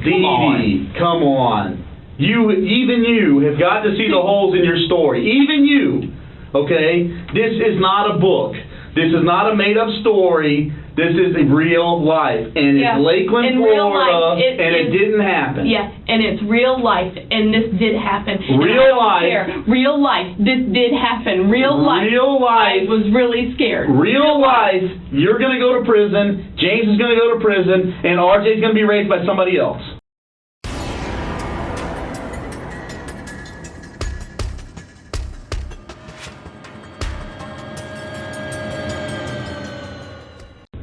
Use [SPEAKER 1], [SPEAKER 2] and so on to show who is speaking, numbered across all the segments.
[SPEAKER 1] Dee Dee, come on. Even you have got to see the holes in your story. Even you. Okay? This is not a book. This is not a made-up story. This is real life. And it's Lakeland, Florida, and it didn't happen.
[SPEAKER 2] Yes, and it's real life, and this did happen.
[SPEAKER 1] Real life.
[SPEAKER 2] Real life. This did happen. Real life.
[SPEAKER 1] Real life.
[SPEAKER 2] I was really scared.
[SPEAKER 1] Real life. You're going to go to prison. James is going to go to prison. And RJ's going to be raised by somebody else.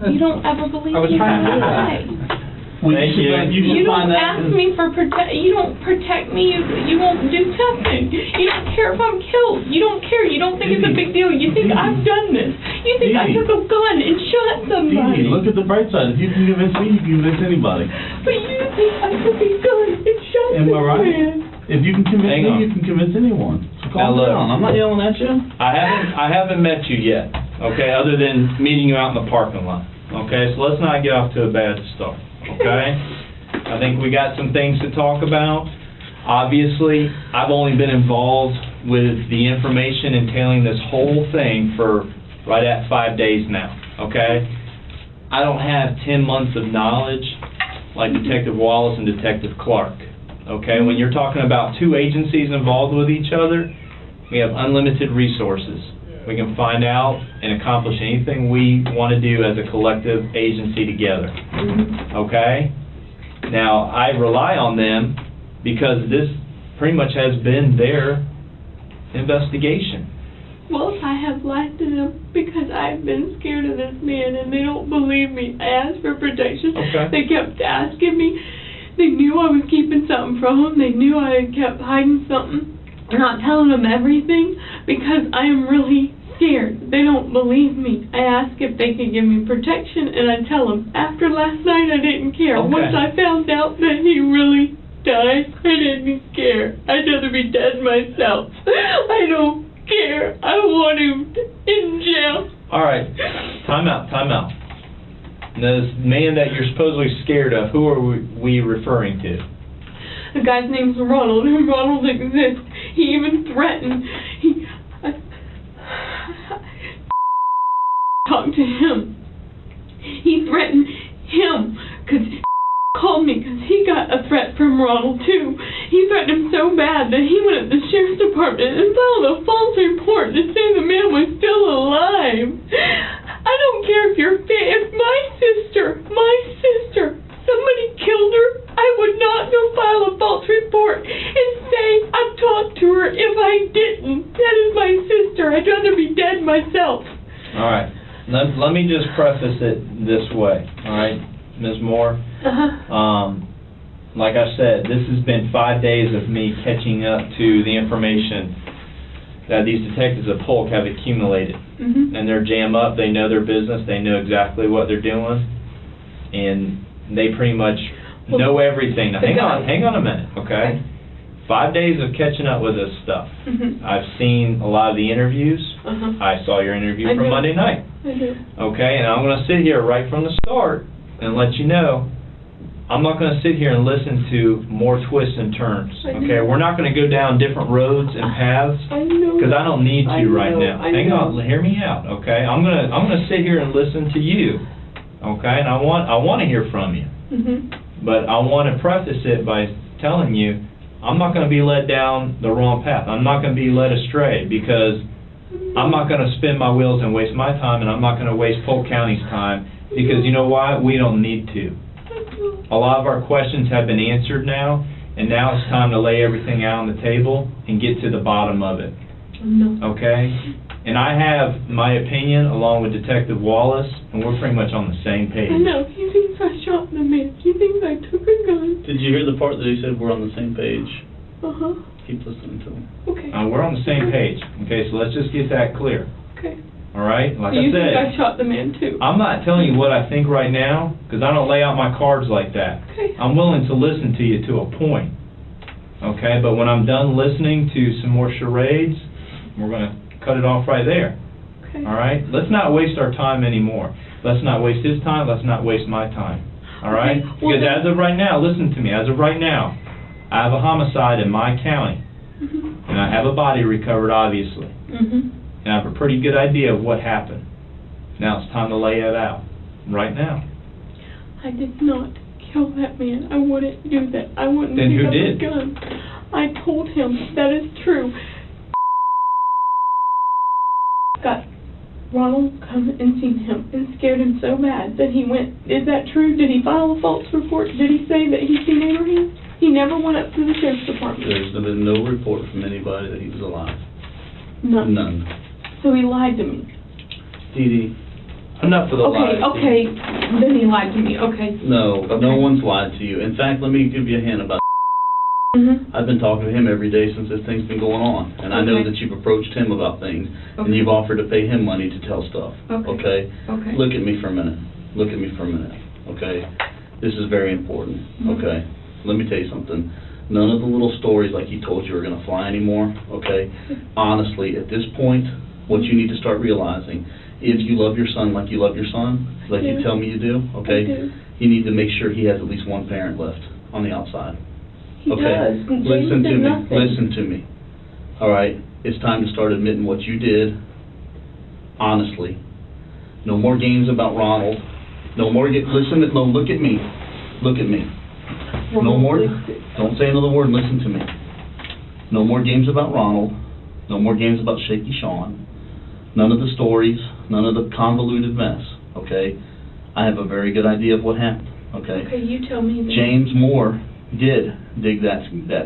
[SPEAKER 2] You don't ever believe me.
[SPEAKER 3] Thank you.
[SPEAKER 2] You don't ask me for you don't protect me. You won't do nothing. You don't care if I'm killed. You don't care. You don't think it's a big deal. You think I've done this. You think I took a gun and shot somebody.
[SPEAKER 3] Look at the bright side. If you can convince me, you can convince anybody.
[SPEAKER 2] But you think I took a gun and shot somebody.
[SPEAKER 3] If you can convince me, you can convince anyone. So calm down. I'm not yelling at you.
[SPEAKER 4] I haven't met you yet, okay, other than meeting you out in the parking lot. Okay, so let's not get off to a bad start, okay? I think we got some things to talk about. Obviously, I've only been involved with the information entailing this whole thing for right at 5 days now, okay? I don't have 10 months of knowledge like Detective Wallace and Detective Clark, okay? When you're talking about two agencies involved with each other, we have unlimited resources. We can find out and accomplish anything we want to do as a collective agency together. Okay? Now, I rely on them because this pretty much has been their investigation.
[SPEAKER 2] Well, I have lied to them because I've been scared of this man and they don't believe me. I asked for protection.
[SPEAKER 4] Okay.
[SPEAKER 2] They kept asking me. They knew I was keeping something from them. They knew I kept hiding something. I'm not telling them everything because I am really scared. They don't believe me. I ask if they could give me protection, and I tell them, after last night I didn't care.
[SPEAKER 4] Okay.
[SPEAKER 2] Once I found out that he really died, I didn't care. I'd rather be dead myself. I don't care. I want him in jail.
[SPEAKER 4] All right. Time out. This man that you're supposedly scared of, who are we referring to?
[SPEAKER 2] The guy's name's Ronald, and Ronald exists. He even threatened. Talk to him. He threatened him because called me because he got a threat from Ronald too. He threatened him so bad that he went to the sheriff's department and filed a false report to say the man was still alive. I don't care if if my sister, somebody killed her, I would not go file a false report and say I've talked to her if I didn't. That is my sister. I'd rather be dead myself.
[SPEAKER 4] All right. Let me just preface it this way, all right, Ms. Moore? Like I said, this has been 5 days of me catching up to the information that these detectives at Polk have accumulated. And they're jam up, they know their business, they know exactly what they're doing, and they pretty much know everything. Now, hang on a minute, okay? 5 days of catching up with this stuff. I've seen a lot of the interviews. I saw your interview from Monday night.
[SPEAKER 2] I do.
[SPEAKER 4] Okay, and I'm going to sit here right from the start and let you know I'm not going to sit here and listen to more twists and turns. Okay, we're not going to go down different roads and paths because I don't need to right now. Hang on, hear me out. Okay, I'm gonna sit here and listen to you. Okay, and I want to hear from you. But I want to preface it by telling you I'm not going to be led down the wrong path. I'm not going to be led astray because I'm not going to spin my wheels and waste my time, and I'm not going to waste Polk County's time because you know why? We don't need to. A lot of our questions have been answered now, and now it's time to lay everything out on the table and get to the bottom of it. Okay? And I have my opinion along with Detective Wallace, and we're pretty much on the same page.
[SPEAKER 2] I know. He thinks I shot the man. He thinks I took a gun.
[SPEAKER 3] Did you hear the part that he said we're on the same page? Keep listening to him.
[SPEAKER 2] Okay.
[SPEAKER 4] We're on the same page. Okay, so let's just get that clear.
[SPEAKER 2] Okay.
[SPEAKER 4] All right? Like
[SPEAKER 2] you
[SPEAKER 4] I said,
[SPEAKER 2] think I shot the man too?
[SPEAKER 4] I'm not telling you what I think right now because I don't lay out my cards like that.
[SPEAKER 2] Okay.
[SPEAKER 4] I'm willing to listen to you to a point. Okay, but when I'm done listening to some more charades, we're going to cut it off right there.
[SPEAKER 2] Okay.
[SPEAKER 4] All right? Let's not waste our time anymore. Let's not waste his time. Let's not waste my time. all right?
[SPEAKER 2] Okay, well,
[SPEAKER 4] Because as of right now, listen to me, as of right now, I have a homicide in my county, and I have a body recovered, obviously, and I have a pretty good idea of what happened. Now it's time to lay it out, right now.
[SPEAKER 2] I did not kill that man. I wouldn't do that. I wouldn't
[SPEAKER 4] Then
[SPEAKER 2] pick
[SPEAKER 4] who
[SPEAKER 2] up
[SPEAKER 4] did?
[SPEAKER 2] a gun. I told him that is true. Got Ronald come and seen him and scared him so bad that he went. Is that true? Did he file a false report? Did he say that he seen Abraham? He never went up to the sheriff's department.
[SPEAKER 3] There's been no report from anybody that he was alive.
[SPEAKER 2] None. So he lied to me.
[SPEAKER 3] Dee Dee.
[SPEAKER 4] Enough of the lies.
[SPEAKER 2] Okay, then he lied to me. Okay.
[SPEAKER 3] No, no one's lied to you. In fact, let me give you a hint about I've been talking to him every day since this thing's been going on, and I know
[SPEAKER 2] Okay.
[SPEAKER 3] that you've approached him about things, and
[SPEAKER 2] Okay.
[SPEAKER 3] you've offered to pay him money to tell stuff.
[SPEAKER 2] Okay. Okay.
[SPEAKER 3] Look at me for a minute. Look at me for a minute. Okay? This is very important. Okay? Let me tell you something. None of the little stories like he told you are going to fly anymore. Okay? Honestly, at this point, what you need to start realizing, if you love your son like you love your son, like you tell me you do, okay?
[SPEAKER 2] I do.
[SPEAKER 3] You need to make sure he has at least one parent left on the outside.
[SPEAKER 2] He
[SPEAKER 3] Okay?
[SPEAKER 2] does. James
[SPEAKER 3] Listen to
[SPEAKER 2] did
[SPEAKER 3] me.
[SPEAKER 2] nothing.
[SPEAKER 3] Listen to me. All right? It's time to start admitting what you did. Honestly. No more games about Ronald. No more listen, no, look at me. Look at me. No more, don't say another word, listen to me. No more games about Ronald. No more games about Shaky Sean. None of the stories, none of the convoluted mess, okay? I have a very good idea of what happened, okay?
[SPEAKER 2] Okay, you tell me then.
[SPEAKER 3] James Moore did dig that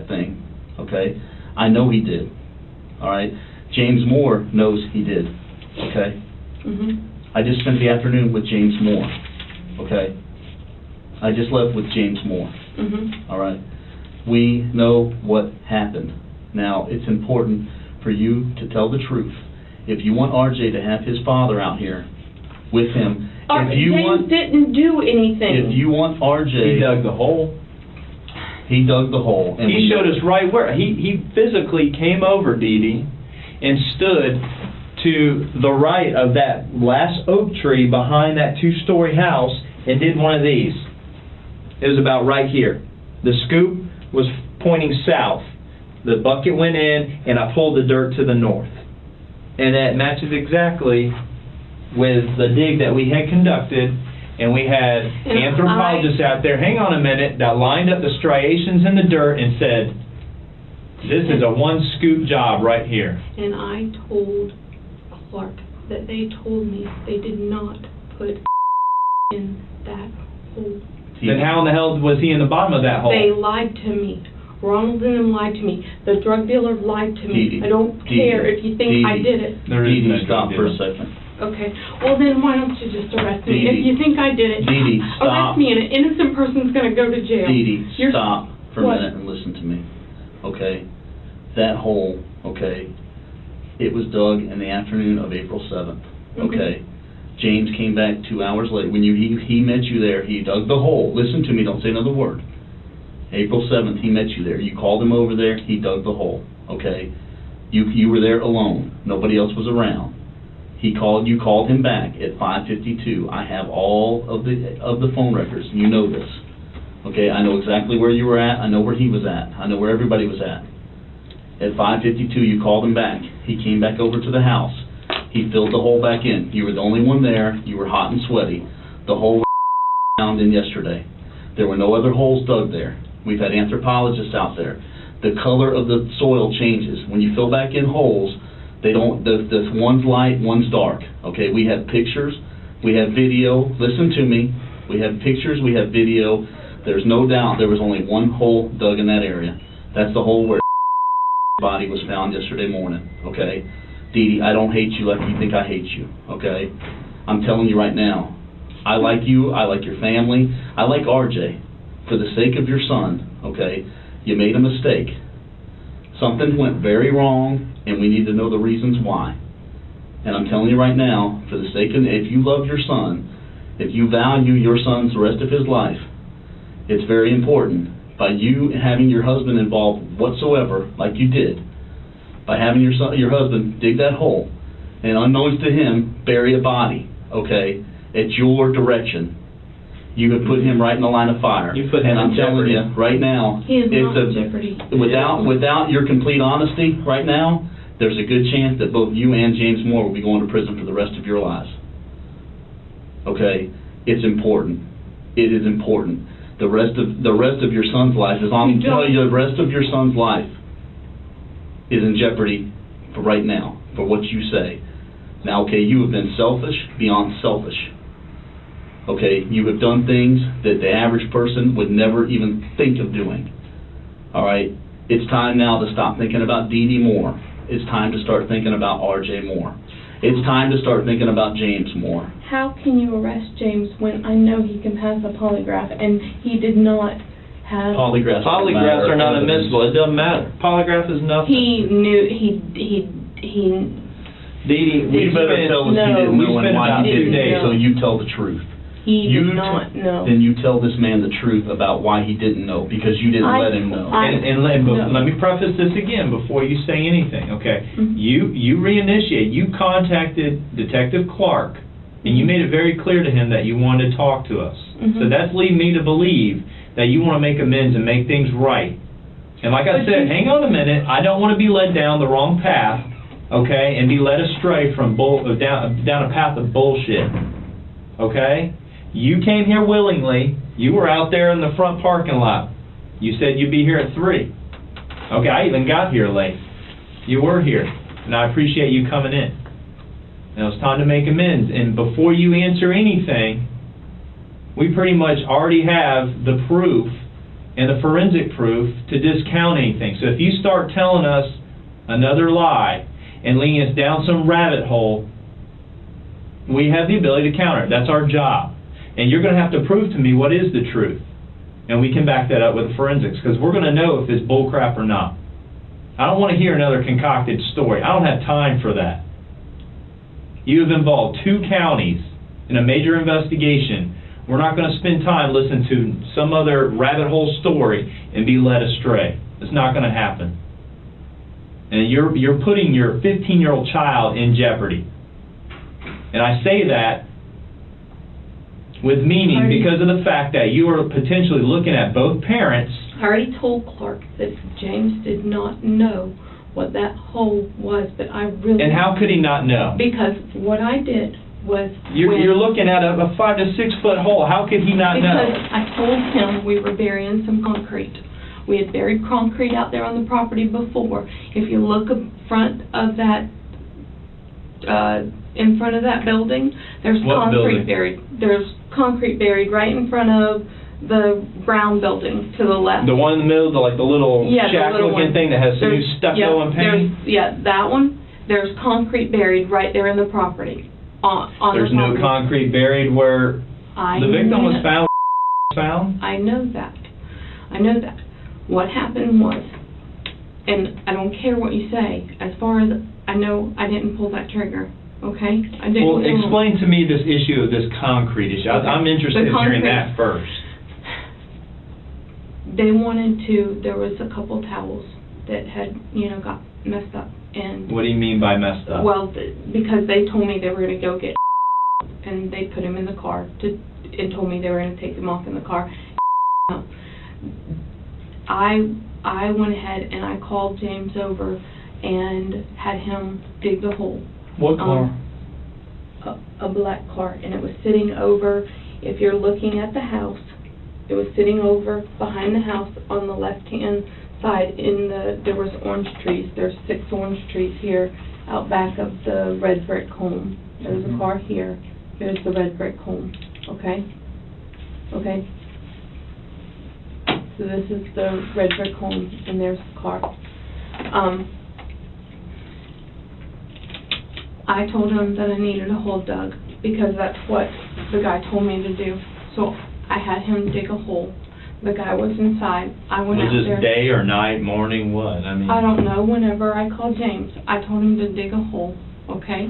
[SPEAKER 3] thing, okay? I know he did, all right? James Moore knows he did, okay? I just spent the afternoon with James Moore, okay? I just left with James Moore, all right? We know what happened. Now, it's important for you to tell the truth. If you want RJ to have his father out here with him, if you
[SPEAKER 2] James
[SPEAKER 3] want,
[SPEAKER 2] didn't do anything.
[SPEAKER 3] if you want RJ,
[SPEAKER 4] He dug the hole.
[SPEAKER 3] he dug the hole. And
[SPEAKER 4] He showed us right where. He physically came over, Dee Dee, and stood to the right of that last oak tree behind that two-story house and did one of these. It was about right here. The scoop was pointing south. The bucket went in, and I pulled the dirt to the north. And that matches exactly with the dig that we had conducted, and we had anthropologists out there, hang on a minute, that lined up the striations in the dirt and said, this is a one-scoop job right here.
[SPEAKER 2] And I told Clark that they told me they did not put in that hole.
[SPEAKER 4] Then how in the hell was he in the bottom of that hole?
[SPEAKER 2] They lied to me. Ronald and them lied to me. The drug dealer lied to me.
[SPEAKER 3] Dee Dee.
[SPEAKER 2] I don't care if you think I did it.
[SPEAKER 4] There is
[SPEAKER 3] Dee Dee,
[SPEAKER 4] no
[SPEAKER 3] stop
[SPEAKER 4] drug
[SPEAKER 3] for a
[SPEAKER 4] dealer.
[SPEAKER 3] second.
[SPEAKER 2] Okay. Well, then why don't you just arrest me?
[SPEAKER 3] Dee Dee.
[SPEAKER 2] If you think I did it,
[SPEAKER 3] Dee Dee, stop.
[SPEAKER 2] arrest me and an innocent person's going to go to jail.
[SPEAKER 3] Dee Dee,
[SPEAKER 2] You're-
[SPEAKER 3] stop for a
[SPEAKER 2] What?
[SPEAKER 3] minute and listen to me, okay? That hole, okay, it was dug in the afternoon of April 7th, okay? James came back 2 hours later. When he met you there, he dug the hole. Listen to me, don't say another word. April 7th, he met you there. You called him over there, he dug the hole, okay? You were there alone. Nobody else was around. You called him back at 5:52. I have all of the phone records. You know this. Okay, I know exactly where you were at. I know where he was at. I know where everybody was at. At 5:52, you called him back. He came back over to the house. He filled the hole back in. You were the only one there. You were hot and sweaty. The hole was found in yesterday. There were no other holes dug there. We've had anthropologists out there. The color of the soil changes. When you fill back in holes, they don't, the one's light, one's dark. Okay, we have pictures, we have video. Listen to me. We have pictures, we have video. There's no doubt there was only one hole dug in that area. That's the hole where body was found yesterday morning. Okay? Dee Dee, I don't hate you like you think I hate you. Okay? I'm telling you right now. I like you, I like your family, I like RJ. For the sake of your son, okay, you made a mistake. Something went very wrong, and we need to know the reasons why. And I'm telling you right now, for the sake of, if you love your son, if you value your son's the rest of his life, it's very important. By you having your husband involved whatsoever, like you did, by having your husband dig that hole, and unknowns to him, bury a body, okay, at your direction. You have put him right in the line of fire.
[SPEAKER 4] You put him
[SPEAKER 3] and I'm
[SPEAKER 4] in
[SPEAKER 3] telling
[SPEAKER 4] jeopardy.
[SPEAKER 3] you, right now,
[SPEAKER 2] He is
[SPEAKER 3] it's
[SPEAKER 2] not in jeopardy.
[SPEAKER 3] without your complete honesty right now, there's a good chance that both you and James Moore will be going to prison for the rest of your lives. Okay? It's important. It is important. The rest of your son's life, as I'm telling you, the rest of your son's life is in jeopardy for right now, for what you say. Now, okay, you have been selfish beyond selfish. Okay, you have done things that the average person would never even think of doing. All right? It's time now to stop thinking about Dee Dee Moore. It's time to start thinking about R.J. Moore. It's time to start thinking about James Moore.
[SPEAKER 2] How can you arrest James when I know he can pass a polygraph and he did not have...
[SPEAKER 3] Polygraphs
[SPEAKER 4] Polygraphs are not admissible. It doesn't matter. Polygraph is nothing.
[SPEAKER 2] He knew, he
[SPEAKER 4] Dee Dee,
[SPEAKER 3] You better tell us he didn't know and why he didn't, so you tell the truth.
[SPEAKER 2] He did not know.
[SPEAKER 3] Then you tell this man the truth about why he didn't know, because you didn't let him know.
[SPEAKER 4] Let me preface this again before you say anything, okay? You reinitiate, you contacted Detective Clark, and you made it very clear to him that you wanted to talk to us. So that's leading me to believe that you want to make amends and make things right. And like I said, hang on a minute, I don't want to be led down the wrong path, okay, and be led astray from down a path of bullshit, okay? You came here willingly. You were out there in the front parking lot. You said you'd be here at 3. Okay, I even got here late. You were here, and I appreciate you coming in. Now it's time to make amends, and before you answer anything, we pretty much already have the proof and the forensic proof to discount anything. So if you start telling us another lie and leading us down some rabbit hole, we have the ability to counter it. That's our job. And you're going to have to prove to me what is the truth. And we can back that up with the forensics, because we're going to know if it's bull crap or not. I don't want to hear another concocted story. I don't have time for that. You have involved 2 counties in a major investigation. We're not going to spend time listening to some other rabbit hole story and be led astray. It's not going to happen. And you're putting your 15-year-old child in jeopardy. And I say that with meaning because of the fact that you are potentially looking at both parents.
[SPEAKER 2] I already told Clark that James did not know what that hole was, but I really...
[SPEAKER 4] And how could he not know?
[SPEAKER 2] Because what I did was...
[SPEAKER 4] You're looking at a 5 to 6 foot hole. How could he not know?
[SPEAKER 2] Because I told him we were burying some concrete. We had buried concrete out there on the property before. If you look in front of that building, there's concrete buried. There's concrete buried right in front of the brown building to the left.
[SPEAKER 4] The one in the middle, the little shack-looking thing that has some new stucco and paint?
[SPEAKER 2] That one. There's concrete buried right there in the property.
[SPEAKER 4] There's no concrete buried where the victim was found?
[SPEAKER 2] I know that. What happened was, and I don't care what you say, as far as I know, I didn't pull that trigger. Okay?
[SPEAKER 4] Well, explain to me this issue of this concrete issue. Okay. I'm interested in hearing that first.
[SPEAKER 2] They wanted to, there was a couple towels that had, got messed up. And
[SPEAKER 4] what do you mean by messed up?
[SPEAKER 2] Well, because they told me they were going to go get and they put him in the car and told me they were going to take him off in the car. I went ahead and I called James over and had him dig the hole.
[SPEAKER 4] What car?
[SPEAKER 2] A black car, and it was sitting over, if you're looking at the house, it was sitting over behind the house on the left-hand side. There was orange trees. There's 6 orange trees here out back of the red brick home. There's a car here. There's the red brick home. Okay? Okay? So this is the red brick home, and there's the car. I told him that I needed a hole dug because that's what the guy told me to do. So I had him dig a hole. The guy was inside. I went out there.
[SPEAKER 4] Was this day or night, morning, what?
[SPEAKER 2] I don't know. Whenever I called James, I told him to dig a hole, okay?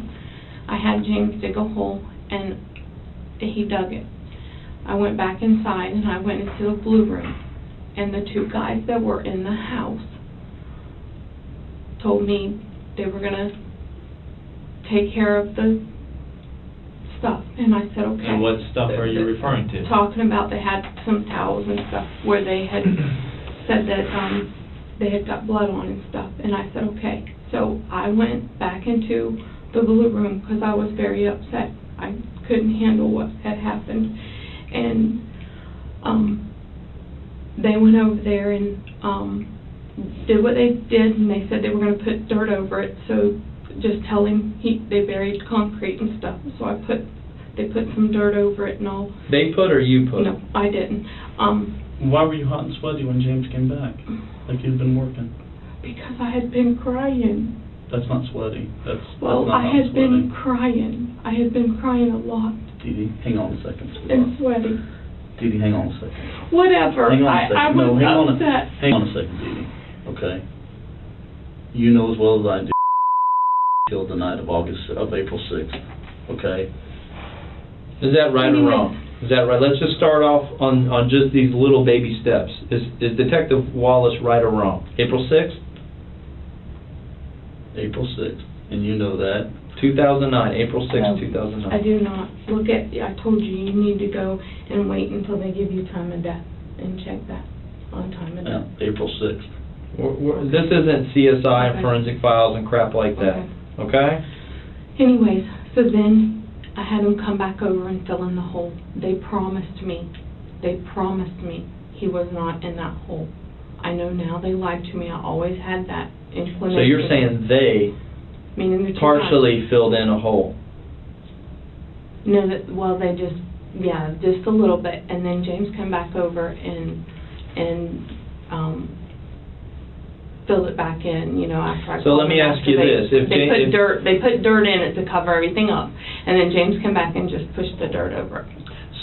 [SPEAKER 2] I had James dig a hole, and he dug it. I went back inside, and I went into the blue room. And the 2 guys that were in the house told me they were going to take care of the stuff. And I said, okay.
[SPEAKER 4] And what stuff are you referring to?
[SPEAKER 2] Talking about they had some towels and stuff where they had said that they had got blood on and stuff. And I said, okay. So I went back into the blue room because I was very upset. I couldn't handle what had happened. And they went over there and did what they did, and they said they were going to put dirt over it. So just tell him they buried concrete and stuff. So they put some dirt over it and all.
[SPEAKER 4] They put or you put?
[SPEAKER 2] No, I didn't.
[SPEAKER 3] Why were you hot and sweaty when James came back? Like you'd been working?
[SPEAKER 2] Because I had been crying.
[SPEAKER 3] That's not sweaty. That's
[SPEAKER 2] well,
[SPEAKER 3] not
[SPEAKER 2] I had
[SPEAKER 3] sweaty.
[SPEAKER 2] been crying. I had been crying a lot.
[SPEAKER 3] Dee Dee, hang on a second.
[SPEAKER 2] And sweaty.
[SPEAKER 3] Dee Dee, hang on a second.
[SPEAKER 2] Whatever.
[SPEAKER 3] Hang on a second.
[SPEAKER 2] I was upset.
[SPEAKER 3] Hang on a second, Dee Dee. Okay. You know as well as I do killed the night of April 6th. Okay.
[SPEAKER 4] Is that right or wrong? Is that right? Let's just start off on just these little baby steps. Is Detective Wallace right or wrong? April 6th?
[SPEAKER 3] April 6th. And you know that.
[SPEAKER 4] 2009, April 6th, 2009.
[SPEAKER 2] I do not. I told you need to go and wait until they give you time of death and check that on time of death.
[SPEAKER 3] Yeah, April 6th.
[SPEAKER 4] This isn't CSI and
[SPEAKER 2] Okay.
[SPEAKER 4] forensic files and crap like that. Okay?
[SPEAKER 2] Anyways, so then I had them come back over and fill in the hole. They promised me he was not in that hole. I know now they lied to me. I always had that inclination.
[SPEAKER 4] So you're saying they
[SPEAKER 2] meaning the two
[SPEAKER 4] partially filled in a hole?
[SPEAKER 2] No, they just a little bit, and then James came back over and filled it back in, after I
[SPEAKER 4] So let me ask you this.
[SPEAKER 2] They put dirt in it to cover everything up, and then James came back and just pushed the dirt over it.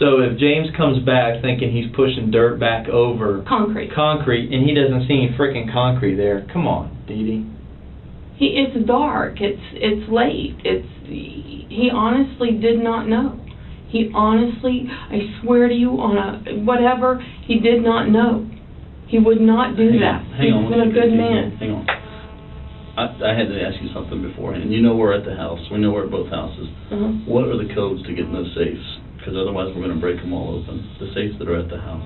[SPEAKER 4] So if James comes back thinking he's pushing dirt back over
[SPEAKER 2] concrete,
[SPEAKER 4] and he doesn't see any frickin' concrete there, come on, Dee Dee.
[SPEAKER 2] It's dark. It's late. He honestly did not know. He honestly, I swear to you, whatever, he did not know. He would not do that. He's been a good man.
[SPEAKER 3] Hang on. I had to ask you something beforehand. You know we're at the house. We know we're at both houses. What are the codes to get in those safes? Because otherwise we're going to break them all open. The safes that are at the house.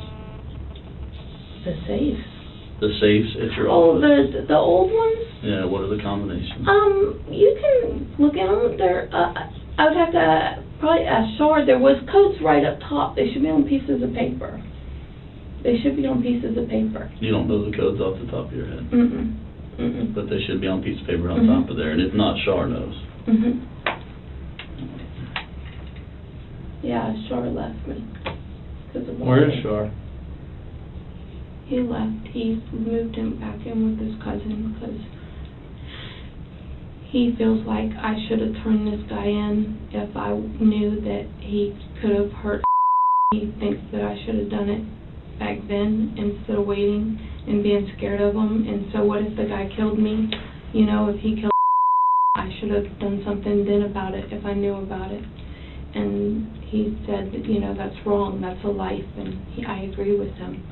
[SPEAKER 2] The safes?
[SPEAKER 3] The safes at your office.
[SPEAKER 2] Oh, the old ones?
[SPEAKER 3] Yeah, what are the combinations?
[SPEAKER 2] You can look at them. I would have to probably ask Shar. There was codes right up top. They should be on pieces of paper. They should be on pieces of paper.
[SPEAKER 3] You don't know the codes off the top of your head? But they should be on a piece of paper on top of there, and if not, Shar knows.
[SPEAKER 2] Yeah, Shar left me.
[SPEAKER 4] Where is Shar?
[SPEAKER 2] He left. He moved him back in with his cousin because he feels like I should have turned this guy in if I knew that he could have hurt. He thinks that I should have done it back then instead of waiting and being scared of him. And so what if the guy killed me? If he killed I should have done something then about it if I knew about it. And he said that, that's wrong, that's a life, and I agree with him.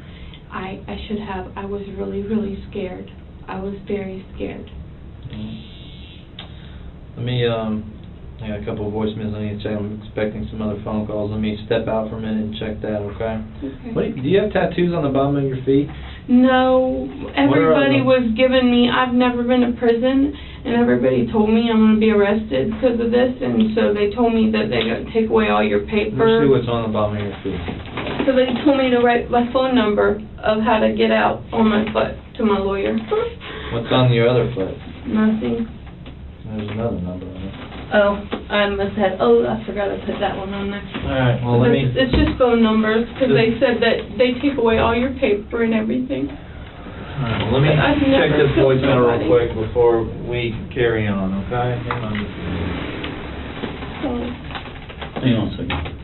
[SPEAKER 2] I should have. I was really, really scared. I was very scared.
[SPEAKER 4] Let me, I got a couple of voicemails I need to check. I'm expecting some other phone calls. Let me step out for a minute and check that, okay?
[SPEAKER 2] Okay.
[SPEAKER 4] Wait, do you have tattoos on the bottom of your feet?
[SPEAKER 2] No. Everybody was giving me, I've never been to prison, and everybody told me I'm going to be arrested because of this, and so they told me that they're going to take away all your
[SPEAKER 4] Let me
[SPEAKER 2] paper.
[SPEAKER 4] see what's on the bottom of your feet.
[SPEAKER 2] So they told me to write my phone number of how to get out on my foot to my lawyer.
[SPEAKER 4] What's on your other foot?
[SPEAKER 2] Nothing.
[SPEAKER 4] There's another number on it.
[SPEAKER 2] Oh, I must have, I forgot to put that one on there.
[SPEAKER 4] Alright, well let me...
[SPEAKER 2] It's just phone numbers, because they said that they take away all your paper and everything.
[SPEAKER 4] Alright, well let me
[SPEAKER 2] I've
[SPEAKER 4] check
[SPEAKER 2] never
[SPEAKER 4] this
[SPEAKER 2] killed
[SPEAKER 4] voicemail real
[SPEAKER 2] somebody.
[SPEAKER 4] quick before we carry on, okay? Hang on just a minute.
[SPEAKER 3] Hang on a second.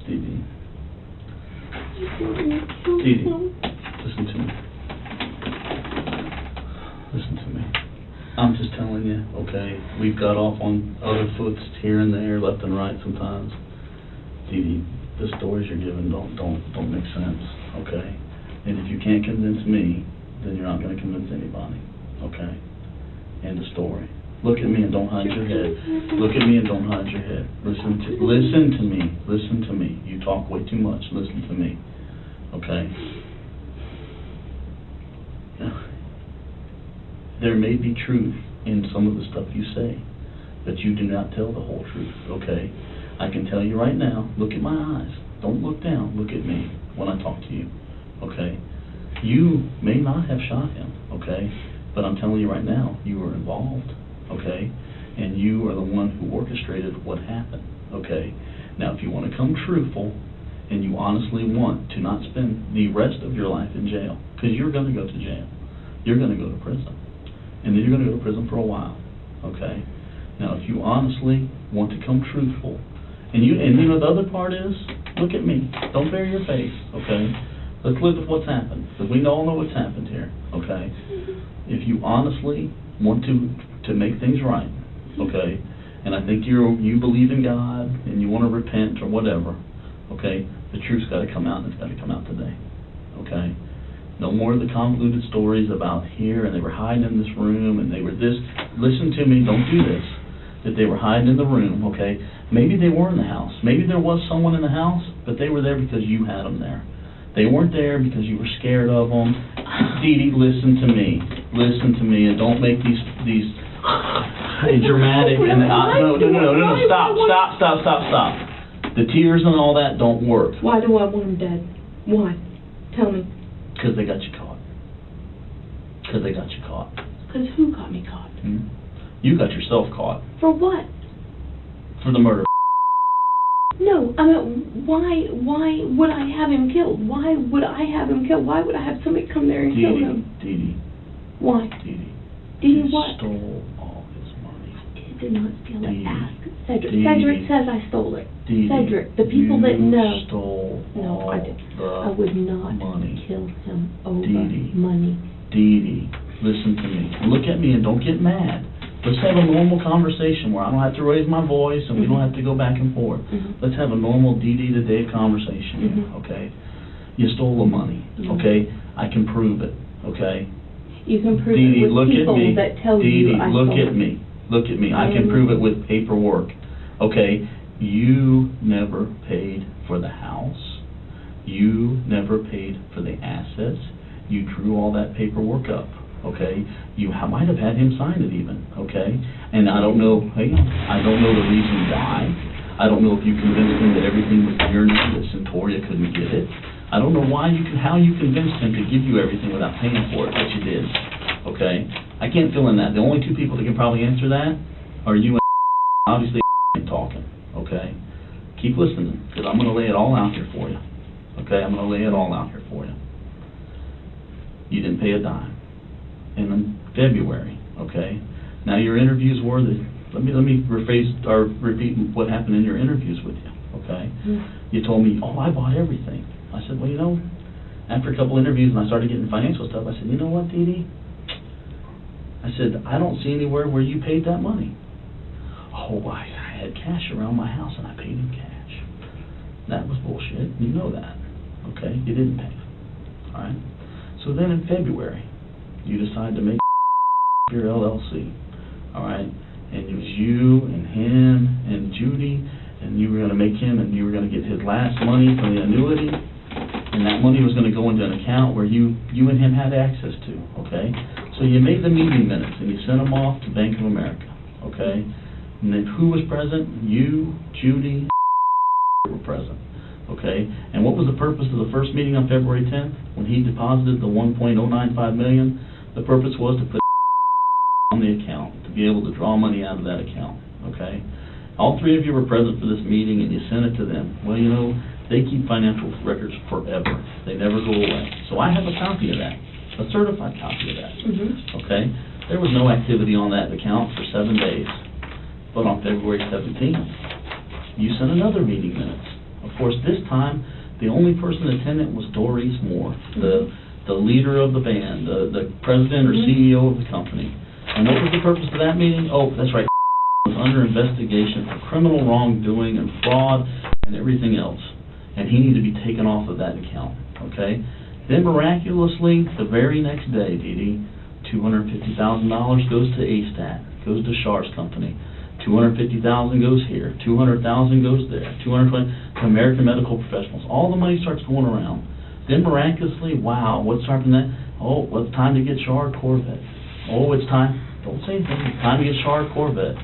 [SPEAKER 3] Dee Dee. Dee Dee, listen to me. Listen to me. I'm just telling you, okay? We've got off on other foots here and there, left and right sometimes. Dee Dee, the stories you're giving don't make sense, okay? And if you can't convince me, then you're not going to convince anybody, okay? End of story. Look at me and don't hide your head. Look at me and don't hide your head. Listen to me. Listen to me. You talk way too much. Listen to me, okay? There may be truth in some of the stuff you say, but you do not tell the whole truth, okay? I can tell you right now, look at my eyes. Don't look down, look at me when I talk to you, okay? You may not have shot him, okay? But I'm telling you right now, you were involved, okay? And you are the one who orchestrated what happened, okay? Now, if you want to come truthful, and you honestly want to not spend the rest of your life in jail, because you're going to go to jail. You're going to go to prison. And then you're going to go to prison for a while, okay? Now, if you honestly want to come truthful, and you know the other part is, look at me. Don't bury your face, okay? Let's look at what's happened, because we all know what's happened here, okay? If you honestly want to make things right, okay, and I think you believe in God, and you want to repent or whatever, okay, the truth's got to come out, and it's got to come out today, okay? No more of the convoluted stories about here, and they were hiding in this room, and they were this. Listen to me, don't do this. That they were hiding in the room, okay? Maybe they were in the house. Maybe there was someone in the house, but they were there because you had them there. They weren't there because you were scared of them. Dee Dee, listen to me. Listen to me, and don't make these dramatic. And no, stop. The tears and all that don't work.
[SPEAKER 2] Why do I want him dead? Why? Tell me.
[SPEAKER 3] Because they got you caught. Because they got you caught.
[SPEAKER 2] Because who got me caught?
[SPEAKER 3] You got yourself caught.
[SPEAKER 2] For what?
[SPEAKER 3] For the murder.
[SPEAKER 2] No, I mean, why would I have him killed? Why would I have him killed? Why would I have somebody come there and kill him?
[SPEAKER 3] Dee Dee.
[SPEAKER 2] Why?
[SPEAKER 3] Dee Dee.
[SPEAKER 2] Dee Dee what?
[SPEAKER 3] Stole all his money.
[SPEAKER 2] I did not steal it. Ask Cedric.
[SPEAKER 3] Dee
[SPEAKER 2] Cedric
[SPEAKER 3] Dee.
[SPEAKER 2] says I stole it.
[SPEAKER 3] Dee Dee.
[SPEAKER 2] Cedric, the people that know.
[SPEAKER 3] Stole
[SPEAKER 2] No, I did.
[SPEAKER 3] the
[SPEAKER 2] I would not
[SPEAKER 3] money.
[SPEAKER 2] kill him over
[SPEAKER 3] Dee Dee.
[SPEAKER 2] money.
[SPEAKER 3] Dee Dee, listen to me. Look at me and don't get mad. Let's have a normal conversation where I don't have to raise my voice and we don't have to go back and forth. Let's have a normal Dee Dee to Dave conversation, okay? You stole the money, okay? I can prove it, okay?
[SPEAKER 2] You can prove
[SPEAKER 3] Dee Dee,
[SPEAKER 2] it with
[SPEAKER 3] look
[SPEAKER 2] people
[SPEAKER 3] at me.
[SPEAKER 2] that tell
[SPEAKER 3] Dee
[SPEAKER 2] you
[SPEAKER 3] Dee,
[SPEAKER 2] I
[SPEAKER 3] look
[SPEAKER 2] stole
[SPEAKER 3] at
[SPEAKER 2] it.
[SPEAKER 3] me. Look at me. I can prove it with paperwork, okay? You never paid for the house. You never paid for the assets. You drew all that paperwork up, okay? You might have had him sign it even, okay? And I don't know, I don't know the reason why. I don't know if you convinced him that everything was your name, that Centauria couldn't get it. I don't know how you convinced him to give you everything without paying for it, but you did, okay? I can't fill in that. The only two people that can probably answer that are you and obviously talking, okay? Keep listening, because I'm going to lay it all out here for you, okay? I'm going to lay it all out here for you. You didn't pay a dime in February, okay? Now your interviews were let me repeat what happened in your interviews with you, okay? You told me, I bought everything. I said, well, after a couple interviews and I started getting financial stuff, I said, you know what, Dee Dee? I said, I don't see anywhere where you paid that money. I had cash around my house and I paid in cash. That was bullshit. You know that, okay? You didn't pay, all right? So then in February, you decide to make your LLC, all right? And it was you and him and Judy, and you were going to make him, and you were going to get his last money from the annuity, and that money was going to go into an account where you and him had access to, okay? So you made the meeting minutes, and you sent them off to Bank of America, okay? And then who was present? You, Judy, were present. Okay, and what was the purpose of the first meeting on February 10th when he deposited the $1.095 million? The purpose was to put on the account, to be able to draw money out of that account, okay? All three of you were present for this meeting and you sent it to them. Well, they keep financial records forever. They never go away. So I have a copy of that, a certified copy of that, okay? There was no activity on that account for 7 days. But on February 17th, you sent another meeting minutes. Of course, this time, the only person attendant was Dorice Moore, the leader of the band, the president or CEO of the company. And what was the purpose of that meeting? Oh, that's right, was under investigation for criminal wrongdoing and fraud and everything else. And he needed to be taken off of that account, okay? Then miraculously, the very next day, Dee Dee, $250,000 goes to ASTAT, goes to Shar's company. $250,000 goes here, $200,000 goes there, $220 to American Medical Professionals. All the money starts going around. Then miraculously, wow, what's happening then? Oh, well, it's time to get Shar a Corvette. Oh, it's time, don't say anything, it's time to get Shar a Corvette.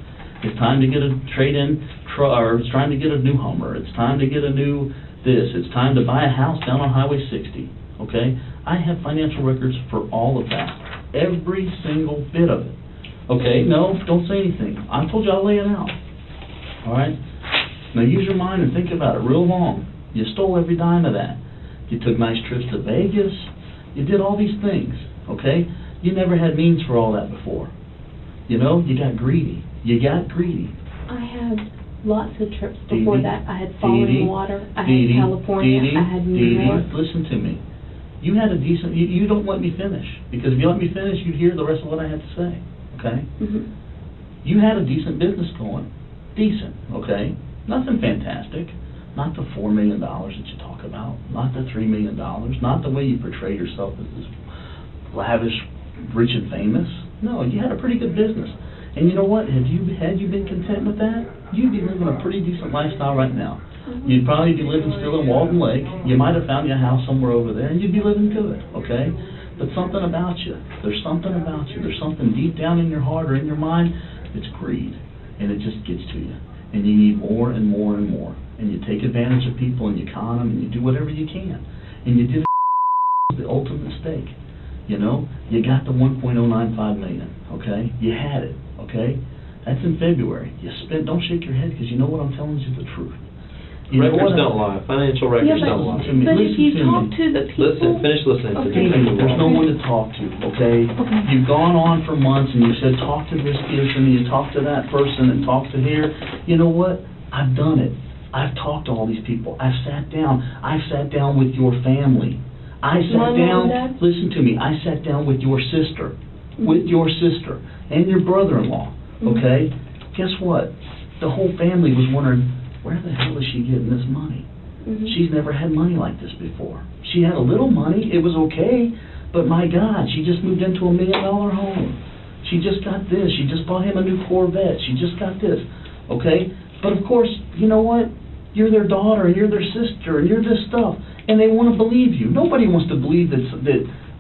[SPEAKER 3] It's time to get a trade-in, or it's time to get a new Hummer. It's time to get a new this. It's time to buy a house down on Highway 60, okay? I have financial records for all of that, every single bit of it. Okay, no, don't say anything. I told you I'll lay it out. All right? Now use your mind and think about it real long. You stole every dime of that. You took nice trips to Vegas. You did all these things, okay? You never had means for all that before. You know, you got greedy. You got greedy.
[SPEAKER 2] I had lots of trips
[SPEAKER 3] Dee
[SPEAKER 2] before
[SPEAKER 3] Dee,
[SPEAKER 2] that. I had Falling Water. I had California.
[SPEAKER 3] Dee Dee,
[SPEAKER 2] I had New
[SPEAKER 3] Dee Dee,
[SPEAKER 2] York.
[SPEAKER 3] listen to me. You had a decent, you don't let me finish. Because if you let me finish, you'd hear the rest of what I had to say. Okay?
[SPEAKER 2] Mm-hmm.
[SPEAKER 3] You had a decent business going. Decent, okay? Nothing fantastic. Not the $4 million that you talk about. Not the $3 million. Not the way you portray yourself as this lavish, rich and famous. No, you had a pretty good business. And you know what? Had you been content with that, you'd be living a pretty decent lifestyle right now.
[SPEAKER 2] Mm-hmm.
[SPEAKER 3] You'd probably be living still in Walden Lake. You might have found your house somewhere over there, and you'd be living good, okay? But something about you, there's something about you, there's something deep down in your heart or in your mind, it's greed, and it just gets to you. And you need more and more and more. And you take advantage of people, and you con them, and you do whatever you can. And you did the ultimate mistake, you know? You got the $1.095 million, okay? You had it, okay? That's in February. You spent, don't shake your head, because you know what I'm telling you the truth. You know
[SPEAKER 4] Records
[SPEAKER 3] what
[SPEAKER 4] don't lie. Financial records don't lie.
[SPEAKER 3] Listen to me.
[SPEAKER 2] But if you
[SPEAKER 3] Listen to
[SPEAKER 2] talk
[SPEAKER 3] me.
[SPEAKER 2] to the people...
[SPEAKER 4] Listen, finish listening to
[SPEAKER 2] Okay.
[SPEAKER 4] me.
[SPEAKER 3] There's no one to talk to, okay?
[SPEAKER 2] Okay.
[SPEAKER 3] You've gone on for months and you said, talk to this person, you talk to that person, and talk to here. You know what? I've done it. I've talked to all these people. I've sat down. I've sat down with your family. I sat
[SPEAKER 2] Mom
[SPEAKER 3] down,
[SPEAKER 2] and Dad?
[SPEAKER 3] listen to me, I sat down with your sister, and your brother-in-law, okay? Guess what? The whole family was wondering, where the hell is she getting this money?
[SPEAKER 2] Mm-hmm.
[SPEAKER 3] She's never had money like this before. She had a little money, it was okay, but my God, she just moved into a $1 million home. She just got this, she just bought him a new Corvette, she just got this, okay? But of course, you know what? You're their daughter, and you're their sister, and you're this stuff, and they want to believe you. Nobody wants to believe that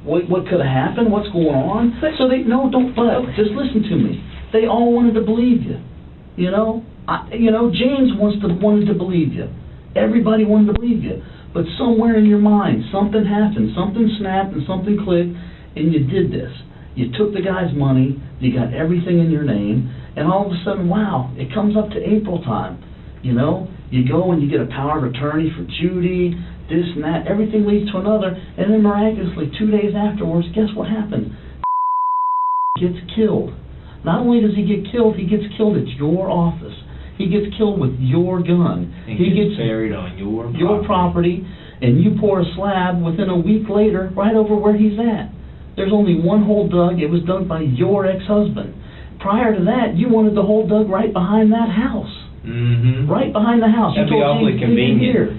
[SPEAKER 3] what could have happened, what's going on. So they, no, don't, but, just listen to me. They all wanted to believe you, you know? James wanted to believe you. Everybody wanted to believe you. But somewhere in your mind, something happened, something snapped and something clicked, and you did this. You took the guy's money, you got everything in your name, and all of a sudden, wow, it comes up to April time. You know, you go and you get a power of attorney for Judy, this and that, everything leads to another, and then miraculously, 2 days afterwards, guess what happened? Gets killed. Not only does he get killed, he gets killed at your office. He gets killed with your gun.
[SPEAKER 4] He gets buried on your
[SPEAKER 3] property, and you pour a slab within a week later right over where he's at. There's only one hole dug. It was dug by your ex-husband. Prior to that, you wanted the hole dug right behind that house.
[SPEAKER 4] Mm-hmm.
[SPEAKER 3] Right behind the house.
[SPEAKER 4] That'd
[SPEAKER 3] you
[SPEAKER 4] be
[SPEAKER 3] told
[SPEAKER 4] awfully
[SPEAKER 3] James, dig it
[SPEAKER 4] convenient.
[SPEAKER 3] here.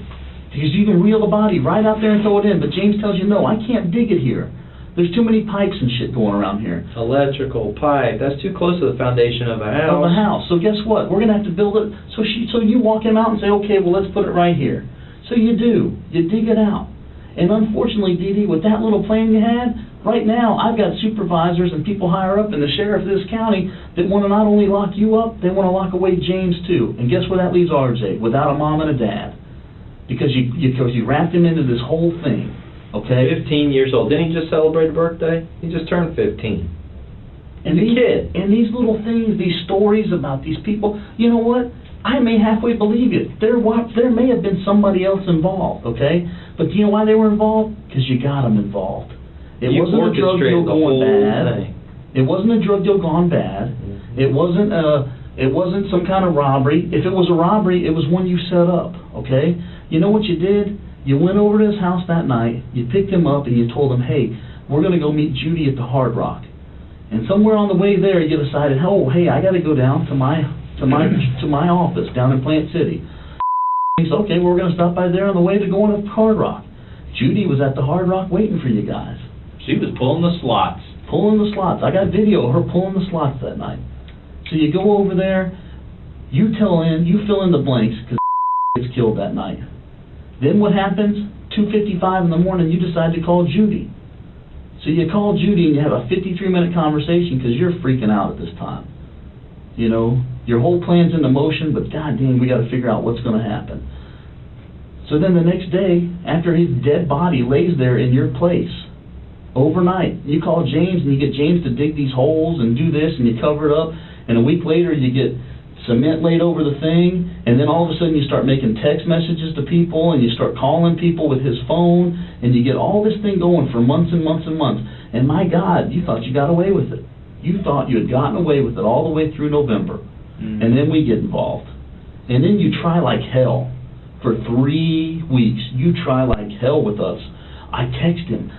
[SPEAKER 3] Because you can reel the body right out there and throw it in. But James tells you, no, I can't dig it here. There's too many pipes and shit going around here.
[SPEAKER 4] Electrical, pipe, that's too close to the foundation of a house.
[SPEAKER 3] Of a house. So guess what? We're going to have to build it. So you walk him out and say, okay, well, let's put it right here. So you do. You dig it out. And unfortunately, Dee Dee, with that little plan you had, right now, I've got supervisors and people higher up and the sheriff of this county that want to not only lock you up, they want to lock away James too. And guess where that leaves RJ? Without a mom and a dad. Because you wrapped him into this whole thing. Okay?
[SPEAKER 4] 15 years old. Didn't he just celebrate a birthday? He just turned 15.
[SPEAKER 3] And these little things, these stories about these people, you know what? I may halfway believe it. There may have been somebody else involved, okay? But do you know why they were involved? Because you got them involved. It wasn't a drug deal going bad. It wasn't a drug deal gone bad. Mm-hmm. It wasn't some kind of robbery. If it was a robbery, it was one you set up, okay? You know what you did? You went over to his house that night, you picked him up, and you told him, hey, we're going to go meet Judy at the Hard Rock. And somewhere on the way there, you decided, oh, hey, I got to go down to my office down in Plant City. He said, okay, well, we're going to stop by there on the way to going to Hard Rock. Judy was at the Hard Rock waiting for you guys.
[SPEAKER 4] She was pulling the slots.
[SPEAKER 3] Pulling the slots. I got video of her pulling the slots that night. So you go over there, you fill in the blanks, because gets killed that night. Then what happens? 2:55 in the morning, you decide to call Judy. So you call Judy and you have a 53-minute conversation because you're freaking out at this time. You know, your whole plan's into motion, but goddamn, we got to figure out what's going to happen. So then the next day, after his dead body lays there in your place, overnight, you call James and you get James to dig these holes and do this and you cover it up, and a week later you get cement laid over the thing, and then all of a sudden you start making text messages to people and you start calling people with his phone, and you get all this thing going for months and months and months. And my God, you thought you got away with it. You thought you had gotten away with it all the way through November. And then we get involved. And then you try like hell. For 3 weeks, you try like hell with us. I text him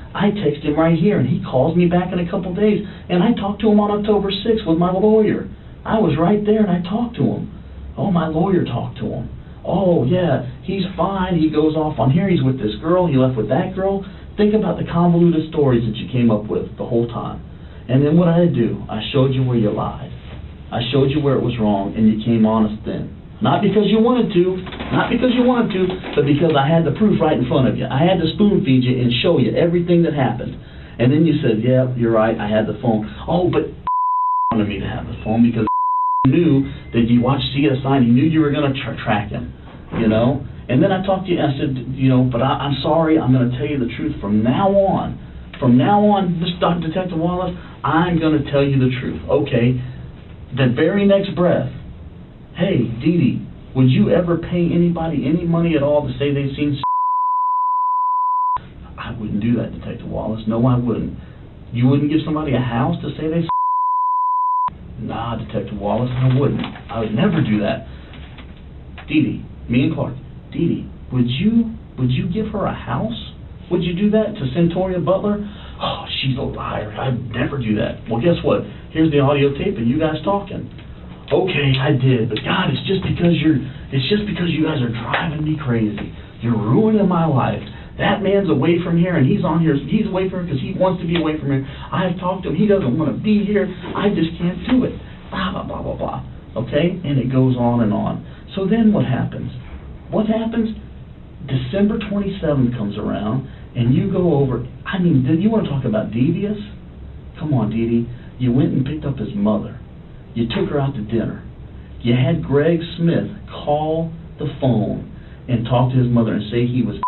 [SPEAKER 3] right here, and he calls me back in a couple days, and I talked to him on October 6th with my lawyer. I was right there, and I talked to him. Oh, my lawyer talked to him. Oh, yeah, he's fine. He goes off on here. He's with this girl. He left with that girl. Think about the convoluted stories that you came up with the whole time. And then what did I do? I showed you where you lied. I showed you where it was wrong, and you came honest then. Not because you wanted to, but because I had the proof right in front of you. I had to spoon feed you and show you everything that happened. And then you said, yeah, you're right, I had the phone. Oh, but wanted me to have the phone because knew that you watched CSI and he knew you were going to track him, you know? And then I talked to you and I said, you know, but I'm sorry, I'm going to tell you the truth from now on. From now on, Mr. Detective Wallace, I'm going to tell you the truth. Okay, the very next breath, hey, Dee Dee, would you ever pay anybody any money at all to say they've seen I wouldn't do that, Detective Wallace. No, I wouldn't. You wouldn't give somebody a house to say they Nah, Detective Wallace, I wouldn't. I would never do that. Dee Dee, me and Clark, Dee Dee, would you give her a house? Would you do that to Centoria Butler? Oh, she's a liar. I'd never do that. Well, guess what? Here's the audio tape of you guys talking. Okay, I did, but God, it's just because you guys are driving me crazy. You're ruining my life. That man's away from here, and he's on here. He's away from here because he wants to be away from here. I've talked to him. He doesn't want to be here. I just can't do it. Blah, blah, blah, blah, blah. Okay? And it goes on and on. So then what happens? What happens? December 27th comes around, and you go over. I mean, you want to talk about devious? Come on, Dee Dee. You went and picked up his mother. You took her out to dinner. You had Greg Smith call the phone and talk to his mother and say he was.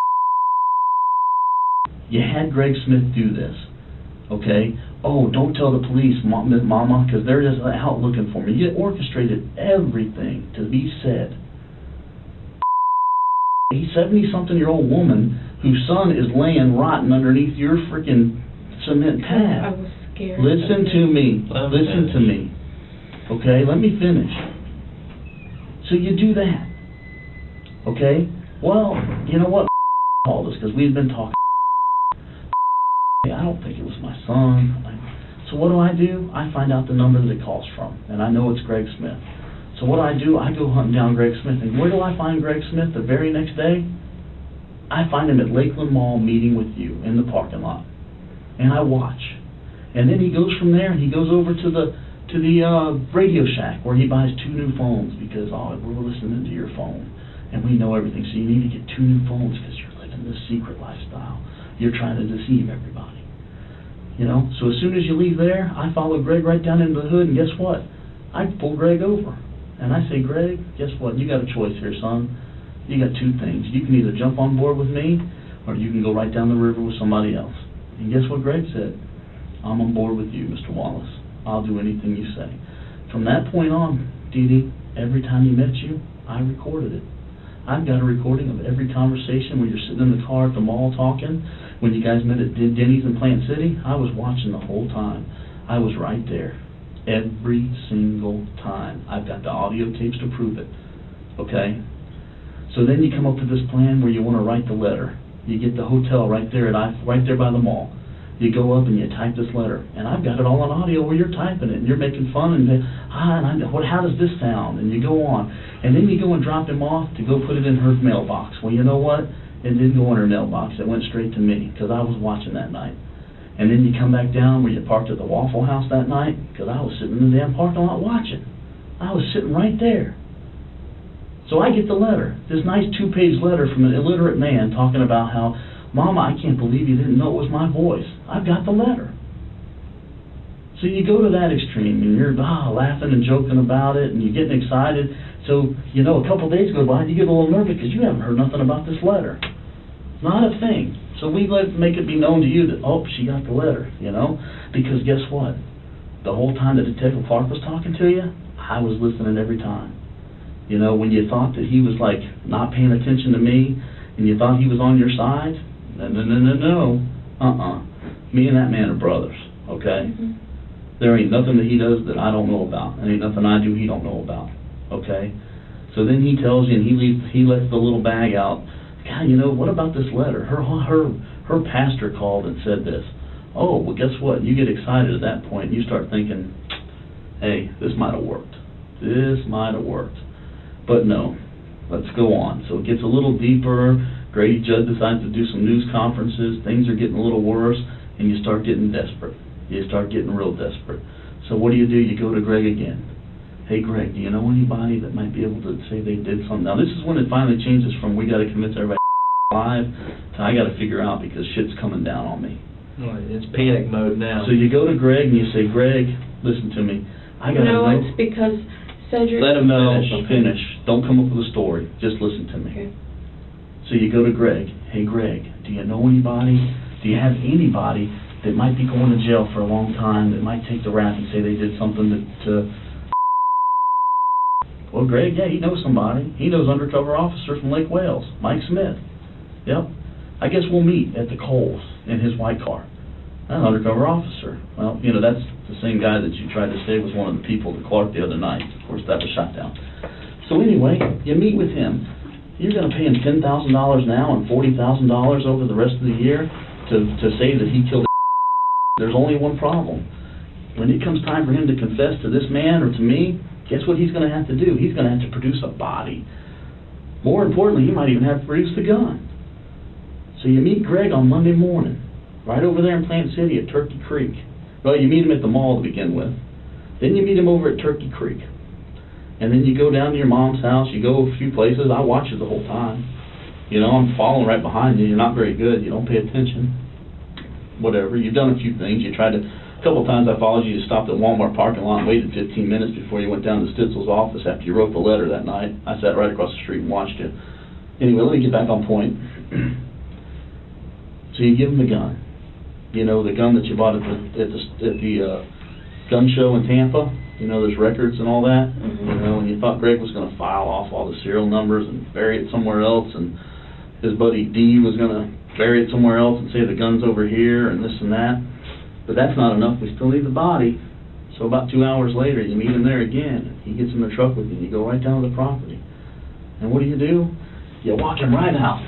[SPEAKER 3] You had Greg Smith do this, okay? Oh, don't tell the police, Mama, because they're just out looking for me. You orchestrated everything to be said. A 70-something-year-old woman whose son is laying rotten underneath your freaking cement pad.
[SPEAKER 2] I was scared.
[SPEAKER 3] Listen to me. Listen to me. Okay, let me finish. So you do that. Okay? Well, you know what? Called us because we've been talking. I don't think it was my son. So what do? I find out the number that it calls from, and I know it's Greg Smith. So what do? I go hunting down Greg Smith, and where do I find Greg Smith the very next day? I find him at Lakeland Mall meeting with you in the parking lot, and I watch. And then he goes from there, and he goes over to the Radio Shack where he buys 2 new phones because, we're listening to your phone, and we know everything. So you need to get 2 new phones because you're living this secret lifestyle. You're trying to deceive everybody. You know? So as soon as you leave there, I follow Greg right down into the hood, and guess what? I pull Greg over. And I say, Greg, guess what? You got a choice here, son. You got 2 things. You can either jump on board with me, or you can go right down the river with somebody else. And guess what Greg said? I'm on board with you, Mr. Wallace. I'll do anything you say. From that point on, Dee Dee, every time he met you, I recorded it. I've got a recording of every conversation when you're sitting in the car at the mall talking. When you guys met at Denny's in Plant City, I was watching the whole time. I was right there. Every single time. I've got the audio tapes to prove it. Okay? So then you come up with this plan where you want to write the letter. You get the hotel right there by the mall. You go up and you type this letter, and I've got it all on audio where you're typing it, and you're making fun, and how does this sound? And you go on, and then you go and drop him off to go put it in her mailbox. Well, you know what? It didn't go in her mailbox. It went straight to me because I was watching that night. And then you come back down where you parked at the Waffle House that night because I was sitting in the damn parking lot watching. I was sitting right there. So I get the letter, this nice 2-page letter from an illiterate man talking about how, Mama, I can't believe you didn't know it was my voice. I've got the letter. So you go to that extreme, and you're laughing and joking about it, and you're getting excited. So, you know, a couple days go by, you get a little nervous because you haven't heard nothing about this letter. Not a thing. So we make it be known to you that, oh, she got the letter, you know? Because guess what? The whole time that Detective Clark was talking to you, I was listening every time. You know, when you thought that he was, like, not paying attention to me, and you thought he was on your side, no. Me and that man are brothers, okay?
[SPEAKER 2] Mm-hmm.
[SPEAKER 3] There ain't nothing that he does that I don't know about. There ain't nothing I do he don't know about, okay? So then he tells you, and he lets the little bag out. God, you know, what about this letter? Her pastor called and said this. Oh, well, guess what? You get excited at that point, and you start thinking, hey, this might have worked. This might have worked. But no, let's go on. So it gets a little deeper. Grady Judd decides to do some news conferences. Things are getting a little worse, and you start getting desperate. You start getting real desperate. So what do? You go to Greg again. Hey, Greg, do you know anybody that might be able to say they did something? Now, this is when it finally changes from we got to convince everybody live to I got to figure out because shit's coming down on me.
[SPEAKER 4] It's panic mode now.
[SPEAKER 3] So you go to Greg and you say, Greg, listen to me. I got to know.
[SPEAKER 2] No, it's because Cedric...
[SPEAKER 3] Let him know. Finish. Don't come up with a story. Just listen to me.
[SPEAKER 2] Okay.
[SPEAKER 3] So you go to Greg. Hey, Greg, do you know anybody? Do you have anybody that might be going to jail for a long time that might take the rap and say they did something to well, Greg, yeah, he knows somebody. He knows undercover officer from Lake Wales, Mike Smith. Yep. I guess we'll meet at the Coles in his white car. An undercover officer. Well, you know, that's the same guy that you tried to say was one of the people to Clark the other night. Of course, that was shot down. So anyway, you meet with him. You're going to pay him $10,000 now and $40,000 over the rest of the year to say that he killed. There's only one problem. When it comes time for him to confess to this man or to me, guess what he's going to have to do? He's going to have to produce a body. More importantly, he might even have to produce the gun. So you meet Greg on Monday morning, right over there in Plant City at Turkey Creek. Well, you meet him at the mall to begin with. Then you meet him over at Turkey Creek. And then you go down to your mom's house. You go a few places. I watch you the whole time. You know, I'm following right behind you. You're not very good. You don't pay attention. Whatever. You've done a few things. You tried to... A couple of times I followed you. You stopped at Walmart parking lot and waited 15 minutes before you went down to Stitzel's office after you wrote the letter that night. I sat right across the street and watched you. Anyway, let me get back on point. So you give him the gun. You know, the gun that you bought at the gun show in Tampa. You know, there's records and all that.
[SPEAKER 2] Mm-hmm.
[SPEAKER 3] You know, and you thought Greg was going to file off all the serial numbers and bury it somewhere else, and his buddy Dee was going to bury it somewhere else and say the gun's over here and this and that. But that's not enough. We still need the body. So about 2 hours later, you meet him there again. He gets in the truck with you, and you go right down to the property. And what do? You walk him right out.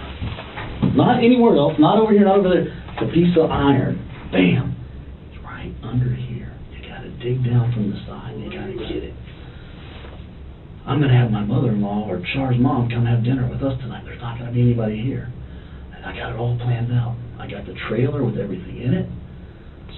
[SPEAKER 3] Not anywhere else, not over here, not over there. It's a piece of iron. Bam! It's right under here. You got to dig down from the side. You got to get it. I'm going to have my mother-in-law or Char's mom come have dinner with us tonight. There's not going to be anybody here. And I got it all planned out. I got the trailer with everything in it.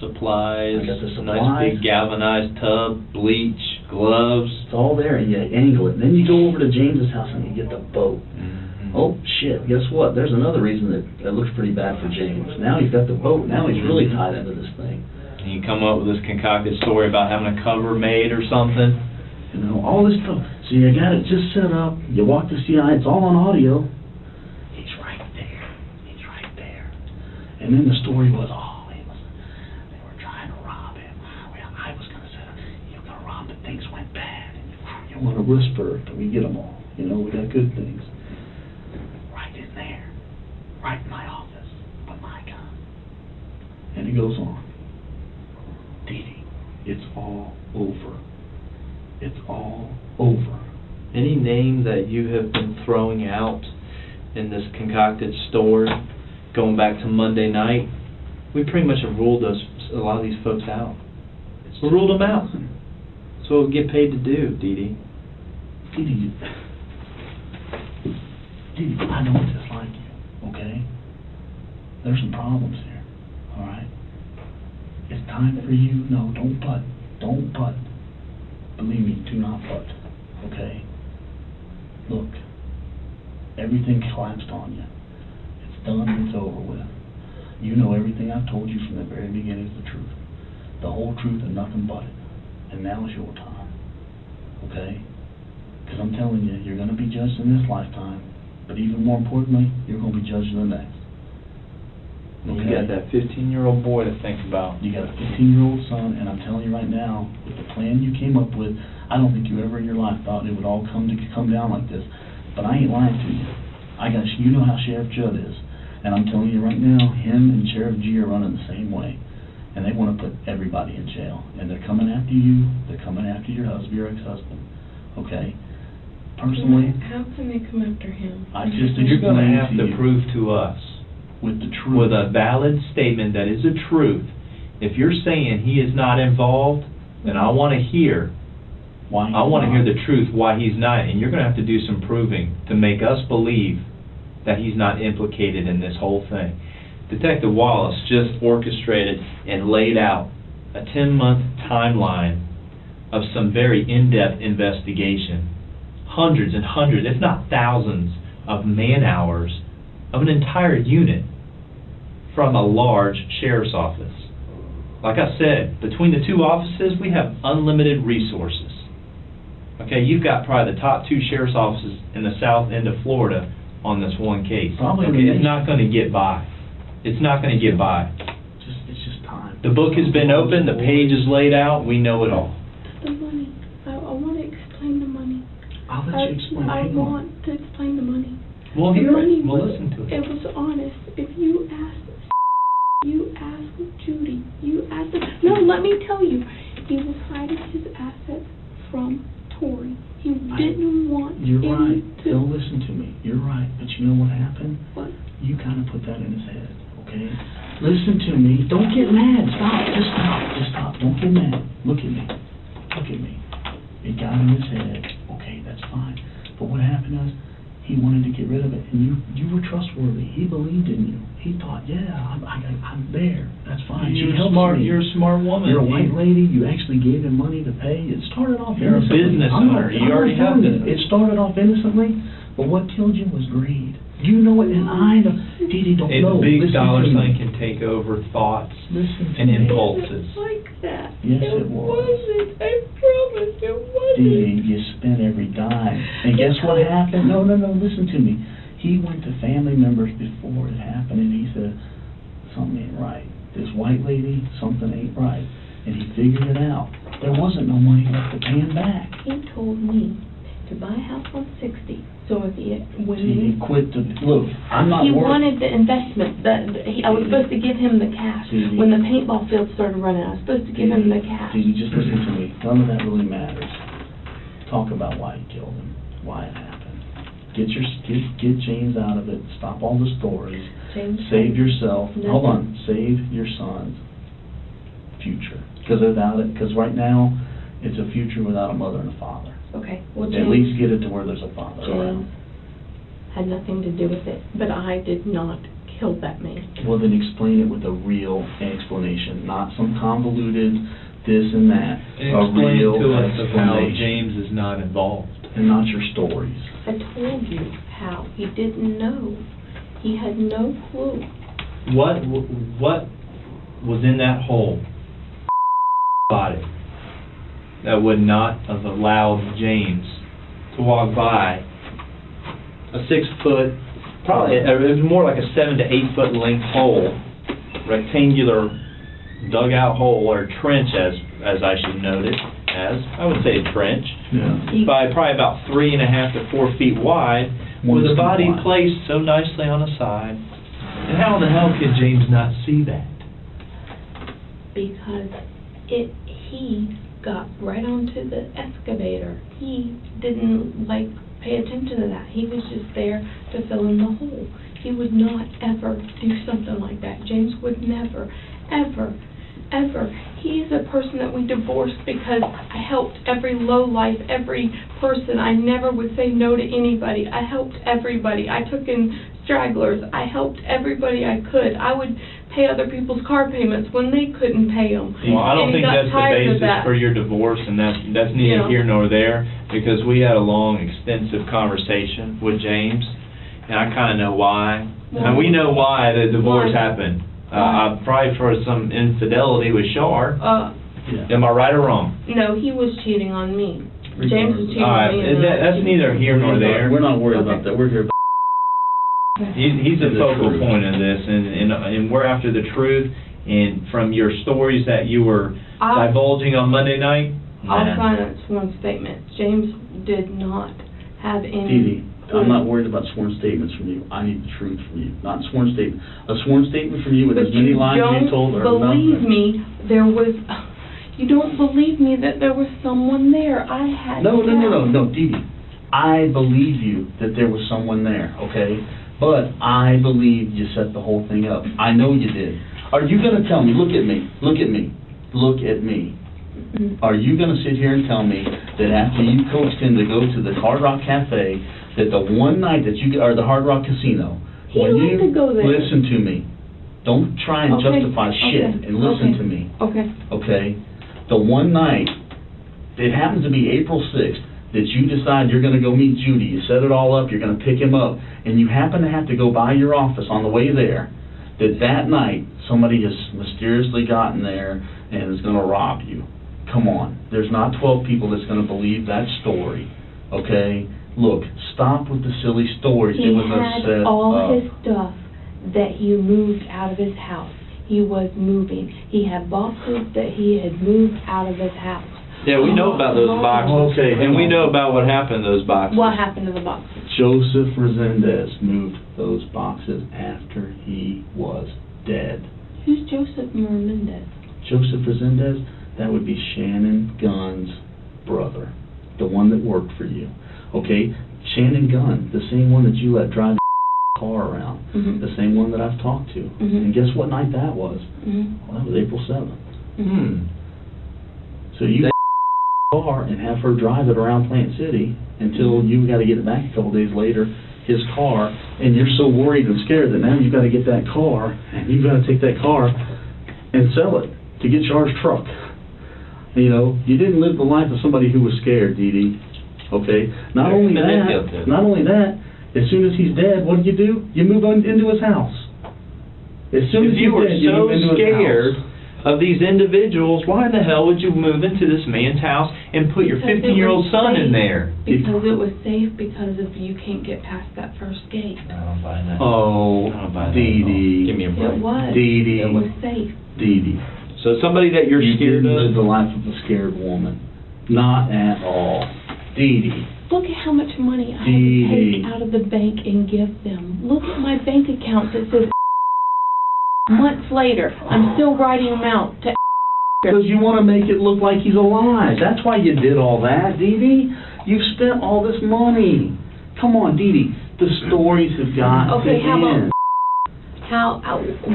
[SPEAKER 4] Supplies,
[SPEAKER 3] I got the supplies.
[SPEAKER 4] Nice big galvanized tub, bleach, gloves.
[SPEAKER 3] It's all there, and you angle it. And then you go over to James's house and you get the boat.
[SPEAKER 4] Mm-hmm.
[SPEAKER 3] Oh, shit, guess what? There's another reason that looks pretty bad for James. Now he's got the boat. Now he's really tied into this thing.
[SPEAKER 4] And you come up with this concocted story about having a cover made or something.
[SPEAKER 3] You know, all this stuff. So you got it just set up. You walk the CI. It's all on audio. He's right there. He's right there. And then the story was, they were trying to rob him. Well, I was going to say, you're going to rob, but things went bad. And you want to whisper till we get them all. You know, we got good things. Right in there. Right in my office. With my gun. And he goes on. Dee Dee, it's all over. It's all over.
[SPEAKER 4] Any name that you have been throwing out in this concocted story, going back to Monday night, we pretty much have ruled a lot of these folks out. We ruled them out. That's what we get paid to do, Dee Dee.
[SPEAKER 3] Dee Dee, I know what it's like. okay? There's some problems here, all right? It's time for you, no, don't butt. Believe me, do not butt, okay? Look, everything collapsed on you. It's done, it's over with. You know everything I've told you from the very beginning is the truth. The whole truth and nothing but it. And now is your time, okay? Because I'm telling you, you're going to be judged in this lifetime, but even more importantly, you're going to be judged in the next.
[SPEAKER 4] Okay. You got that 15-year-old boy to think about.
[SPEAKER 3] You got a 15-year-old son, and I'm telling you right now, with the plan you came up with, I don't think you ever in your life thought it would all come down like this. But I ain't lying to you. You know how Sheriff Judd is. And I'm telling you right now, him and Sheriff G are running the same way. And they want to put everybody in jail. And they're coming after you. They're coming after your husband, your ex-husband. Okay? Personally,
[SPEAKER 2] how can they come after him?
[SPEAKER 3] You're
[SPEAKER 4] going to have to prove to us
[SPEAKER 3] with the truth,
[SPEAKER 4] with a valid statement that is the truth. If you're saying he is not involved, then I want to hear. I want to hear the truth why he's not, and you're going to have to do some proving to make us believe that he's not implicated in this whole thing. Detective Wallace just orchestrated and laid out a 10-month timeline of some very in-depth investigation. Hundreds and hundreds, if not thousands, of man-hours of an entire unit from a large sheriff's office. Like I said, between the two offices, we have unlimited resources. Okay, you've got probably the top 2 sheriff's offices in the south end of Florida on this one case.
[SPEAKER 3] Probably
[SPEAKER 4] okay, it's not going to get by. It's not going to get by.
[SPEAKER 3] It's just time.
[SPEAKER 4] The book has been opened, the page is laid out, we know it all.
[SPEAKER 2] The money. I want to explain the money.
[SPEAKER 3] I'll let you explain.
[SPEAKER 2] I want to explain the money.
[SPEAKER 4] We'll hear it. We'll listen to it.
[SPEAKER 2] It was honest. If you asked Judy, no, let me tell you, he was hiding his assets from Tori. He didn't want
[SPEAKER 3] You're right. Don't listen to me. You're right. But you know what happened?
[SPEAKER 2] What?
[SPEAKER 3] You kind of put that in his head, okay? Listen to me. Don't get mad. Stop. Just stop. Don't get mad. Look at me. It got in his head. Okay, that's fine. But what happened is, he wanted to get rid of it, and you were trustworthy. He believed in you. He thought, yeah, I'm there. That's fine.
[SPEAKER 4] You're a smart woman.
[SPEAKER 3] You're a white lady. You actually gave him money to pay. It started off
[SPEAKER 4] You're
[SPEAKER 3] innocently.
[SPEAKER 4] a business owner. You already have this.
[SPEAKER 3] It started off innocently, but what killed you was greed. You know it, and I know. Dee Dee, don't know.
[SPEAKER 4] A big dollar sign can take over thoughts and impulses.
[SPEAKER 2] It wasn't like that.
[SPEAKER 3] Yes, it was.
[SPEAKER 2] Wasn't. I promise it wasn't.
[SPEAKER 3] Dee Dee, you spent every dime. And guess what happened? No, listen to me. He went to family members before it happened, and he said, something ain't right. This white lady, something ain't right. And he figured it out. There wasn't no money left to pay him back.
[SPEAKER 2] He told me to buy a house on 60. So if he,
[SPEAKER 3] he quit to look. I'm not.
[SPEAKER 2] He wanted the investment. I was supposed to give him the cash when the paintball field started running. I was supposed to give him the cash.
[SPEAKER 3] You just listen to me. None of that really matters. Talk about why he killed him, why it happened. Get James out of it. Stop all the stories. Save yourself.
[SPEAKER 2] No.
[SPEAKER 3] Hold on. Save your son's future. Because right now, it's a future without a mother and a father.
[SPEAKER 2] Okay. Well,
[SPEAKER 3] At least get it to where there's a father around.
[SPEAKER 2] Had nothing to do with it, but I did not kill that man.
[SPEAKER 3] Well, then explain it with a real explanation, not some convoluted this and that.
[SPEAKER 4] Explain to us of how James is not involved.
[SPEAKER 3] And not your stories.
[SPEAKER 2] I told you how. He didn't know. He had no clue.
[SPEAKER 4] What was in that hole body that would not have allowed James to walk by a 6-foot, probably it was more like a 7 to 8 foot length hole, rectangular dugout hole or trench, as I should note it as. I would say a trench, by probably about 3.5 to 4 feet wide, with a body placed so nicely on the side. And how the hell could James not see that?
[SPEAKER 2] Because he got right onto the excavator. He didn't pay attention to that. He was just there to fill in the hole. He would not ever do something like that. James would never, ever, ever. He's a person that we divorced because I helped every lowlife, every person. I never would say no to anybody. I helped everybody. I took in stragglers. I helped everybody I could. I would pay other people's car payments when they couldn't pay them.
[SPEAKER 4] Well, I don't think that's the basis for your divorce, and that's neither here nor there, because we had a long, extensive conversation with James, and I kind of know why. And we know why the divorce happened. Probably for some infidelity with Shar. Am I right or wrong?
[SPEAKER 2] No, he was cheating on me. James was cheating on me.
[SPEAKER 4] That's neither here nor there.
[SPEAKER 3] We're not worried about that. We're here.
[SPEAKER 4] He's the focal point of this, and we're after the truth. And from your stories that you were divulging on Monday night,
[SPEAKER 2] I'll sign a sworn statement. James did not have any.
[SPEAKER 3] Dee Dee, I'm not worried about sworn statements from you. I need the truth from you, not sworn statement. A sworn statement from you with as many lies you told or nothing.
[SPEAKER 2] Believe me, there was. You don't believe me that there was someone there. I had.
[SPEAKER 3] No, Dee Dee. I believe you that there was someone there. Okay. But I believe you set the whole thing up. I know you did. Are you going to tell me, look at me, are you going to sit here and tell me that after you coaxed him to go to the Hard Rock Cafe, that the one night that you, or the Hard Rock Casino, when you,
[SPEAKER 2] to go there.
[SPEAKER 3] Listen to me. Don't try and justify shit and listen to me. Okay? The one night, it happens to be April 6th, that you decide you're going to go meet Judy, you set it all up, you're going to pick him up, and you happen to have to go by your office on the way there, that night somebody has mysteriously gotten there and is going to rob you. Come on. There's not 12 people that's going to believe that story. Okay? Look, stop with the silly stories.
[SPEAKER 2] He had all his stuff that he moved out of his house. He was moving. He had boxes that he had moved out of his house.
[SPEAKER 4] Yeah, we know about those boxes.
[SPEAKER 3] Okay,
[SPEAKER 4] and we know about what happened to those boxes.
[SPEAKER 2] What happened to the boxes?
[SPEAKER 3] Joseph Resendez moved those boxes after he was dead.
[SPEAKER 2] Who's Joseph Resendez?
[SPEAKER 3] Joseph Resendez? That would be Shannon Gunn's brother, the one that worked for you. Okay? Shannon Gunn, the same one that you let drive the car around, the same one that I've talked to. And guess what night that was? Well, that was April 7th. So you car and have her drive it around Plant City until you got to get it back a couple days later, his car, and you're so worried and scared that now you've got to get that car, and you've got to take that car and sell it to get Char's truck. You know, you didn't live the life of somebody who was scared, Dee Dee. Okay? Not only that, as soon as he's dead, what do? You move on into his house. As soon as
[SPEAKER 4] you were so scared
[SPEAKER 3] of
[SPEAKER 4] these individuals, why the hell would you move into this man's house and put your 15-year-old son in there?
[SPEAKER 2] Because it was safe, because if you can't get past that first gate.
[SPEAKER 4] I don't buy that.
[SPEAKER 3] Oh, Dee Dee.
[SPEAKER 4] Give me a break.
[SPEAKER 2] It was.
[SPEAKER 3] Dee Dee.
[SPEAKER 2] It was safe.
[SPEAKER 3] Dee Dee.
[SPEAKER 4] So somebody that you're scared
[SPEAKER 3] of? You didn't live
[SPEAKER 4] of?
[SPEAKER 3] the life of a scared woman. Not at all. Dee Dee.
[SPEAKER 2] Look at how much money I had to take out of the bank and give them. Look at my bank account that says months later, I'm still writing them out to.
[SPEAKER 3] Because you want to make it look like he's alive. That's why you did all that, Dee Dee. You've spent all this money. Come on, Dee Dee. The stories have got to end.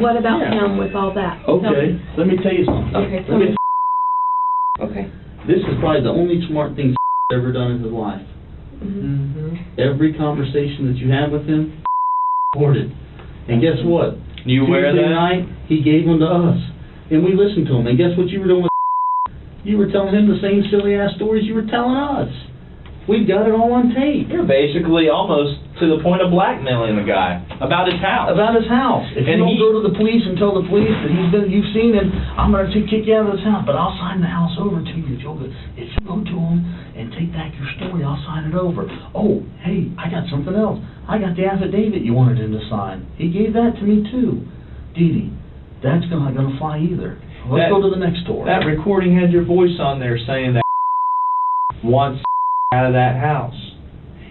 [SPEAKER 2] What about him with all that?
[SPEAKER 3] Okay, let me tell you something.
[SPEAKER 2] Okay, tell me. Okay.
[SPEAKER 3] This is probably the only smart thing he's ever done in his life. Every conversation that you have with him, recorded. And guess what?
[SPEAKER 4] You aware of that?
[SPEAKER 3] Tuesday night, he gave them to us. And we listened to him. And guess what you were doing with You were telling him the same silly-ass stories you were telling us. We've got it all on tape.
[SPEAKER 4] You're basically almost to the point of blackmailing the guy about his house.
[SPEAKER 3] About his house. If you don't go to the police and tell the police that you've seen him, I'm going to kick you out of this house, but I'll sign the house over to you. If you go to him and take back your story, I'll sign it over. Oh, hey, I got something else. I got the affidavit you wanted him to sign. He gave that to me, too. Dee Dee, that's not going to fly either. Let's go to the next story.
[SPEAKER 4] That recording had your voice on there saying that wants out of that house.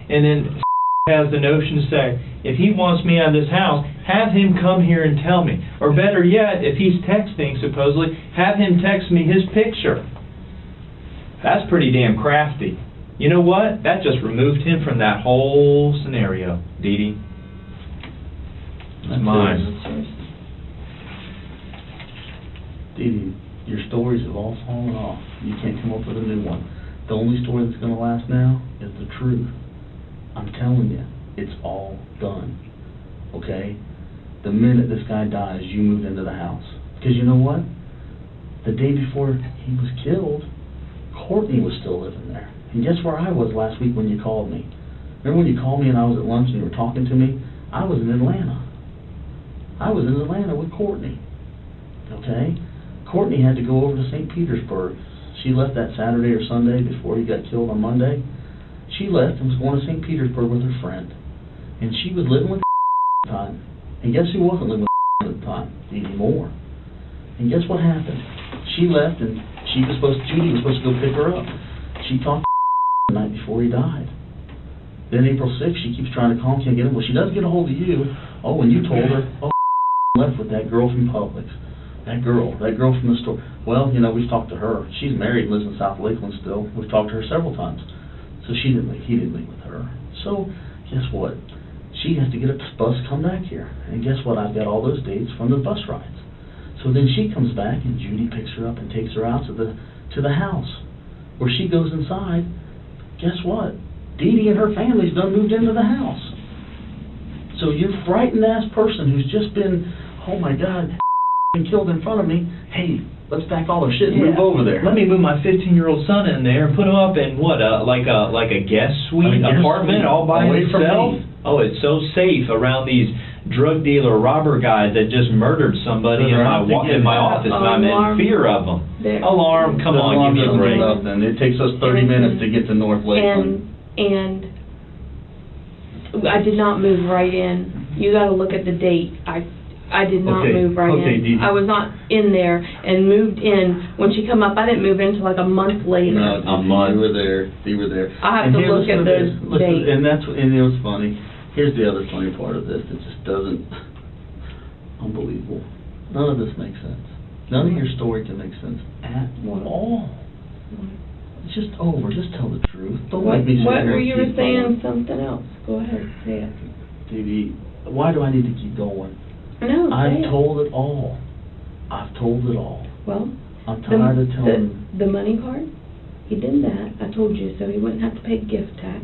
[SPEAKER 4] And then has the notion to say, if he wants me out of this house, have him come here and tell me. Or better yet, if he's texting, supposedly, have him text me his picture. That's pretty damn crafty. You know what? That just removed him from that whole scenario, Dee Dee. That's mine.
[SPEAKER 3] Dee Dee, you're stories have all fallen off. You can't come up with a new one. The only story that's going to last now is the truth. I'm telling you, it's all done. Okay? The minute this guy dies, you move into the house. Because you know what? The day before he was killed, Courtney was still living there. And guess where I was last week when you called me? Remember when you called me and I was at lunch and you were talking to me? I was in Atlanta. I was in Atlanta with Courtney. Okay? Courtney had to go over to St. Petersburg. She left that Saturday or Sunday before he got killed on Monday. She left and was going to St. Petersburg with her friend. And she was living with at the time. And guess who wasn't living with at the time? Dee Dee Moore. And guess what happened? She left and Judy was supposed to go pick her up. She talked the night before he died. Then April 6th, she keeps trying to call him, can't get him. Well, she does get a hold of you. Oh, and you told her, oh, left with that girl from Publix. That girl from the store. Well, you know, we've talked to her. She's married and lives in South Lakeland still. We've talked to her several times. So he didn't leave with her. So, guess what? She has to get a bus to come back here. And guess what? I've got all those dates from the bus rides. So then she comes back and Judy picks her up and takes her out to the house. Where she goes inside, guess what? Dee Dee and her family's done moved into the house. So you frightened-ass person who's just been, oh my God, killed in front of me, hey, let's pack all our shit and move over there.
[SPEAKER 4] Let me move my 15-year-old son in there and put him up in what, like a guest suite apartment all by himself? Oh, it's so safe around these drug dealer robber guys that just murdered somebody in my office, and I'm in fear of them. Alarm, come on, give me a break.
[SPEAKER 3] Nothing. It takes us 30 minutes to get to North Lakeland.
[SPEAKER 2] And I did not move right in. You got to look at the date. I did not move right in. Dee Dee. I was not in there and moved in. When she come up, I didn't move in until like a month later.
[SPEAKER 3] No, a month. You were there.
[SPEAKER 2] I have to look at the date.
[SPEAKER 3] And it was funny. Here's the other funny part of this that just doesn't... Unbelievable. None of this makes sense. None of your story can make sense at all. It's just over. Just tell the truth. Don't make me sit here and
[SPEAKER 2] What were you
[SPEAKER 3] keep
[SPEAKER 2] saying?
[SPEAKER 3] going.
[SPEAKER 2] Something else. Go ahead. Say it.
[SPEAKER 3] Dee Dee, why do I need to keep going?
[SPEAKER 2] No,
[SPEAKER 3] I've told it all. I've told it all.
[SPEAKER 2] Well,
[SPEAKER 3] I'm tired of telling...
[SPEAKER 2] The money card, he did that. I told you so. He wouldn't have to pay gift tax.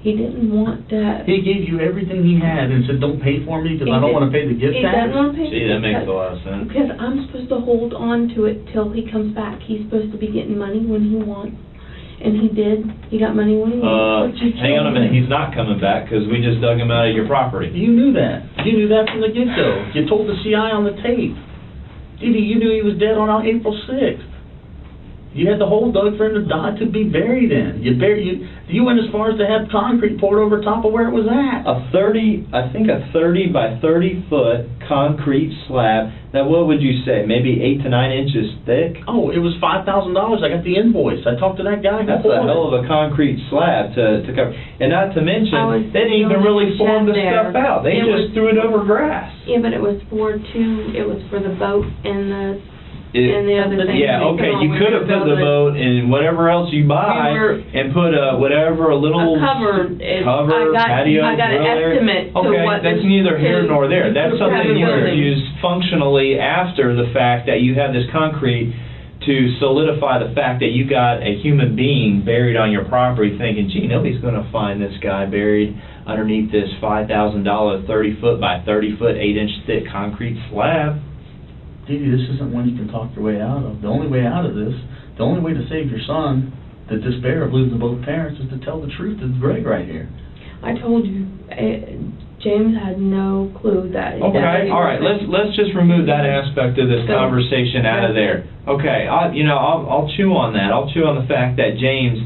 [SPEAKER 2] He didn't want that.
[SPEAKER 3] He gave you everything he had and said, don't pay for me because I don't want to pay the gift tax?
[SPEAKER 2] He doesn't want to pay
[SPEAKER 4] the gift tax. That makes a lot of sense.
[SPEAKER 2] Because I'm supposed to hold on to it till he comes back. He's supposed to be getting money when he wants. And he did. He got money when he wants.
[SPEAKER 4] Hang on a minute. He's not coming back because we just dug him out of your property.
[SPEAKER 3] You knew that. You knew that from the get-go. You told the CI on the tape. Dee Dee, you knew he was dead on April 6th. You had the hole dug for him to die, to be buried in. You went as far as to have concrete poured over top of where it was at.
[SPEAKER 4] I think a 30 by 30 foot concrete slab. Now, what would you say? Maybe 8 to 9 inches thick?
[SPEAKER 3] Oh, it was $5,000. I got the invoice. I talked to that guy.
[SPEAKER 4] That's a hell of a concrete slab to cover. And not to mention, they didn't even really form the stuff out. They just threw it over grass.
[SPEAKER 2] Yeah, but it was for the boat and the other thing.
[SPEAKER 4] Yeah, okay, you could have put the boat and whatever else you buy and put a little cover, patio,
[SPEAKER 2] I got an estimate to what
[SPEAKER 4] that's neither here nor there. That's something you could use functionally after the fact that you have this concrete to solidify the fact that you got a human being buried on your property thinking, gee, nobody's going to find this guy buried underneath this $5,000 30 foot by 30 foot 8 inch thick concrete slab.
[SPEAKER 3] Dee Dee, this isn't one you can talk your way out of. The only way out of this, the only way to save your son, the despair of losing both parents, is to tell the truth to Greg right here.
[SPEAKER 2] I told you, James had no clue that.
[SPEAKER 4] Okay, all right. Let's just remove that aspect of this conversation out of there. Okay, I'll chew on that. I'll chew on the fact that James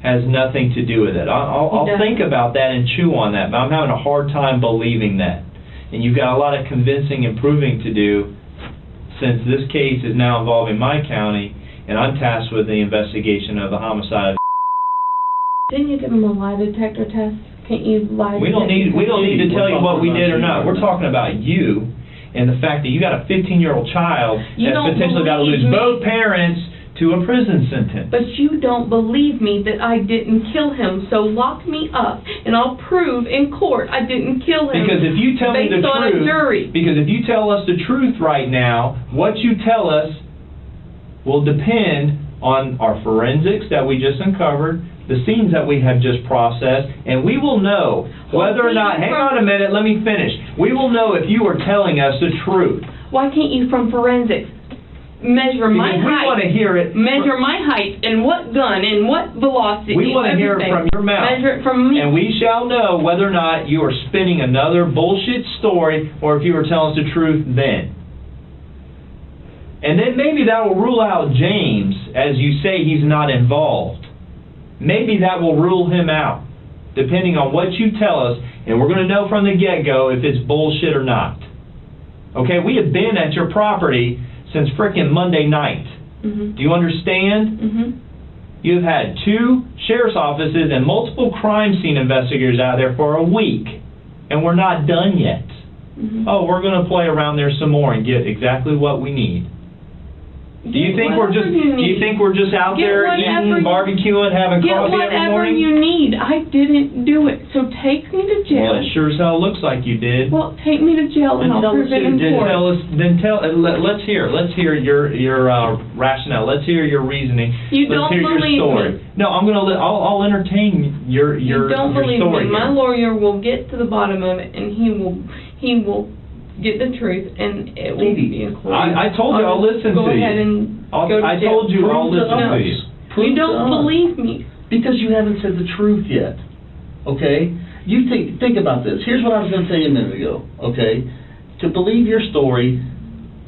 [SPEAKER 4] has nothing to do with it. I'll think about that and chew on that, but I'm having a hard time believing that. And you've got a lot of convincing and proving to do, since this case is now involving my county, and I'm tasked with the investigation of the homicide.
[SPEAKER 2] Didn't you give him a lie detector test? Can't you lie?
[SPEAKER 4] We don't need to tell you what we did or not. We're talking about you and the fact that you got a 15-year-old child that's potentially got to lose both parents to a prison sentence.
[SPEAKER 2] But you don't believe me that I didn't kill him, so lock me up, and I'll prove in court I didn't kill him.
[SPEAKER 4] Because if you tell me the truth,
[SPEAKER 2] based on a jury.
[SPEAKER 4] Because if you tell us the truth right now, what you tell us will depend on our forensics that we just uncovered, the scenes that we have just processed, and we will know whether or not, hang on a minute, let me finish. We will know if you are telling us the truth.
[SPEAKER 2] Why can't you from forensics measure my
[SPEAKER 4] Because
[SPEAKER 2] height?
[SPEAKER 4] we want to hear it.
[SPEAKER 2] Measure my height and what gun and what velocity.
[SPEAKER 4] We want to hear it from your mouth.
[SPEAKER 2] Measure it from me.
[SPEAKER 4] And we shall know whether or not you are spinning another bullshit story or if you are telling us the truth then. And then maybe that will rule out James, as you say he's not involved. Maybe that will rule him out, depending on what you tell us, and we're going to know from the get-go if it's bullshit or not. Okay, we have been at your property since frickin' Monday night.
[SPEAKER 2] Mm-hmm.
[SPEAKER 4] Do you understand?
[SPEAKER 2] Mm-hmm.
[SPEAKER 4] You've had 2 sheriff's offices and multiple crime scene investigators out there for a week, and we're not done yet.
[SPEAKER 2] Mm-hmm.
[SPEAKER 4] Oh, we're going to play around there some more and get exactly what we need. Do you think we're just out there eating, barbecuing, having coffee every
[SPEAKER 2] whatever
[SPEAKER 4] morning?
[SPEAKER 2] you need. I didn't do it, so take me to jail.
[SPEAKER 4] Well, it sure as hell looks like you did.
[SPEAKER 2] Well, take me to jail and I'll prove it in court.
[SPEAKER 4] Let's hear your rationale. Let's hear your reasoning.
[SPEAKER 2] You don't believe me.
[SPEAKER 4] No, I'll entertain your story.
[SPEAKER 2] You don't believe me. My lawyer will get to the bottom of it, and he will get the truth, and it will be in court.
[SPEAKER 4] I told you I'll listen to you.
[SPEAKER 2] Go ahead and go to jail.
[SPEAKER 4] I told you I'll listen to you.
[SPEAKER 2] You don't believe me.
[SPEAKER 3] Because you haven't said the truth yet, okay? You think about this. Here's what I was going to say a minute ago, okay? To believe your story,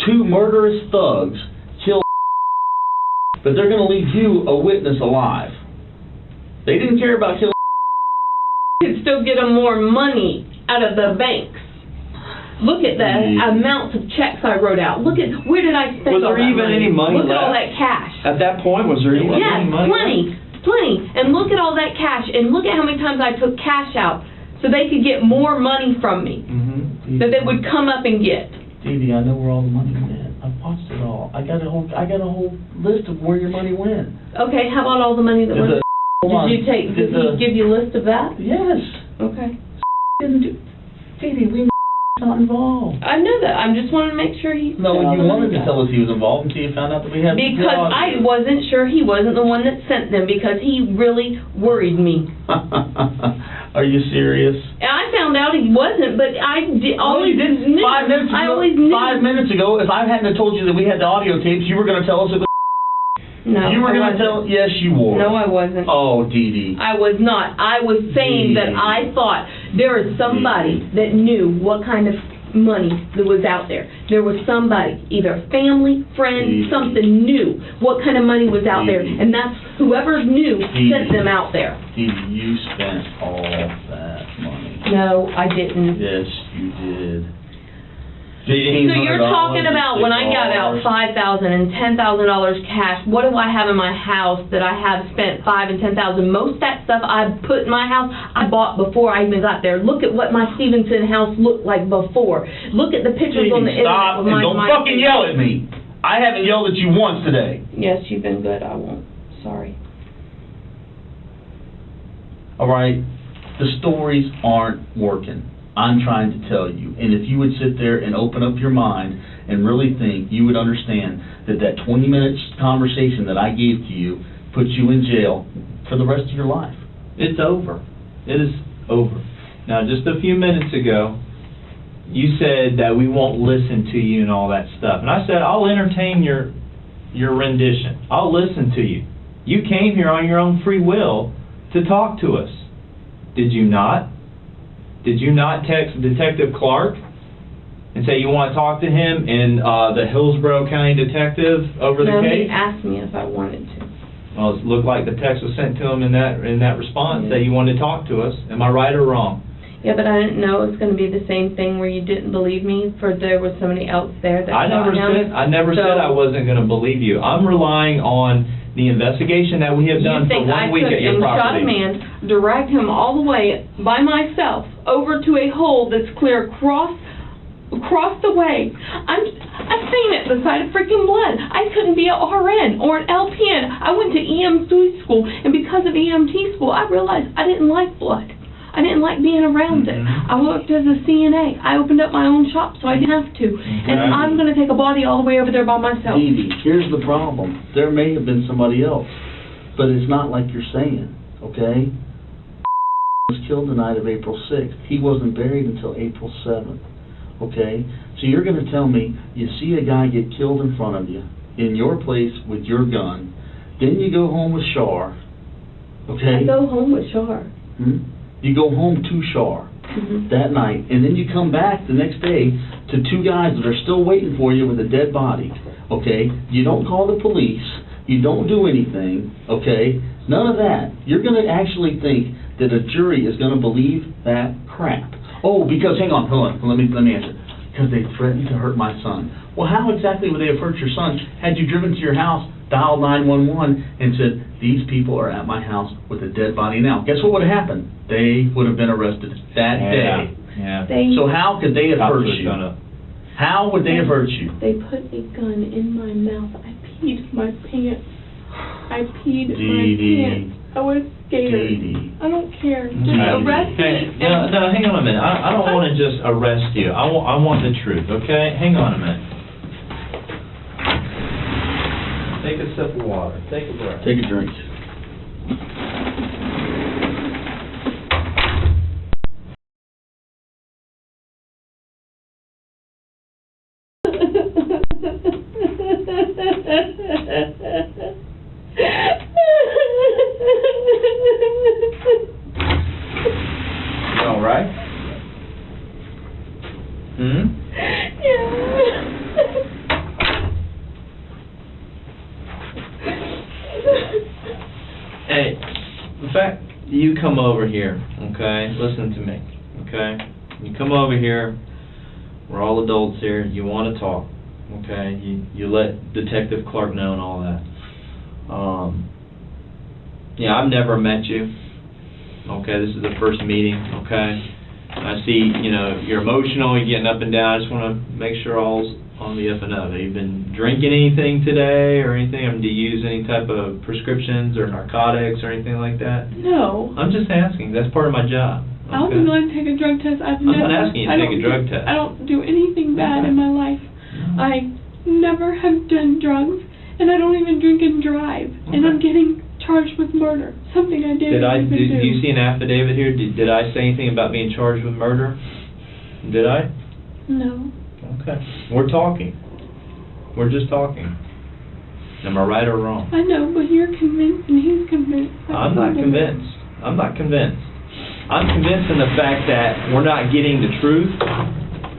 [SPEAKER 3] 2 murderous thugs kill but they're going to leave you a witness alive. They didn't care about killing
[SPEAKER 2] You could still get them more money out of the banks. Look at the amounts of checks I wrote out. Look at, where did I spend all that money?
[SPEAKER 4] Was there even any money left?
[SPEAKER 2] Look at all that cash.
[SPEAKER 4] At that point, was there even any money
[SPEAKER 2] left? Plenty. And look at all that cash, and look at how many times I took cash out so they could get more money from me that they would come up and get.
[SPEAKER 3] Dee Dee, I know where all the money went. I've watched it all. I got a whole list of where your money went.
[SPEAKER 2] Okay, how about all the money that went? Did he give you a list of that?
[SPEAKER 3] Yes.
[SPEAKER 2] Okay.
[SPEAKER 3] Didn't do. Dee Dee, we not involved.
[SPEAKER 2] I know that. I just wanted to make sure he...
[SPEAKER 3] No, you wanted to tell us he was involved until you found out that we had...
[SPEAKER 2] Because I wasn't sure he wasn't the one that sent them, because he really worried me.
[SPEAKER 3] Are you serious?
[SPEAKER 2] And I found out he wasn't, but I always
[SPEAKER 3] knew. 5 minutes ago,
[SPEAKER 2] I always knew.
[SPEAKER 3] 5 minutes ago, if I hadn't told you that we had the audio tapes, you were going to tell us it was...
[SPEAKER 2] No,
[SPEAKER 3] you were going to tell... Yes, you were.
[SPEAKER 2] No, I wasn't.
[SPEAKER 3] Oh, Dee Dee.
[SPEAKER 2] I was not. I was saying that I thought there was somebody that knew what kind of money that was out there. There was somebody, either family, friend, something knew what kind of money was out there. And that's whoever knew sent them out there.
[SPEAKER 3] Dee Dee, you spent all that money.
[SPEAKER 2] No, I didn't.
[SPEAKER 3] Yes, you did.
[SPEAKER 2] So you're talking about when I got out $5,000 and $10,000 cash, what do I have in my house that I have spent $5,000 and $10,000? Most of that stuff I put in my house, I bought before I even got there. Look at what my Stevenson house looked like before. Look at the pictures on the internet.
[SPEAKER 3] Stop and don't fucking yell at me. I haven't yelled at you once today.
[SPEAKER 2] Yes, you've been good. I won't. Sorry.
[SPEAKER 3] All right, the stories aren't working. I'm trying to tell you. And if you would sit there and open up your mind and really think, you would understand that that 20-minute conversation that I gave to you puts you in jail for the rest of your life.
[SPEAKER 4] It's over. It is over. Now, just a few minutes ago, you said that we won't listen to you and all that stuff. And I said, I'll entertain your rendition. I'll listen to you. You came here on your own free will to talk to us. Did you not? Did you not text Detective Clark and say you want to talk to him and the Hillsborough County detective over the case?
[SPEAKER 2] No, he asked me if I wanted to.
[SPEAKER 4] Well, it looked like the text was sent to him in that response that you wanted to talk to us. Am I right or wrong?
[SPEAKER 2] Yeah, but I didn't know it was going to be the same thing where you didn't believe me, for there was somebody else there that
[SPEAKER 4] I never said I wasn't going to believe you. I'm relying on the investigation that we have done for 1 week at your property.
[SPEAKER 2] You think I took and shot a man, dragged him all the way by myself over to a hole that's clear across the way. I've seen it beside of freaking blood. I couldn't be an RN or an LPN. I went to EMT school, and because of EMT school, I realized I didn't like blood. I didn't like being around it. I worked as a CNA. I opened up my own shop so I didn't have to. And I'm going to take a body all the way over there by myself.
[SPEAKER 3] Dee Dee, here's the problem. There may have been somebody else, but it's not like you're saying, okay? Was killed the night of April 6th. He wasn't buried until April 7th, okay? So you're going to tell me you see a guy get killed in front of you, in your place with your gun, then you go home with Shar, okay?
[SPEAKER 2] I go home with Shar.
[SPEAKER 3] You go home to Shar that night, and then you come back the next day to two guys that are still waiting for you with a dead body, okay? You don't call the police. You don't do anything, okay? None of that. You're going to actually think that a jury is going to believe that crap. Oh, because, hang on, hold on, let me answer. Because they threatened to hurt my son. Well, how exactly would they have hurt your son had you driven to your house, dialed 911, and said, these people are at my house with a dead body now? Guess what would have happened? They would have been arrested that day.
[SPEAKER 4] Yeah.
[SPEAKER 3] So how could they have hurt you? How would they have hurt you?
[SPEAKER 2] They put a gun in my mouth. I peed my pants. I peed my pants. I was scared.
[SPEAKER 3] Dee Dee.
[SPEAKER 2] I don't care. Just arrest me.
[SPEAKER 4] No, hang on a minute. I don't want to just arrest you. I want the truth, okay? Hang on a minute. Take a sip of water. Take a breath.
[SPEAKER 3] Take a drink.
[SPEAKER 4] You all right? Hey, in fact, you come over here, okay? Listen to me, okay? You come over here. We're all adults here. You want to talk, okay? You let Detective Clark know and all that. Yeah, I've never met you. Okay, this is the first meeting, okay? I see, you're emotional, you're getting up and down. I just want to make sure all's on the up and up. Have you been drinking anything today or anything? I mean, do you use any type of prescriptions or narcotics or anything like that?
[SPEAKER 2] No.
[SPEAKER 4] I'm just asking. That's part of my job. Okay?
[SPEAKER 2] I'll be willing to take a drug test. I'm
[SPEAKER 4] not asking you to take a drug test.
[SPEAKER 2] I don't do anything bad in my life. I never have done drugs, and I don't even drink and drive. And I'm getting charged with murder, something I didn't even do.
[SPEAKER 4] Do you see an affidavit here? Did I say anything about being charged with murder? Did I?
[SPEAKER 2] No.
[SPEAKER 4] Okay. We're talking. We're just talking. Am I right or wrong?
[SPEAKER 2] I know, but you're convinced and he's convinced.
[SPEAKER 4] I'm not convinced. I'm not convinced. I'm convinced in the fact that we're not getting the truth.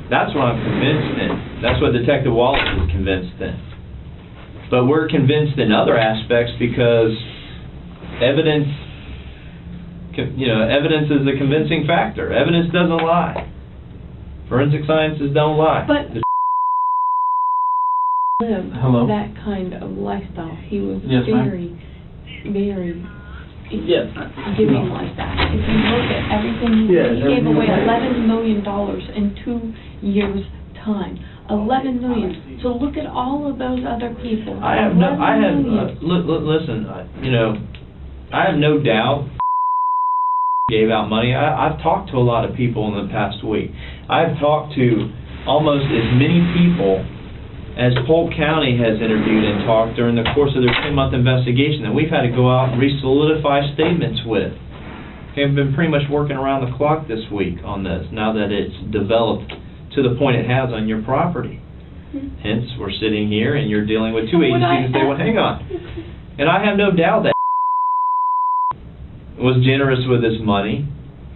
[SPEAKER 4] That's what I'm convinced in. That's what Detective Wallace is convinced in. But we're convinced in other aspects because evidence is a convincing factor. Evidence doesn't lie. Forensic sciences don't lie.
[SPEAKER 2] But live that kind of lifestyle. He was very giving like that. If you look at everything he gave away $11 million in 2 years' time. $11 million. So look at all of those other people.
[SPEAKER 4] Listen, I have no doubt gave out money. I've talked to a lot of people in the past week. I've talked to almost as many people as Polk County has interviewed and talked during the course of their 10-month investigation that we've had to go out and re-solidify statements with. Okay, I've been pretty much working around the clock this week on this, now that it's developed to the point it has on your property. Hence, we're sitting here and you're dealing with two agencies that say, well, hang on. And I have no doubt that was generous with his money.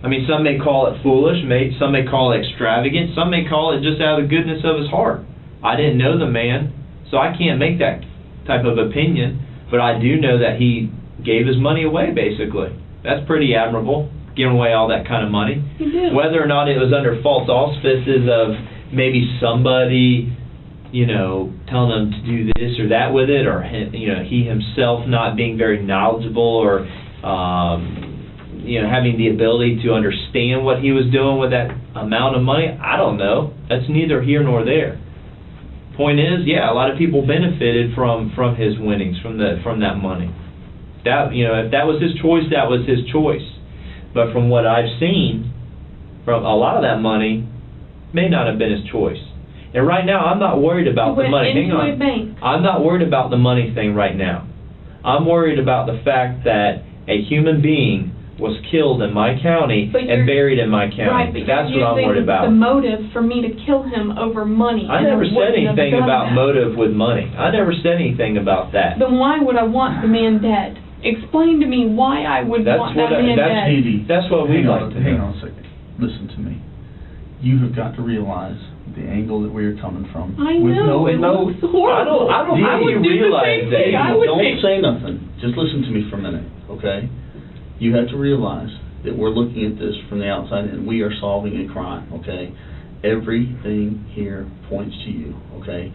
[SPEAKER 4] I mean, some may call it foolish, some may call it extravagant, some may call it just out of the goodness of his heart. I didn't know the man, so I can't make that type of opinion, but I do know that he gave his money away, basically. That's pretty admirable, giving away all that kind of money.
[SPEAKER 2] He did.
[SPEAKER 4] Whether or not it was under false auspices of maybe somebody, telling him to do this or that with it, or, he himself not being very knowledgeable or, having the ability to understand what he was doing with that amount of money, I don't know. That's neither here nor there. Point is, a lot of people benefited from his winnings, from that money. That if that was his choice, that was his choice. But from what I've seen, from a lot of that money may not have been his choice. And right now, I'm not worried about the money. Hang on. I'm not worried about the money thing right now. I'm worried about the fact that a human being was killed in my county and buried in my county.
[SPEAKER 2] Right, but
[SPEAKER 4] that's what I'm worried about.
[SPEAKER 2] The motive for me to kill him over money.
[SPEAKER 4] I never said anything about motive with money. I never said anything about that.
[SPEAKER 2] Then why would I want the man dead? Explain to me why I would want that man dead.
[SPEAKER 3] Dee Dee,
[SPEAKER 4] that's what we'd like to
[SPEAKER 3] hang
[SPEAKER 4] know.
[SPEAKER 3] on a second. Listen to me. You have got to realize the angle that we are coming from.
[SPEAKER 2] I know, it looks horrible.
[SPEAKER 4] I don't
[SPEAKER 2] I would do the same thing.
[SPEAKER 3] Don't say nothing. Just listen to me for a minute, okay? You have to realize that we're looking at this from the outside and we are solving a crime, okay? Everything here points to you, okay?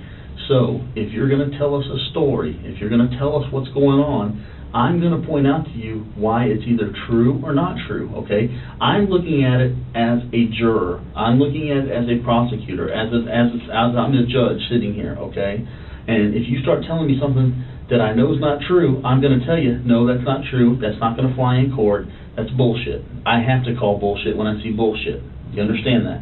[SPEAKER 3] So, if you're going to tell us a story, if you're going to tell us what's going on, I'm going to point out to you why it's either true or not true, okay? I'm looking at it as a juror. I'm looking at it as a prosecutor, as I'm the judge sitting here, okay? And if you start telling me something that I know is not true, I'm going to tell you, no, that's not true. That's not going to fly in court. That's bullshit. I have to call bullshit when I see bullshit. You understand that?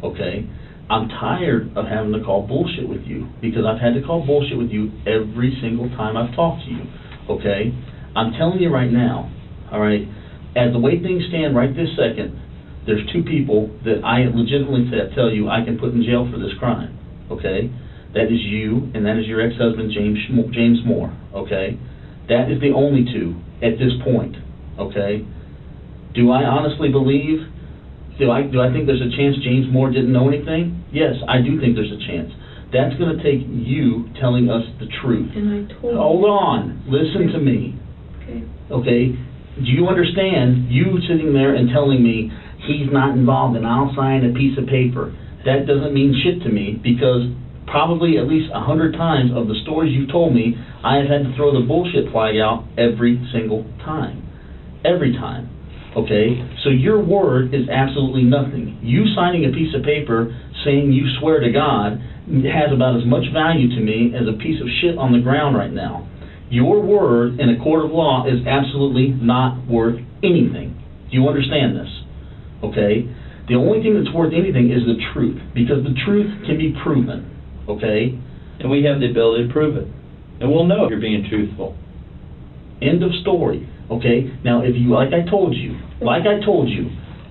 [SPEAKER 3] Okay? I'm tired of having to call bullshit with you because I've had to call bullshit with you every single time I've talked to you. Okay? I'm telling you right now, all right, as the way things stand right this second, there's two people that I legitimately tell you I can put in jail for this crime. Okay? That is you, and that is your ex-husband, James Moore, okay? That is the only two at this point, okay? Do I honestly believe, do I think there's a chance James Moore didn't know anything? Yes, I do think there's a chance. That's going to take you telling us the truth.
[SPEAKER 2] And I told you.
[SPEAKER 3] Hold on, listen to me.
[SPEAKER 2] Okay.
[SPEAKER 3] Okay? Do you understand, you sitting there and telling me he's not involved and I'll sign a piece of paper? That doesn't mean shit to me because probably at least 100 times of the stories you've told me, I have had to throw the bullshit flag out every single time. Every time. Okay? So your word is absolutely nothing. You signing a piece of paper saying you swear to God has about as much value to me as a piece of shit on the ground right now. Your word in a court of law is absolutely not worth anything. Do you understand this? Okay? The only thing that's worth anything is the truth, because the truth can be proven. Okay?
[SPEAKER 4] And we have the ability to prove it. And we'll know if you're being truthful.
[SPEAKER 3] End of story. Okay? Now, if you, like I told you,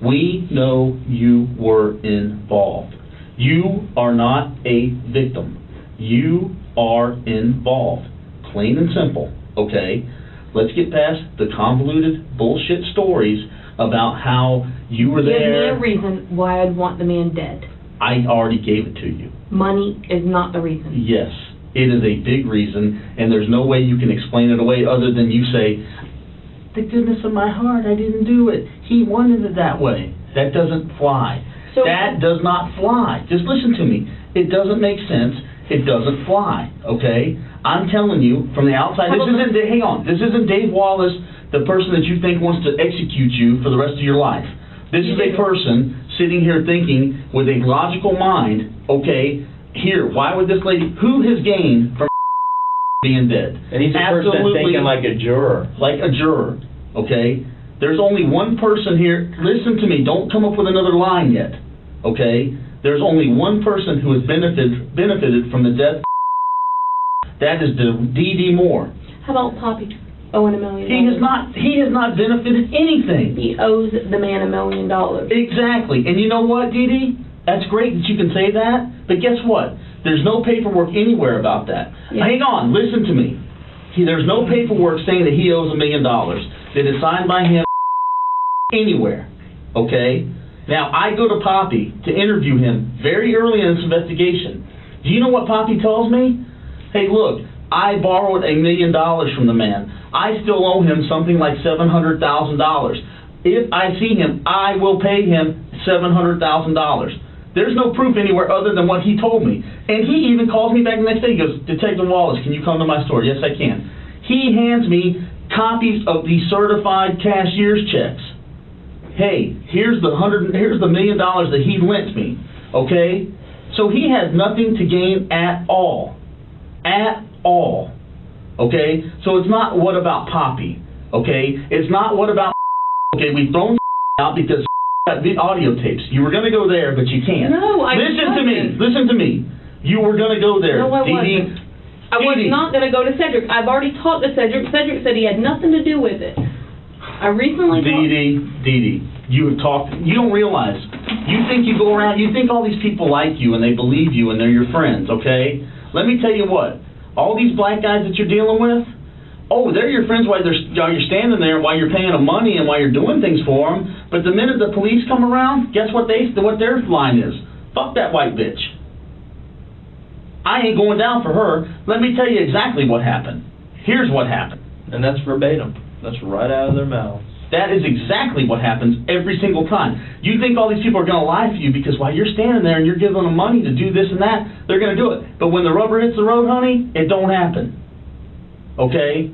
[SPEAKER 3] we know you were involved. You are not a victim. You are involved. Plain and simple. Okay? Let's get past the convoluted bullshit stories about how you were there.
[SPEAKER 2] Give me a reason why I'd want the man dead.
[SPEAKER 3] I already gave it to you.
[SPEAKER 2] Money is not the reason.
[SPEAKER 3] Yes, it is a big reason, and there's no way you can explain it away other than you say, the goodness of my heart, I didn't do it. He wanted it that way. That doesn't fly.
[SPEAKER 2] So
[SPEAKER 3] that does not fly. Just listen to me. It doesn't make sense. It doesn't fly, okay? I'm telling you from the outside, hang on, this isn't Dave Wallace, the person that you think wants to execute you for the rest of your life. This is a person sitting here thinking with a logical mind, okay, here, why would this lady, who has gained from being dead?
[SPEAKER 4] And he's a person thinking like a juror.
[SPEAKER 3] Like a juror, okay? There's only one person here, listen to me, don't come up with another line yet, okay? There's only one person who has benefited from the death. That is Dee Dee Moore.
[SPEAKER 2] How about Poppy owing $1 million?
[SPEAKER 3] He has not benefited anything.
[SPEAKER 2] He owes the man $1 million.
[SPEAKER 3] Exactly. And you know what, Dee Dee? That's great that you can say that, but guess what? There's no paperwork anywhere about that.
[SPEAKER 2] Yeah.
[SPEAKER 3] Hang on, listen to me. There's no paperwork saying that he owes $1 million that is signed by him anywhere. Okay? Now, I go to Poppy to interview him very early in this investigation. Do you know what Poppy tells me? Hey, look, I borrowed $1 million from the man. I still owe him something like $700,000. If I see him, I will pay him $700,000. There's no proof anywhere other than what he told me. And he even calls me back the next day. He goes, Detective Wallace, can you come to my store? Yes, I can. He hands me copies of the certified cashier's checks. Hey, here's the $1 million that he lent me. Okay? So he has nothing to gain at all. At all. Okay? So it's not what about Poppy. Okay? It's not what about okay, we've thrown
[SPEAKER 1] out because got the audio tapes. You were going to go there, but you can't.
[SPEAKER 2] No, I wasn't.
[SPEAKER 1] Listen to me. You were going to go there.
[SPEAKER 2] No, I
[SPEAKER 1] Dee Dee,
[SPEAKER 2] wasn't. I was not going to go to Cedric. I've already talked to Cedric. Cedric said he had nothing to do with it. I recently
[SPEAKER 1] Dee Dee, you have talked. You don't realize. You think you go around. You think all these people like you and they believe you and they're your friends. Okay. Let me tell you what. All these black guys that you're dealing with. Oh, they're your friends while you're standing there, while you're paying them money and while you're doing things for them. But the minute the police come around, guess what their line is? Fuck that white bitch. I ain't going down for her. Let me tell you exactly what happened. Here's what happened.
[SPEAKER 4] And that's verbatim. That's right out of their mouths.
[SPEAKER 1] That is exactly what happens every single time. You think all these people are going to lie for you because while you're standing there and you're giving them money to do this and that, they're going to do it. But when the rubber hits the road, honey, it don't happen. Okay?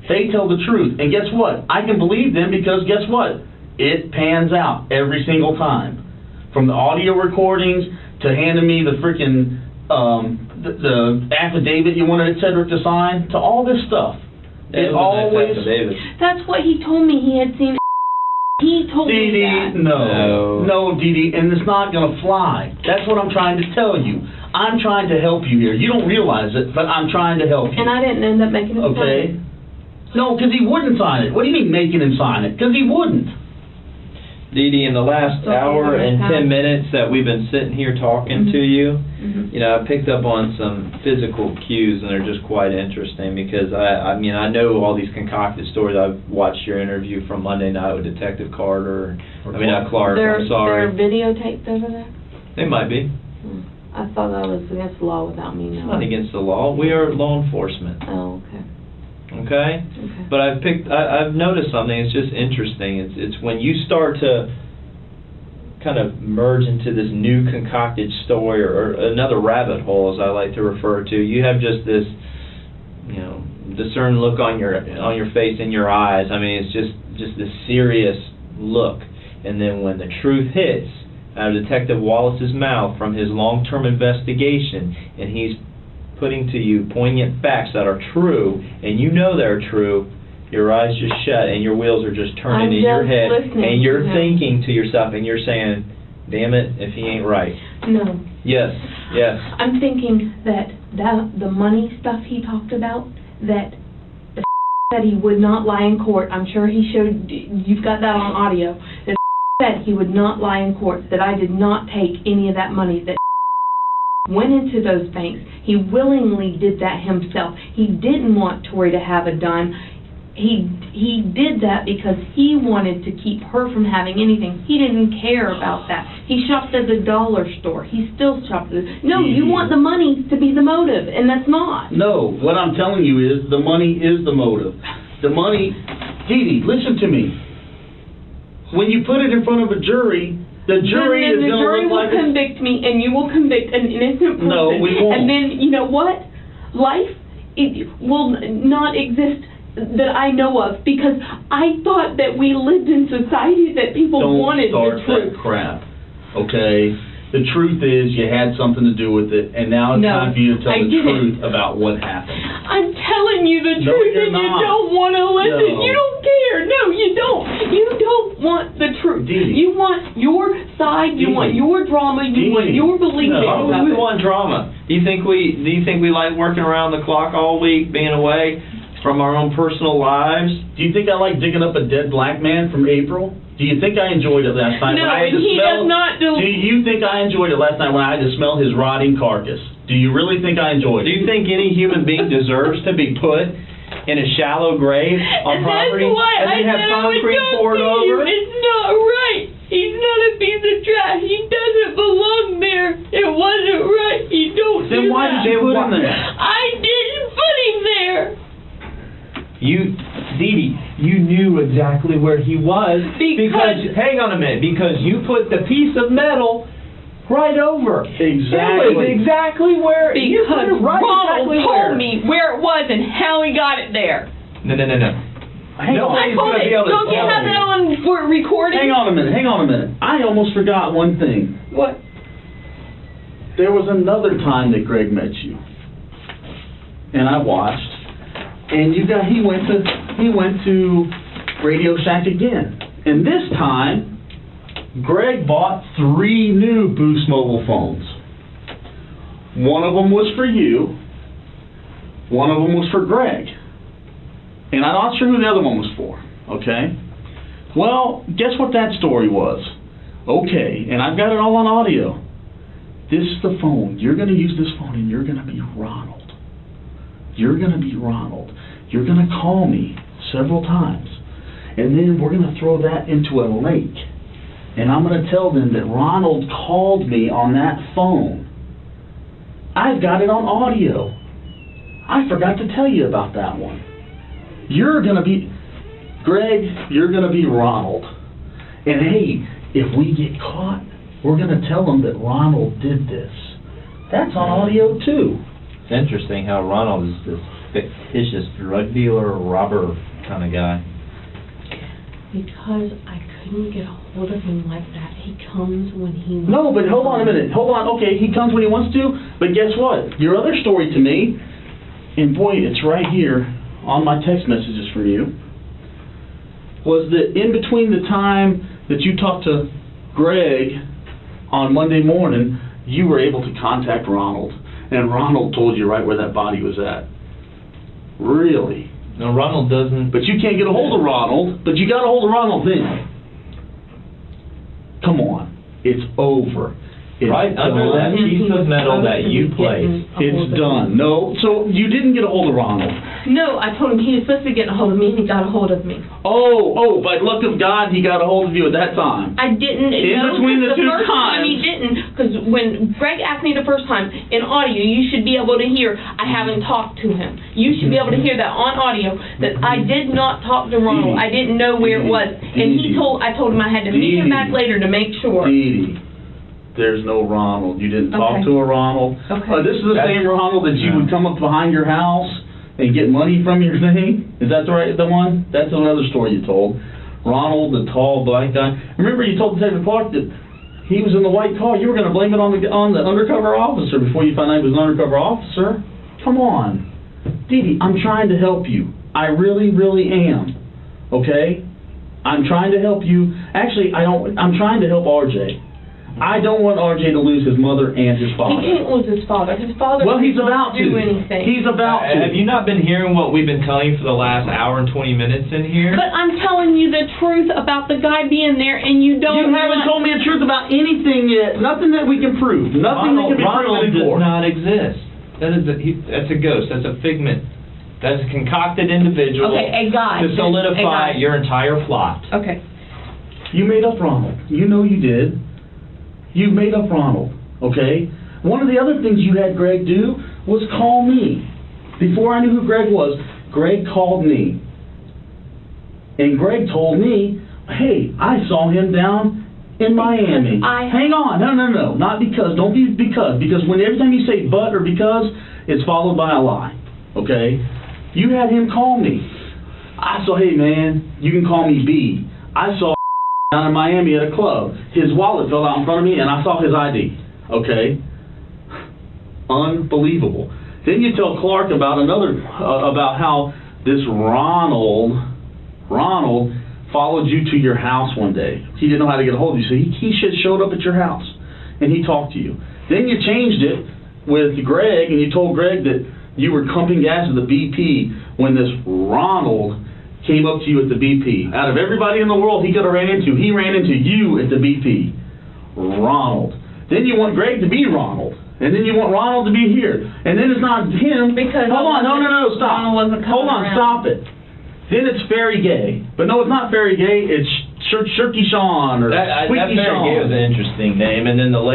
[SPEAKER 1] They tell the truth. And guess what? I can believe them because guess what? It pans out every single time. From the audio recordings to handing me the freaking the affidavit you wanted Cedric to sign, to all this stuff. It always...
[SPEAKER 2] That's what he told me he had seen. He told me that.
[SPEAKER 1] No, Dee Dee, and it's not going to fly. That's what I'm trying to tell you. I'm trying to help you here. You don't realize it, but I'm trying to help you.
[SPEAKER 2] And I didn't end up making him sign it.
[SPEAKER 1] No, because he wouldn't sign it. What do you mean making him sign it? Because he wouldn't.
[SPEAKER 4] Dee Dee, in the last hour and 10 minutes that we've been sitting here talking to you, you know, I picked up on some physical cues, and they're just quite interesting because I mean, I know all these concocted stories. I've watched your interview from Monday night with Detective Carter. Not Clark. I'm sorry.
[SPEAKER 2] They're videotaped over there?
[SPEAKER 4] They might be.
[SPEAKER 2] I thought that was against the law without me knowing.
[SPEAKER 4] It's not against the law. We are law enforcement.
[SPEAKER 2] Oh, okay.
[SPEAKER 4] Okay? But I've noticed something. It's just interesting. It's when you start to kind of merge into this new concocted story or another rabbit hole, as I like to refer to. You have just this, you know, discerned look on your face and your eyes. I mean, it's just this serious look. And then when the truth hits out of Detective Wallace's mouth from his long-term investigation, and he's putting to you poignant facts that are true, and you know they're true, your eyes just shut and your wheels are just turning in your head, and you're thinking to yourself, and you're saying, damn it, if he ain't right.
[SPEAKER 2] No.
[SPEAKER 4] Yes.
[SPEAKER 2] I'm thinking that the money stuff he talked about, that the that he would not lie in court, I'm sure he showed, you've got that on audio, that said he would not lie in court, that I did not take any of that money, that went into those banks. He willingly did that himself. He didn't want Tori to have a dime. He did that because he wanted to keep her from having anything. He didn't care about that. He shopped at the dollar store. He still shopped at No, you want the money to be the motive, and that's not.
[SPEAKER 1] No, what I'm telling you is the money is the motive. The money... Dee Dee, listen to me. When you put it in front of a jury, the jury is going to look like...
[SPEAKER 2] The jury will convict me, and you will convict an innocent person.
[SPEAKER 1] No, we won't.
[SPEAKER 2] And then, you know what? Life will not exist that I know of, because I thought that we lived in society that people wanted the truth.
[SPEAKER 1] Don't start that crap, okay? The truth is you had something to do with it, and now it's time for you to tell the truth about what happened.
[SPEAKER 2] I'm telling you the truth, and you don't want to listen.
[SPEAKER 1] No.
[SPEAKER 2] You don't care. No, you don't. You don't want the truth.
[SPEAKER 1] Dee Dee.
[SPEAKER 2] You want your side. You want your drama. You want your believing.
[SPEAKER 4] No, we want drama. Do you think we like working around the clock all week, being away from our own personal lives?
[SPEAKER 1] Do you think I like digging up a dead black man from April? Do you think I enjoyed it last night when I had to smell...
[SPEAKER 2] does not do...
[SPEAKER 1] Do you think I enjoyed it last night when I had to smell his rotting carcass? Do you really think I enjoyed it?
[SPEAKER 4] Do you think any human being deserves to be put in a shallow grave on property and then have concrete poured over?
[SPEAKER 2] It's not right. He's not a piece of trash. He doesn't belong there. It wasn't right. You don't do that.
[SPEAKER 1] Then why did you put him there?
[SPEAKER 2] I didn't put him there.
[SPEAKER 4] Dee Dee, you knew exactly where he was because hang on a minute, because you put the piece of metal right over.
[SPEAKER 1] Exactly.
[SPEAKER 4] It was exactly where you put it right.
[SPEAKER 2] Ronald told me where it was and how he got it there.
[SPEAKER 4] No.
[SPEAKER 2] I told it. Don't you have that on for recording?
[SPEAKER 1] Hang on a minute. I almost forgot one thing.
[SPEAKER 2] What?
[SPEAKER 1] There was another time that Greg met you, and I watched. And he went to Radio Shack again. And this time, Greg bought 3 new Boost mobile phones. One of them was for you. One of them was for Greg. And I'm not sure who the other one was for, okay? Well, guess what that story was? Okay, and I've got it all on audio. This is the phone. You're going to use this phone and you're going to be Ronald. You're going to be Ronald. You're going to call me several times. And then we're going to throw that into a lake. And I'm going to tell them that Ronald called me on that phone. I've got it on audio. I forgot to tell you about that one. You're going to be, Greg, you're going to be Ronald. And hey, if we get caught, we're going to tell them that Ronald did this. That's on audio too.
[SPEAKER 4] It's interesting how Ronald is this fictitious drug dealer, robber kind of guy.
[SPEAKER 2] Because I couldn't get a hold of him like that. He comes when he wants.
[SPEAKER 1] No, but hold on a minute. Hold on. Okay, he comes when he wants to, but guess what? Your other story to me, and boy, it's right here on my text messages from you, was that in between the time that you talked to Greg on Monday morning, you were able to contact Ronald, and Ronald told you right where that body was at. Really?
[SPEAKER 4] No, Ronald doesn't.
[SPEAKER 1] But you can't get a hold of Ronald, but you got a hold of Ronald then. Come on. It's over. It's
[SPEAKER 4] right under that piece of metal that you placed.
[SPEAKER 1] It's done. No, so you didn't get a hold of Ronald.
[SPEAKER 2] No, I told him he was supposed to be getting a hold of me, and he got a hold of me.
[SPEAKER 1] Oh, by luck of God, he got a hold of you at that time.
[SPEAKER 2] I didn't.
[SPEAKER 1] In between the two
[SPEAKER 2] first time
[SPEAKER 1] times.
[SPEAKER 2] he didn't, because when Greg asked me the first time, in audio, you should be able to hear, I haven't talked to him. You should be able to hear that on audio, that I did not talk to Ronald. I didn't know where it was. And I told him I had to meet him back later to make sure.
[SPEAKER 1] Dee Dee, there's no Ronald. You didn't talk to a Ronald.
[SPEAKER 2] Okay.
[SPEAKER 1] This is the same Ronald that you would come up behind your house and get money from your thing? Is that the one? That's another story you told. Ronald, the tall black guy. Remember you told Detective Clark that he was in the white car. You were going to blame it on the undercover officer before you found out he was an undercover officer. Come on. Dee Dee, I'm trying to help you. I really, really am. Okay? I'm trying to help you. Actually, I'm trying to help RJ. I don't want RJ to lose his mother and his father.
[SPEAKER 2] He can't lose his father. His father
[SPEAKER 1] he's
[SPEAKER 2] can't
[SPEAKER 1] about
[SPEAKER 2] do
[SPEAKER 1] to.
[SPEAKER 2] anything.
[SPEAKER 1] He's about to.
[SPEAKER 4] Have you not been hearing what we've been telling you for the last hour and 20 minutes in here?
[SPEAKER 2] But I'm telling you the truth about the guy being there, and you don't.
[SPEAKER 1] You haven't told me the truth about anything yet. Nothing that we can prove. Nothing that can be proven in court.
[SPEAKER 4] Ronald does not exist. That's a ghost. That's a figment. That's a concocted individual.
[SPEAKER 2] Okay, a guy.
[SPEAKER 4] To solidify your entire plot.
[SPEAKER 2] Okay.
[SPEAKER 1] You made up Ronald. You know you did. You made up Ronald, okay? One of the other things you had Greg do was call me. Before I knew who Greg was, Greg called me. And Greg told me, hey, I saw him down in Miami. Hang on, no, not because, don't be because every time you say but or because, it's followed by a lie, okay? You had him call me. I saw, hey man, you can call me B. I saw down in Miami at a club. His wallet fell out in front of me, and I saw his ID. Okay? Unbelievable. Then you tell Clark about about how this Ronald followed you to your house one day. He didn't know how to get a hold of you, so he showed up at your house, and he talked to you. Then you changed it with Greg, and you told Greg that you were pumping gas at the BP when this Ronald came up to you at the BP. Out of everybody in the world he could have ran into, he ran into you at the BP. Ronald. Then you want Greg to be Ronald. And then you want Ronald to be here. And then it's not him.
[SPEAKER 2] Because
[SPEAKER 1] hold on, no, stop.
[SPEAKER 2] Ronald wasn't coming
[SPEAKER 1] Hold on,
[SPEAKER 2] around.
[SPEAKER 1] stop it. Then it's Fairy Gay. But no, it's not Fairy Gay, it's Shirky Sean or Squeaky
[SPEAKER 4] Fairy
[SPEAKER 1] Sean.
[SPEAKER 4] Gay was an interesting name. And then
[SPEAKER 2] Did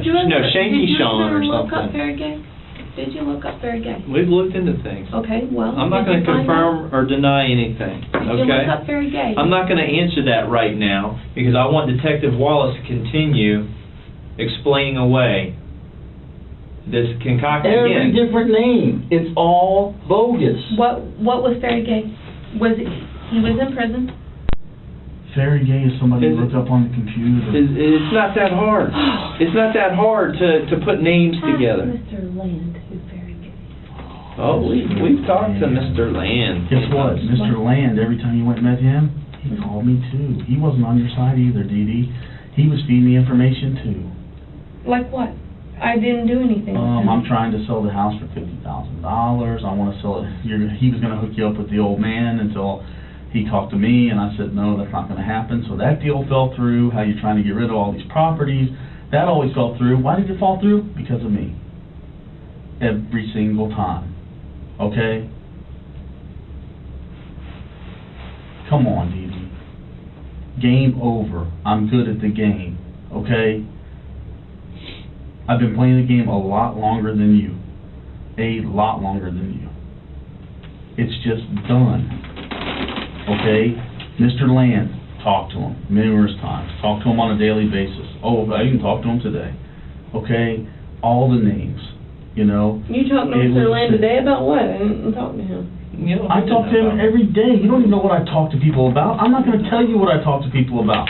[SPEAKER 2] you ever,
[SPEAKER 4] Shanky Sean or
[SPEAKER 2] look
[SPEAKER 4] something.
[SPEAKER 2] up Fairy Gay? Did you look up Fairy Gay?
[SPEAKER 4] We've looked into things.
[SPEAKER 2] Okay, well.
[SPEAKER 4] I'm not going to confirm or deny anything.
[SPEAKER 2] Did you look up Fairy Gay?
[SPEAKER 4] I'm not going to answer that right now because I want Detective Wallace to continue explaining away this concoction
[SPEAKER 1] Every
[SPEAKER 4] again.
[SPEAKER 1] different name. It's all bogus.
[SPEAKER 2] What was Fairy Gay? He was in prison?
[SPEAKER 1] Fairy Gay is somebody you look up on the computer.
[SPEAKER 4] It's not that hard. It's not that hard to put names together.
[SPEAKER 2] Mr. Land, who's Fairy Gay.
[SPEAKER 4] Oh, we've talked to Mr. Land.
[SPEAKER 1] Guess what? Mr. Land, every time you went and met him, He called me too. He wasn't on your side either, Dee Dee. He was feeding me information too.
[SPEAKER 2] Like what? I didn't do anything.
[SPEAKER 1] I'm trying to sell the house for $50,000. I want to sell it. He was going to hook you up with the old man until he talked to me, and I said, no, that's not going to happen. So that deal fell through. How you're trying to get rid of all these properties, that always fell through. Why did it fall through? Because of me. Every single time. Okay? Come on, Dee Dee. Game over. I'm good at the game. Okay? I've been playing the game a lot longer than you. A lot longer than you. It's just done. Okay? Mr. Land, talk to him numerous times. Talk to him on a daily basis. Oh, I even talked to him today. Okay? All the names, you know.
[SPEAKER 2] You talked to Mr. Land today about what? I didn't talk to him.
[SPEAKER 1] I talk to him every day. You don't even know what I talk to people about. I'm not going to tell you what I talk to people about.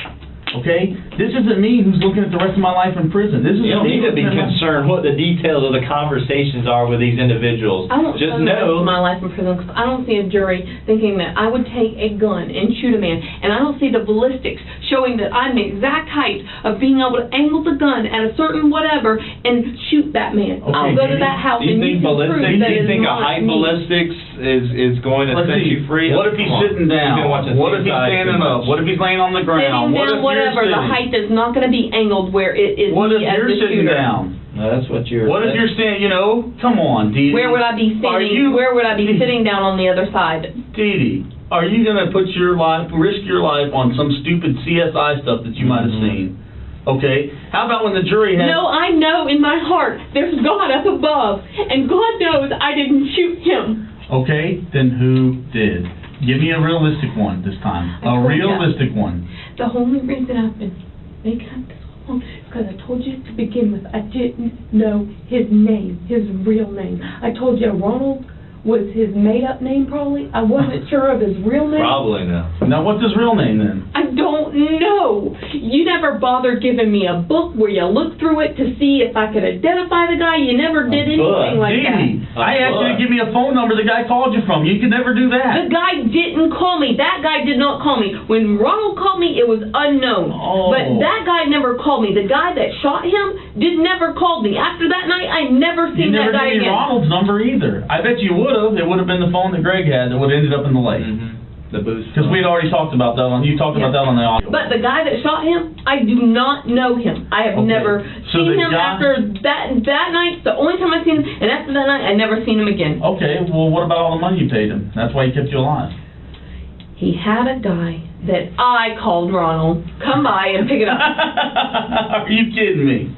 [SPEAKER 1] Okay? This isn't me who's looking at the rest of my life in prison. This is
[SPEAKER 4] you don't need to be concerned what the details of the conversations are with these individuals.
[SPEAKER 2] I won't
[SPEAKER 4] Just
[SPEAKER 2] spend the rest
[SPEAKER 4] know
[SPEAKER 2] of my life in prison because I don't see a jury thinking that I would take a gun and shoot a man, and I don't see the ballistics showing that I'm the exact height of being able to angle the gun at a certain whatever and shoot that man.
[SPEAKER 1] Okay,
[SPEAKER 2] I'll go to that house
[SPEAKER 4] do you
[SPEAKER 2] and you
[SPEAKER 4] think
[SPEAKER 2] can prove
[SPEAKER 4] ballistics?
[SPEAKER 2] that
[SPEAKER 4] Do you
[SPEAKER 2] it's
[SPEAKER 4] think a
[SPEAKER 2] not
[SPEAKER 4] height
[SPEAKER 2] me.
[SPEAKER 4] ballistics is going to set you free?
[SPEAKER 1] What if he's
[SPEAKER 4] Come on.
[SPEAKER 1] sitting down?
[SPEAKER 4] You've been watching
[SPEAKER 1] What if he's
[SPEAKER 4] CSI
[SPEAKER 1] standing
[SPEAKER 4] too
[SPEAKER 1] up?
[SPEAKER 4] much.
[SPEAKER 1] What if he's laying on the ground?
[SPEAKER 2] Sitting
[SPEAKER 1] What
[SPEAKER 2] down,
[SPEAKER 1] if
[SPEAKER 2] whatever,
[SPEAKER 1] you're
[SPEAKER 2] the
[SPEAKER 1] sitting?
[SPEAKER 2] height is not going to be angled where it is
[SPEAKER 1] What if
[SPEAKER 2] me as
[SPEAKER 1] you're
[SPEAKER 2] the
[SPEAKER 1] sitting
[SPEAKER 2] shooter.
[SPEAKER 1] down?
[SPEAKER 4] No, that's what you're...
[SPEAKER 1] What if you're standing, you know, come on, Dee Dee.
[SPEAKER 2] Where would I be
[SPEAKER 1] Are
[SPEAKER 2] sitting?
[SPEAKER 1] you-
[SPEAKER 2] Where would I be sitting down on the other side?
[SPEAKER 1] Dee Dee, are you going to put your life, risk your life on some stupid CSI stuff that you might have seen? Okay? How about when the jury has...
[SPEAKER 2] No, I know in my heart there's God up above, and God knows I didn't shoot him.
[SPEAKER 1] Okay, then who did? Give me a realistic one this time.
[SPEAKER 2] I
[SPEAKER 1] A
[SPEAKER 2] told ya.
[SPEAKER 1] realistic one.
[SPEAKER 2] The only reason I've been making up this whole is because I told you to begin with, I didn't know his name, his real name. I told you Ronald was his made-up name, probably. I wasn't sure of his real name.
[SPEAKER 4] Probably no.
[SPEAKER 1] Now, what's his real name then?
[SPEAKER 2] I don't know. You never bothered giving me a book where you looked through it to see if I could identify the guy. You never did anything like
[SPEAKER 1] Dee
[SPEAKER 2] that.
[SPEAKER 1] Dee, I asked you to give me a phone number the guy called you from. You could never do that.
[SPEAKER 2] The guy didn't call me. That guy did not call me. When Ronald called me, it was unknown.
[SPEAKER 1] Oh.
[SPEAKER 2] But that guy never called me. The guy that shot him never called me. After that night, I never
[SPEAKER 1] You
[SPEAKER 2] seen
[SPEAKER 1] never
[SPEAKER 2] that guy
[SPEAKER 1] gave me
[SPEAKER 2] again.
[SPEAKER 1] Ronald's number either. I bet you would have. It would have been the phone that Greg had that would have ended up in the lake.
[SPEAKER 4] The boost.
[SPEAKER 1] Because we'd already talked about that on, you talked about that on the audio.
[SPEAKER 2] But the guy that shot him, I do not know him. I have
[SPEAKER 1] Okay.
[SPEAKER 2] never
[SPEAKER 1] So
[SPEAKER 2] seen
[SPEAKER 1] the
[SPEAKER 2] him
[SPEAKER 1] guy-
[SPEAKER 2] after that night. The only time I've seen him, and after that night, I never seen him again.
[SPEAKER 1] Okay, well, what about all the money you paid him? That's why he kept you alive.
[SPEAKER 2] He had a guy that I called Ronald come by and pick it up.
[SPEAKER 1] Are you kidding me?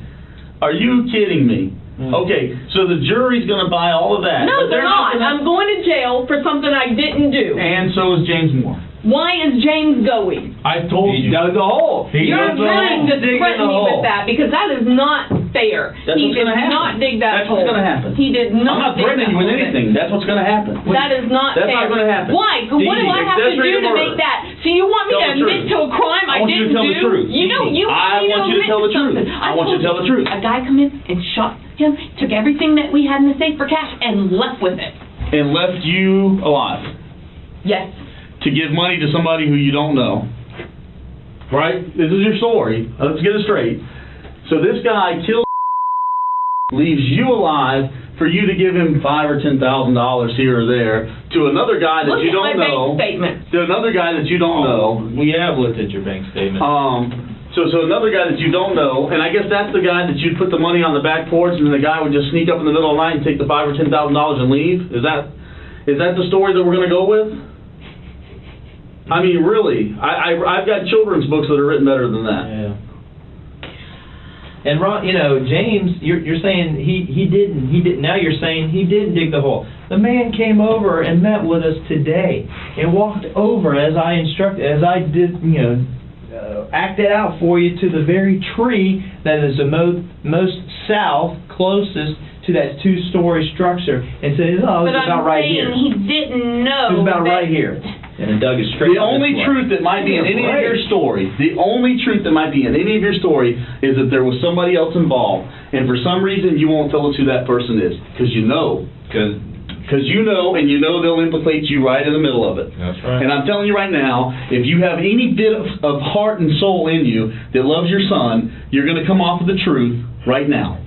[SPEAKER 1] Are you kidding me? Okay, so the jury's going to buy all of that.
[SPEAKER 2] No,
[SPEAKER 1] but
[SPEAKER 2] they're not.
[SPEAKER 1] gonna-
[SPEAKER 2] I'm going to jail for something I didn't do.
[SPEAKER 1] And so is James Moore.
[SPEAKER 2] Why is James going?
[SPEAKER 1] I told
[SPEAKER 4] He
[SPEAKER 1] you.
[SPEAKER 4] dug the hole.
[SPEAKER 1] He
[SPEAKER 2] You're
[SPEAKER 1] dug the
[SPEAKER 2] trying
[SPEAKER 1] hole.
[SPEAKER 2] to
[SPEAKER 4] Dig in
[SPEAKER 2] threaten
[SPEAKER 4] the
[SPEAKER 2] me
[SPEAKER 4] hole.
[SPEAKER 2] with that because that is not fair.
[SPEAKER 1] That's
[SPEAKER 2] He
[SPEAKER 1] what's
[SPEAKER 2] did
[SPEAKER 1] gonna happen.
[SPEAKER 2] not dig that
[SPEAKER 1] That's
[SPEAKER 2] hole.
[SPEAKER 1] what's gonna happen.
[SPEAKER 2] He did
[SPEAKER 1] I'm
[SPEAKER 2] not
[SPEAKER 1] not
[SPEAKER 2] dig
[SPEAKER 1] threatening
[SPEAKER 2] that
[SPEAKER 1] you with
[SPEAKER 2] hole.
[SPEAKER 1] anything. That's what's going to happen.
[SPEAKER 2] That is not
[SPEAKER 1] That's
[SPEAKER 2] fair.
[SPEAKER 1] not gonna happen.
[SPEAKER 2] Why? What do I have to
[SPEAKER 1] accessory
[SPEAKER 2] do to
[SPEAKER 1] murder.
[SPEAKER 2] make that? So you want me
[SPEAKER 1] Tell
[SPEAKER 2] to
[SPEAKER 1] the
[SPEAKER 2] admit
[SPEAKER 1] truth.
[SPEAKER 2] to a crime I
[SPEAKER 1] I want you to
[SPEAKER 2] didn't
[SPEAKER 1] tell
[SPEAKER 2] do?
[SPEAKER 1] the truth.
[SPEAKER 2] You know, you
[SPEAKER 1] I
[SPEAKER 2] want
[SPEAKER 1] want
[SPEAKER 2] me
[SPEAKER 1] you to tell the truth.
[SPEAKER 2] something.
[SPEAKER 1] I want you to tell the
[SPEAKER 2] told
[SPEAKER 1] truth.
[SPEAKER 2] A guy come in and shot him, took everything that we had in the safe for cash, and left with it.
[SPEAKER 1] And left you alive
[SPEAKER 2] Yes.
[SPEAKER 1] to give money to somebody who you don't know. Right? This is your story. Let's get it straight. So this guy kills, leaves you alive for you to give him $5,000 or $10,000 here or there to another guy that
[SPEAKER 2] Look
[SPEAKER 1] you
[SPEAKER 2] at
[SPEAKER 1] don't
[SPEAKER 2] my
[SPEAKER 1] know.
[SPEAKER 2] bank statement.
[SPEAKER 1] To another guy that you don't know.
[SPEAKER 4] We have looked at your bank statement.
[SPEAKER 1] So another guy that you don't know, and I guess that's the guy that you'd put the money on the back porch, and then the guy would just sneak up in the middle of the night and take the $5,000 or $10,000 and leave. Is that the story that we're going to go with? I mean, really, I've got children's books that are written better than that.
[SPEAKER 4] Yeah. And Ron, you know, James, you're saying he didn't. Now you're saying he didn't dig the hole. The man came over and met with us today and walked over as I instructed, as I did, you know, acted out for you to the very tree that is the most south, closest to that two-story structure, and said, "Oh, it's about right here.
[SPEAKER 2] He didn't know.
[SPEAKER 4] It's about right here." And then dug it straight.
[SPEAKER 1] The only truth that might be in any of your story, the only truth that might be in any of your story is that there was somebody else involved, and for some reason you won't tell us who that person is, because you know.
[SPEAKER 4] Because
[SPEAKER 1] Because you know, and you know they'll implicate you right in the middle of it.
[SPEAKER 4] That's right.
[SPEAKER 1] And I'm telling you right now, if you have any bit of heart and soul in you that loves your son, you're going to come off of the truth right now.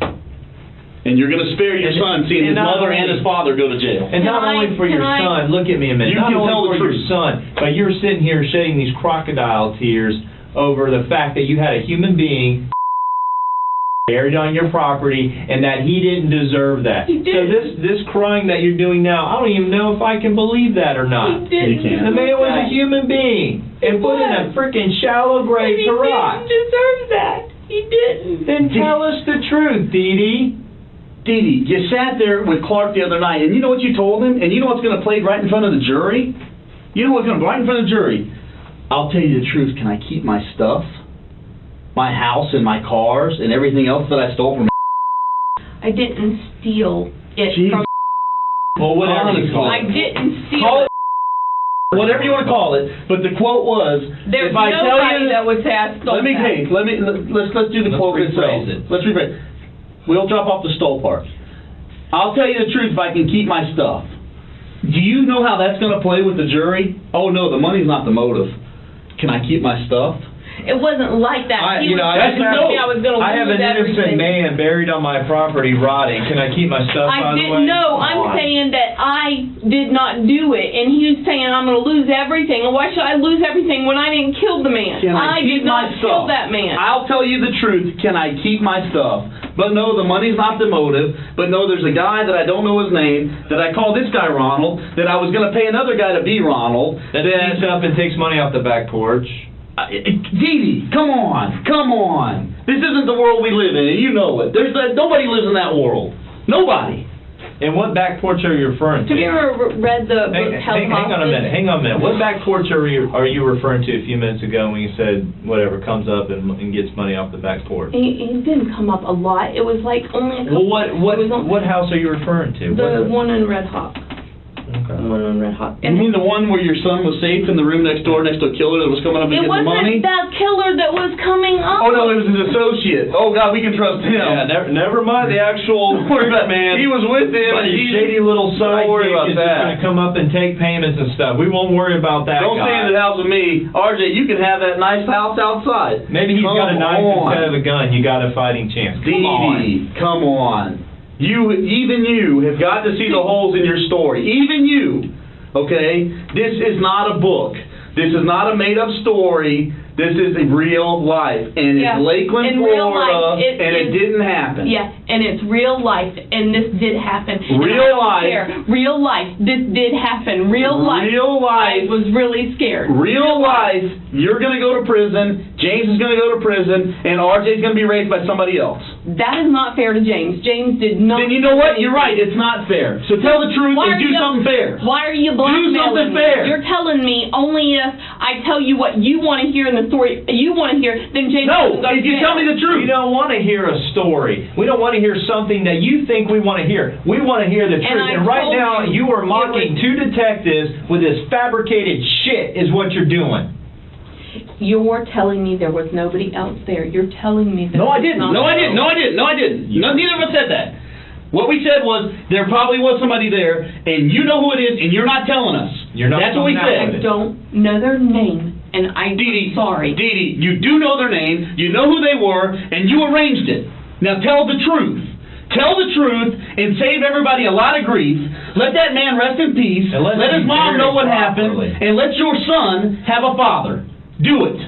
[SPEAKER 1] And you're going to spare your son seeing his mother and his father go to jail.
[SPEAKER 4] And not only for your son, look at me a minute,
[SPEAKER 1] You
[SPEAKER 4] not
[SPEAKER 1] can tell
[SPEAKER 4] only
[SPEAKER 1] the
[SPEAKER 4] for your
[SPEAKER 1] truth.
[SPEAKER 4] son, but you're sitting here shedding these crocodile tears over the fact that you had a human being buried on your property and that he didn't deserve that.
[SPEAKER 2] He did.
[SPEAKER 4] So this crying that you're doing now, I don't even know if I can believe that or not.
[SPEAKER 2] He didn't.
[SPEAKER 1] You can't.
[SPEAKER 4] The man was a human being and put in a freaking shallow grave
[SPEAKER 2] He
[SPEAKER 4] to rot.
[SPEAKER 2] didn't deserve that. He didn't.
[SPEAKER 4] Then tell us the truth, Dee Dee.
[SPEAKER 1] Dee Dee, you sat there with Clark the other night, and you know what you told him? And you know what's going to play right in front of the jury? You know what's going to play right in front of the jury? I'll tell you the truth. Can I keep my stuff? My house and my cars and everything else that I stole from
[SPEAKER 2] I didn't steal it
[SPEAKER 1] Jeez.
[SPEAKER 2] from.
[SPEAKER 4] Well, whatever you call
[SPEAKER 2] I
[SPEAKER 4] it.
[SPEAKER 2] didn't steal
[SPEAKER 1] Call
[SPEAKER 2] it.
[SPEAKER 1] it whatever you want to call it, but the quote was,
[SPEAKER 2] There's
[SPEAKER 1] if I tell
[SPEAKER 2] nobody
[SPEAKER 1] you,
[SPEAKER 2] that would say I stole
[SPEAKER 1] let's do the
[SPEAKER 4] Let's
[SPEAKER 1] quote itself.
[SPEAKER 4] rephrase it.
[SPEAKER 1] Let's rephrase. We'll drop off the stole part. I'll tell you the truth if I can keep my stuff. Do you know how that's going to play with the jury? Oh no, the money's not the motive. Can I keep my stuff?
[SPEAKER 2] It wasn't like that.
[SPEAKER 4] I
[SPEAKER 2] He was
[SPEAKER 4] have
[SPEAKER 2] telling me I was going to
[SPEAKER 4] an
[SPEAKER 2] lose
[SPEAKER 4] innocent
[SPEAKER 2] everything.
[SPEAKER 4] man buried on my property rotting. Can I keep my stuff, by
[SPEAKER 2] I
[SPEAKER 4] the way?
[SPEAKER 2] didn't know. I'm saying that I did not do it, and he was saying I'm going to lose everything. And why should I lose everything when I didn't kill the man?
[SPEAKER 1] Can I
[SPEAKER 2] did
[SPEAKER 1] keep
[SPEAKER 2] not
[SPEAKER 1] my
[SPEAKER 2] kill
[SPEAKER 1] stuff?
[SPEAKER 2] that man.
[SPEAKER 1] I'll tell you the truth. Can I keep my stuff? But no, the money's not the motive. But no, there's a guy that I don't know his name, that I call this guy Ronald, that I was going to pay another guy to be Ronald.
[SPEAKER 4] That eats up and takes money off the back porch.
[SPEAKER 1] Dee Dee, come on. This isn't the world we live in, and you know it. Nobody lives in that world. Nobody.
[SPEAKER 4] And what back porch are you referring to?
[SPEAKER 2] Have you ever read the book
[SPEAKER 4] Hang on a minute. What back porch are you referring to a few minutes ago when you said whatever comes up and gets money off the back porch?
[SPEAKER 2] He didn't come up a lot. It was like only a couple.
[SPEAKER 4] Well, what house are you referring to?
[SPEAKER 2] The one in Red Hawk.
[SPEAKER 4] Okay.
[SPEAKER 2] The one in Red Hawk.
[SPEAKER 1] You mean the one where your son was safe in the room next door next to a killer that was coming up and
[SPEAKER 2] It
[SPEAKER 1] getting the money?
[SPEAKER 2] wasn't that killer that was coming up.
[SPEAKER 1] Oh no, it was his associate. Oh God, we can trust him.
[SPEAKER 4] Yeah, never mind the actual
[SPEAKER 1] Don't worry about
[SPEAKER 4] man.
[SPEAKER 1] He was with him.
[SPEAKER 4] But
[SPEAKER 1] and
[SPEAKER 4] his
[SPEAKER 1] he-
[SPEAKER 4] shady little
[SPEAKER 1] Don't worry
[SPEAKER 4] sidekick
[SPEAKER 1] about
[SPEAKER 4] is just
[SPEAKER 1] that.
[SPEAKER 4] going to come up and take payments and stuff. We won't worry about that
[SPEAKER 1] Don't
[SPEAKER 4] guy.
[SPEAKER 1] stay in the house with me. RJ, you can have that nice house outside.
[SPEAKER 4] Maybe he's got a knife
[SPEAKER 1] Come on.
[SPEAKER 4] instead of a gun. You got a fighting chance.
[SPEAKER 1] Dee Dee, come on. Even you have got to see the holes in your story. Even you, okay? This is not a book. This is not a made-up story. This is a real life. And
[SPEAKER 2] Yeah.
[SPEAKER 1] it's Lakeland,
[SPEAKER 2] In real
[SPEAKER 1] Florida,
[SPEAKER 2] life,
[SPEAKER 1] it didn't happen.
[SPEAKER 2] Yeah, and it's real life, and this did happen. And
[SPEAKER 1] Real
[SPEAKER 2] I don't
[SPEAKER 1] life.
[SPEAKER 2] care. Real life. This did happen. Real life.
[SPEAKER 1] Real life.
[SPEAKER 2] I was really scared.
[SPEAKER 1] Real life, you're going to go to prison, James is going to go to prison, and RJ's going to be raised by somebody else.
[SPEAKER 2] That is not fair to James. James did not.
[SPEAKER 1] Then you know what? You're right. It's not fair. So tell the truth
[SPEAKER 2] Why
[SPEAKER 1] and
[SPEAKER 2] are
[SPEAKER 1] do
[SPEAKER 2] you-
[SPEAKER 1] something fair.
[SPEAKER 2] Why are you blackmailing
[SPEAKER 1] something
[SPEAKER 2] me?
[SPEAKER 1] fair.
[SPEAKER 2] You're telling me only if I tell you what you want to hear in the story you want to hear, then James
[SPEAKER 1] No,
[SPEAKER 2] doesn't go to
[SPEAKER 1] if you
[SPEAKER 2] jail.
[SPEAKER 1] tell me the
[SPEAKER 4] We
[SPEAKER 1] truth.
[SPEAKER 4] don't want to hear a story. We don't want to hear something that you think we want to hear. We want to hear the truth.
[SPEAKER 2] I
[SPEAKER 4] And right
[SPEAKER 2] told
[SPEAKER 4] now,
[SPEAKER 2] you
[SPEAKER 4] you are mocking
[SPEAKER 2] it was-
[SPEAKER 4] two detectives with this fabricated shit is what you're doing.
[SPEAKER 2] You're telling me there was nobody else there. You're telling me that.
[SPEAKER 1] No, I didn't. No, I didn't. Neither of us said that. What we said was there probably was somebody there, and you know who it is, and you're not telling us.
[SPEAKER 4] You're not
[SPEAKER 1] That's what we
[SPEAKER 4] coming out with
[SPEAKER 1] said.
[SPEAKER 4] it.
[SPEAKER 2] I don't know their name, and I'm
[SPEAKER 1] Dee Dee,
[SPEAKER 2] sorry.
[SPEAKER 1] Dee Dee, you do know their name, you know who they were, and you arranged it. Now tell the truth. Tell the truth and save everybody a lot of grief. Let that man rest in peace.
[SPEAKER 4] And let
[SPEAKER 1] Let
[SPEAKER 4] him
[SPEAKER 1] his
[SPEAKER 4] be
[SPEAKER 1] mom know what
[SPEAKER 4] buried
[SPEAKER 1] happened,
[SPEAKER 4] properly.
[SPEAKER 1] and let your son have a father. Do it.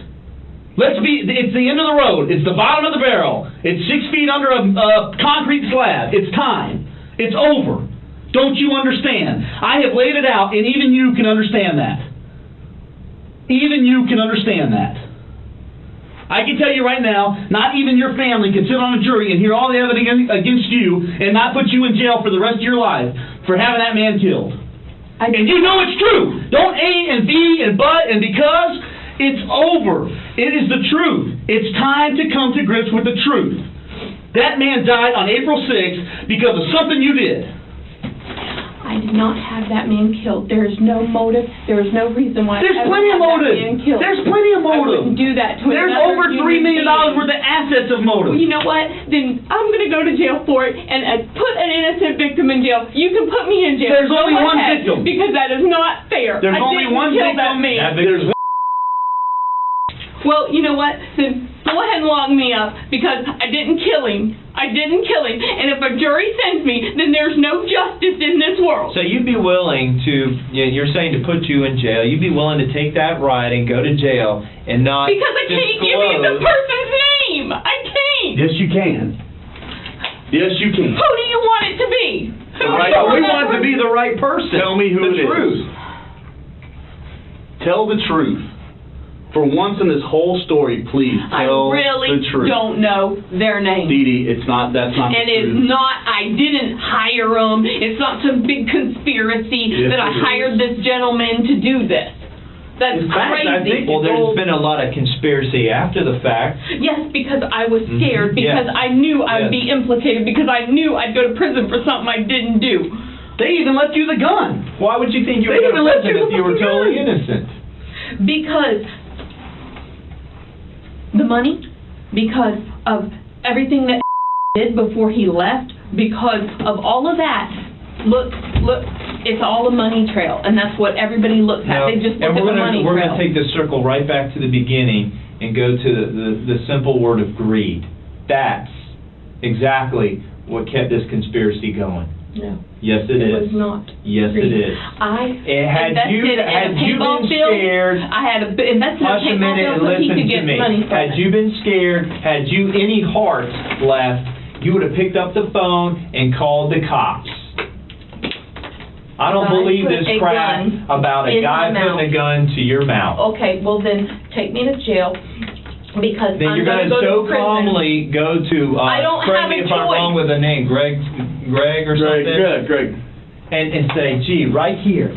[SPEAKER 1] It's the end of the road. It's the bottom of the barrel. It's 6 feet under a concrete slab. It's time. It's over. Don't you understand? I have laid it out, and even you can understand that. Even you can understand that. I can tell you right now, not even your family can sit on a jury and hear all the evidence against you and not put you in jail for the rest of your life for having that man killed. And you know it's true. Don't A and B and but and because. It's over. It is the truth. It's time to come to grips with the truth. That man died on April 6th because of something you did.
[SPEAKER 2] I I did not have that man killed. There is no motive. There is no reason why
[SPEAKER 1] There's
[SPEAKER 2] I would
[SPEAKER 1] plenty of
[SPEAKER 2] have that
[SPEAKER 1] motive.
[SPEAKER 2] man killed.
[SPEAKER 1] There's plenty of
[SPEAKER 2] I
[SPEAKER 1] motive.
[SPEAKER 2] wouldn't do that to
[SPEAKER 1] There's
[SPEAKER 2] another
[SPEAKER 1] over $3
[SPEAKER 2] human
[SPEAKER 1] million
[SPEAKER 2] being.
[SPEAKER 1] worth of assets of motive.
[SPEAKER 2] Well, you know what? Then I'm going to go to jail for it and put an innocent victim in jail. You can put me in jail.
[SPEAKER 1] There's only
[SPEAKER 2] Go
[SPEAKER 1] one
[SPEAKER 2] ahead,
[SPEAKER 1] victim.
[SPEAKER 2] Because that is not fair.
[SPEAKER 1] There's
[SPEAKER 2] I
[SPEAKER 1] only
[SPEAKER 2] didn't
[SPEAKER 1] one
[SPEAKER 2] kill
[SPEAKER 1] victim.
[SPEAKER 2] that man.
[SPEAKER 1] There's
[SPEAKER 2] Well, you know what? Then go ahead and lock me up because I didn't kill him. I didn't kill him. And if a jury sends me, then there's no justice in this world.
[SPEAKER 4] So you'd be willing to, you're saying to put you in jail, you'd be willing to take that ride and go to jail and not
[SPEAKER 2] Because I can't give you the person's name. I can't.
[SPEAKER 1] Yes, you can. Yes, you can.
[SPEAKER 2] Who do you want it to be? Who do you
[SPEAKER 4] we
[SPEAKER 2] want
[SPEAKER 4] want it to be the right person.
[SPEAKER 1] Tell me who
[SPEAKER 4] the
[SPEAKER 1] it
[SPEAKER 4] truth.
[SPEAKER 1] is. Tell the truth. For once in this whole story, please tell
[SPEAKER 2] I really
[SPEAKER 1] the truth.
[SPEAKER 2] don't know their name.
[SPEAKER 1] Dee Dee, that's not
[SPEAKER 2] And
[SPEAKER 1] the
[SPEAKER 2] it's
[SPEAKER 1] truth.
[SPEAKER 2] not, I didn't hire them. It's not some big conspiracy
[SPEAKER 1] Yes,
[SPEAKER 2] that I
[SPEAKER 1] it is.
[SPEAKER 2] hired this gentleman to do this. That's
[SPEAKER 1] In fact,
[SPEAKER 2] crazy.
[SPEAKER 1] I think
[SPEAKER 4] Well, there's been a lot of conspiracy after the fact.
[SPEAKER 2] Yes, because I was scared,
[SPEAKER 4] Mhm.
[SPEAKER 2] because
[SPEAKER 4] Yes.
[SPEAKER 2] I knew I would
[SPEAKER 4] Yes.
[SPEAKER 2] be implicated, because I knew I'd go to prison for something I didn't do.
[SPEAKER 1] They even left you the gun.
[SPEAKER 4] Why would you think you
[SPEAKER 1] They
[SPEAKER 4] were
[SPEAKER 1] even
[SPEAKER 4] going to
[SPEAKER 1] let you
[SPEAKER 4] prison if you were
[SPEAKER 1] fucking
[SPEAKER 4] totally
[SPEAKER 1] go.
[SPEAKER 4] innocent?
[SPEAKER 2] Because the money, because of everything that did before he left, because of all of that. Look, it's all a money trail, and that's what everybody looks at. They just look
[SPEAKER 4] and
[SPEAKER 2] at the money
[SPEAKER 4] we're
[SPEAKER 2] trail.
[SPEAKER 4] going to take this circle right back to the beginning and go to the simple word of greed. That's exactly what kept this conspiracy going.
[SPEAKER 2] No,
[SPEAKER 4] Yes, it
[SPEAKER 2] it
[SPEAKER 4] is.
[SPEAKER 2] was not.
[SPEAKER 4] Yes,
[SPEAKER 2] greed.
[SPEAKER 4] it is.
[SPEAKER 2] I
[SPEAKER 4] Had you
[SPEAKER 2] invested in a paintball
[SPEAKER 4] been
[SPEAKER 2] field.
[SPEAKER 4] scared,
[SPEAKER 2] I had invested in a
[SPEAKER 4] hush a
[SPEAKER 2] paintball
[SPEAKER 4] minute
[SPEAKER 2] field
[SPEAKER 4] and
[SPEAKER 2] so he
[SPEAKER 4] listen
[SPEAKER 2] could
[SPEAKER 4] to
[SPEAKER 2] get
[SPEAKER 4] me.
[SPEAKER 2] money from
[SPEAKER 4] Had
[SPEAKER 2] it.
[SPEAKER 4] you been scared, had you any heart left, you would have picked up the phone and called the cops. I don't
[SPEAKER 2] I
[SPEAKER 4] believe
[SPEAKER 2] put
[SPEAKER 4] this
[SPEAKER 2] a
[SPEAKER 4] crap
[SPEAKER 2] gun
[SPEAKER 4] about a
[SPEAKER 2] in
[SPEAKER 4] guy
[SPEAKER 2] my
[SPEAKER 4] putting a gun to your mouth.
[SPEAKER 2] Okay, well then take me to jail because
[SPEAKER 4] Then
[SPEAKER 2] I'm
[SPEAKER 4] you're
[SPEAKER 2] going
[SPEAKER 4] going
[SPEAKER 2] to
[SPEAKER 4] to
[SPEAKER 2] go
[SPEAKER 4] so
[SPEAKER 2] to prison.
[SPEAKER 4] calmly go to,
[SPEAKER 2] I don't
[SPEAKER 4] correct
[SPEAKER 2] have
[SPEAKER 4] me
[SPEAKER 2] a
[SPEAKER 4] if I'm
[SPEAKER 2] choice.
[SPEAKER 4] wrong with the name, Greg or something?
[SPEAKER 1] Greg.
[SPEAKER 4] And say, gee, right here,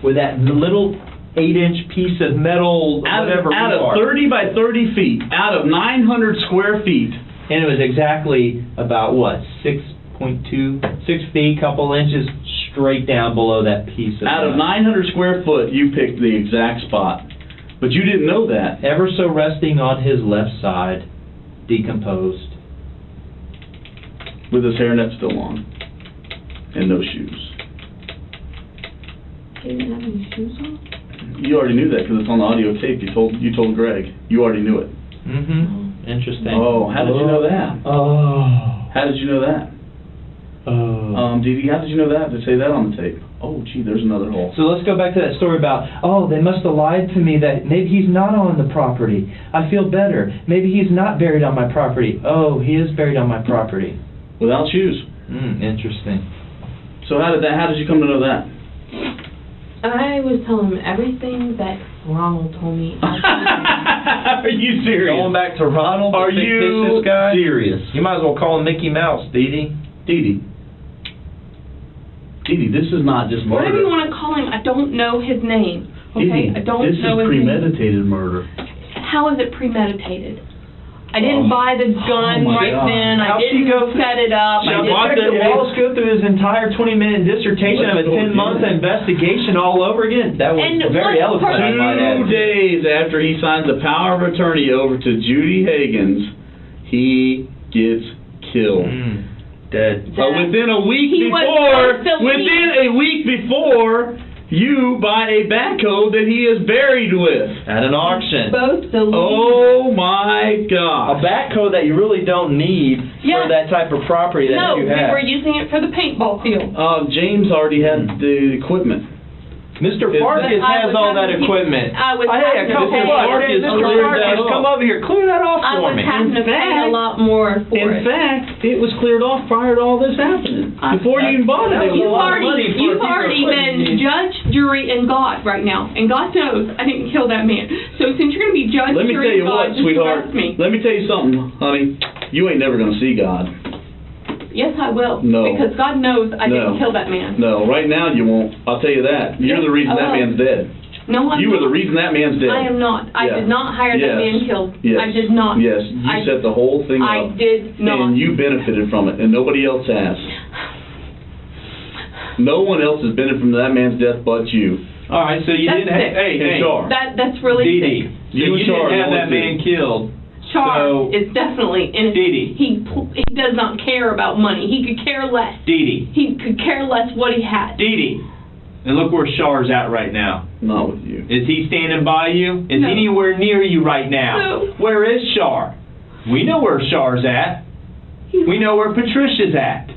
[SPEAKER 4] with that little 8-inch piece of metal, whatever
[SPEAKER 1] Out of
[SPEAKER 4] rebar.
[SPEAKER 1] 30 by 30 feet, out of 900 square feet.
[SPEAKER 4] And it was exactly about, what, 6 feet, couple inches straight down below that piece of
[SPEAKER 1] Out of 900 square foot, you picked the exact spot. But you didn't know that.
[SPEAKER 4] ever so resting on his left side, decomposed.
[SPEAKER 1] With his hairnet still on. And no shoes.
[SPEAKER 2] He didn't have any shoes on?
[SPEAKER 1] You already knew that because it's on the audio tape. You told Greg. You already knew it.
[SPEAKER 4] Mm-hmm. Interesting.
[SPEAKER 1] Oh, how did you know that?
[SPEAKER 4] Oh.
[SPEAKER 1] How did you know that?
[SPEAKER 4] Oh.
[SPEAKER 1] Dee Dee, how did you know that? To say that on the tape. Oh, gee, there's another hole.
[SPEAKER 4] So let's go back to that story about, they must have lied to me that maybe he's not on the property. I feel better. Maybe he's not buried on my property. Oh, he is buried on my property.
[SPEAKER 1] Without shoes.
[SPEAKER 4] Interesting.
[SPEAKER 1] So how did you come to know that?
[SPEAKER 2] I was telling him everything that Ronald told me.
[SPEAKER 1] Are you serious?
[SPEAKER 4] Going back to Ronald,
[SPEAKER 1] Are
[SPEAKER 4] the
[SPEAKER 1] you
[SPEAKER 4] fictitious guy?
[SPEAKER 1] serious?
[SPEAKER 4] You might as well call him Mickey Mouse, Dee Dee.
[SPEAKER 1] Dee Dee, this is not just murder.
[SPEAKER 2] Whatever you want to call him, I don't know his name. Okay, I don't
[SPEAKER 1] this
[SPEAKER 2] know
[SPEAKER 1] is
[SPEAKER 2] his name.
[SPEAKER 1] premeditated murder.
[SPEAKER 2] How is it premeditated? I didn't buy the gun
[SPEAKER 1] my
[SPEAKER 2] right
[SPEAKER 1] God.
[SPEAKER 2] then. I
[SPEAKER 4] How'd she
[SPEAKER 2] didn't
[SPEAKER 4] go
[SPEAKER 2] set it up. I didn't.
[SPEAKER 4] Wallace go through his entire 20-minute dissertation of a 10-month investigation all over again? That was
[SPEAKER 2] And
[SPEAKER 4] very
[SPEAKER 2] what
[SPEAKER 4] eloquent, I might add.
[SPEAKER 1] 2 days after he signs the power of attorney over to Judy Higgins, he gets killed.
[SPEAKER 4] Dead.
[SPEAKER 1] Within a week
[SPEAKER 2] He was
[SPEAKER 1] before,
[SPEAKER 2] supposed to
[SPEAKER 1] within a week before, you buy a backhoe that he is buried with.
[SPEAKER 4] At an auction.
[SPEAKER 2] Both the
[SPEAKER 1] Oh my
[SPEAKER 4] A
[SPEAKER 1] God!
[SPEAKER 4] backhoe that you really don't need
[SPEAKER 2] Yeah.
[SPEAKER 4] for that type of property that
[SPEAKER 2] No,
[SPEAKER 4] you
[SPEAKER 2] we
[SPEAKER 4] have.
[SPEAKER 2] were using it for the paintball field.
[SPEAKER 1] James already had the equipment.
[SPEAKER 4] Mr.
[SPEAKER 1] Is
[SPEAKER 4] Farkas
[SPEAKER 2] I
[SPEAKER 4] has
[SPEAKER 2] was
[SPEAKER 4] all that
[SPEAKER 2] having to-
[SPEAKER 4] equipment.
[SPEAKER 2] I was
[SPEAKER 4] Hey, a
[SPEAKER 2] having to
[SPEAKER 4] couple
[SPEAKER 2] pay-
[SPEAKER 4] bucks.
[SPEAKER 1] Farkas
[SPEAKER 4] Mr.
[SPEAKER 1] cleared that
[SPEAKER 4] Farkas,
[SPEAKER 1] off.
[SPEAKER 4] come over here. Clear that off
[SPEAKER 2] I
[SPEAKER 4] for
[SPEAKER 2] was
[SPEAKER 4] me.
[SPEAKER 2] having to pay a lot more for
[SPEAKER 1] In
[SPEAKER 2] it.
[SPEAKER 1] fact, it was cleared off prior to all this happening. Before you even bought it,
[SPEAKER 4] that
[SPEAKER 1] it was
[SPEAKER 4] was
[SPEAKER 1] a
[SPEAKER 2] You've
[SPEAKER 1] lot of money
[SPEAKER 2] already,
[SPEAKER 1] for a
[SPEAKER 2] you've
[SPEAKER 1] piece of
[SPEAKER 2] already
[SPEAKER 1] equipment.
[SPEAKER 2] been judge, jury, and God right now. And God knows I didn't kill that man. So since you're going to be judge,
[SPEAKER 1] Let me tell
[SPEAKER 2] jury,
[SPEAKER 1] you
[SPEAKER 2] and God,
[SPEAKER 1] what,
[SPEAKER 2] just
[SPEAKER 1] sweetheart.
[SPEAKER 2] arrest me.
[SPEAKER 1] Let me tell you something, honey. You ain't never gonna see God.
[SPEAKER 2] Yes, I will.
[SPEAKER 1] No.
[SPEAKER 2] Because God knows I
[SPEAKER 1] No.
[SPEAKER 2] didn't kill that man.
[SPEAKER 1] No, right now you won't. I'll tell you that. You're
[SPEAKER 2] Yes,
[SPEAKER 1] the reason
[SPEAKER 2] I
[SPEAKER 1] that
[SPEAKER 2] will.
[SPEAKER 1] man's dead.
[SPEAKER 2] No, I'm
[SPEAKER 1] You
[SPEAKER 2] not.
[SPEAKER 1] were the reason that man's dead.
[SPEAKER 2] I am not. I
[SPEAKER 1] Yeah.
[SPEAKER 2] did not hire that
[SPEAKER 1] Yes.
[SPEAKER 2] man killed.
[SPEAKER 1] Yes.
[SPEAKER 2] I did not.
[SPEAKER 1] Yes, you set the whole thing
[SPEAKER 2] I
[SPEAKER 1] up.
[SPEAKER 2] did not.
[SPEAKER 1] And you benefited from it, and nobody else has. No one else has benefited from that man's death but you.
[SPEAKER 4] All right, so you
[SPEAKER 2] That's
[SPEAKER 4] didn't have,
[SPEAKER 2] sick.
[SPEAKER 4] hey,
[SPEAKER 1] Char.
[SPEAKER 2] That's really
[SPEAKER 4] Dee
[SPEAKER 2] sick.
[SPEAKER 4] Dee, so
[SPEAKER 1] You
[SPEAKER 4] you
[SPEAKER 1] and Char
[SPEAKER 4] didn't have
[SPEAKER 1] are
[SPEAKER 4] that
[SPEAKER 1] the
[SPEAKER 4] man
[SPEAKER 1] only
[SPEAKER 4] killed.
[SPEAKER 2] Char
[SPEAKER 4] So-
[SPEAKER 2] is definitely innocent.
[SPEAKER 4] Dee Dee.
[SPEAKER 2] He does not care about money. He could care less.
[SPEAKER 4] Dee Dee.
[SPEAKER 2] He could care less what he had.
[SPEAKER 4] Dee Dee. And look where Char's at right now.
[SPEAKER 1] Not with you.
[SPEAKER 4] Is he standing by you? Is
[SPEAKER 2] No.
[SPEAKER 4] he anywhere near you right now?
[SPEAKER 2] No.
[SPEAKER 4] Where is Char? We know where Char's at. We know where Patricia's at.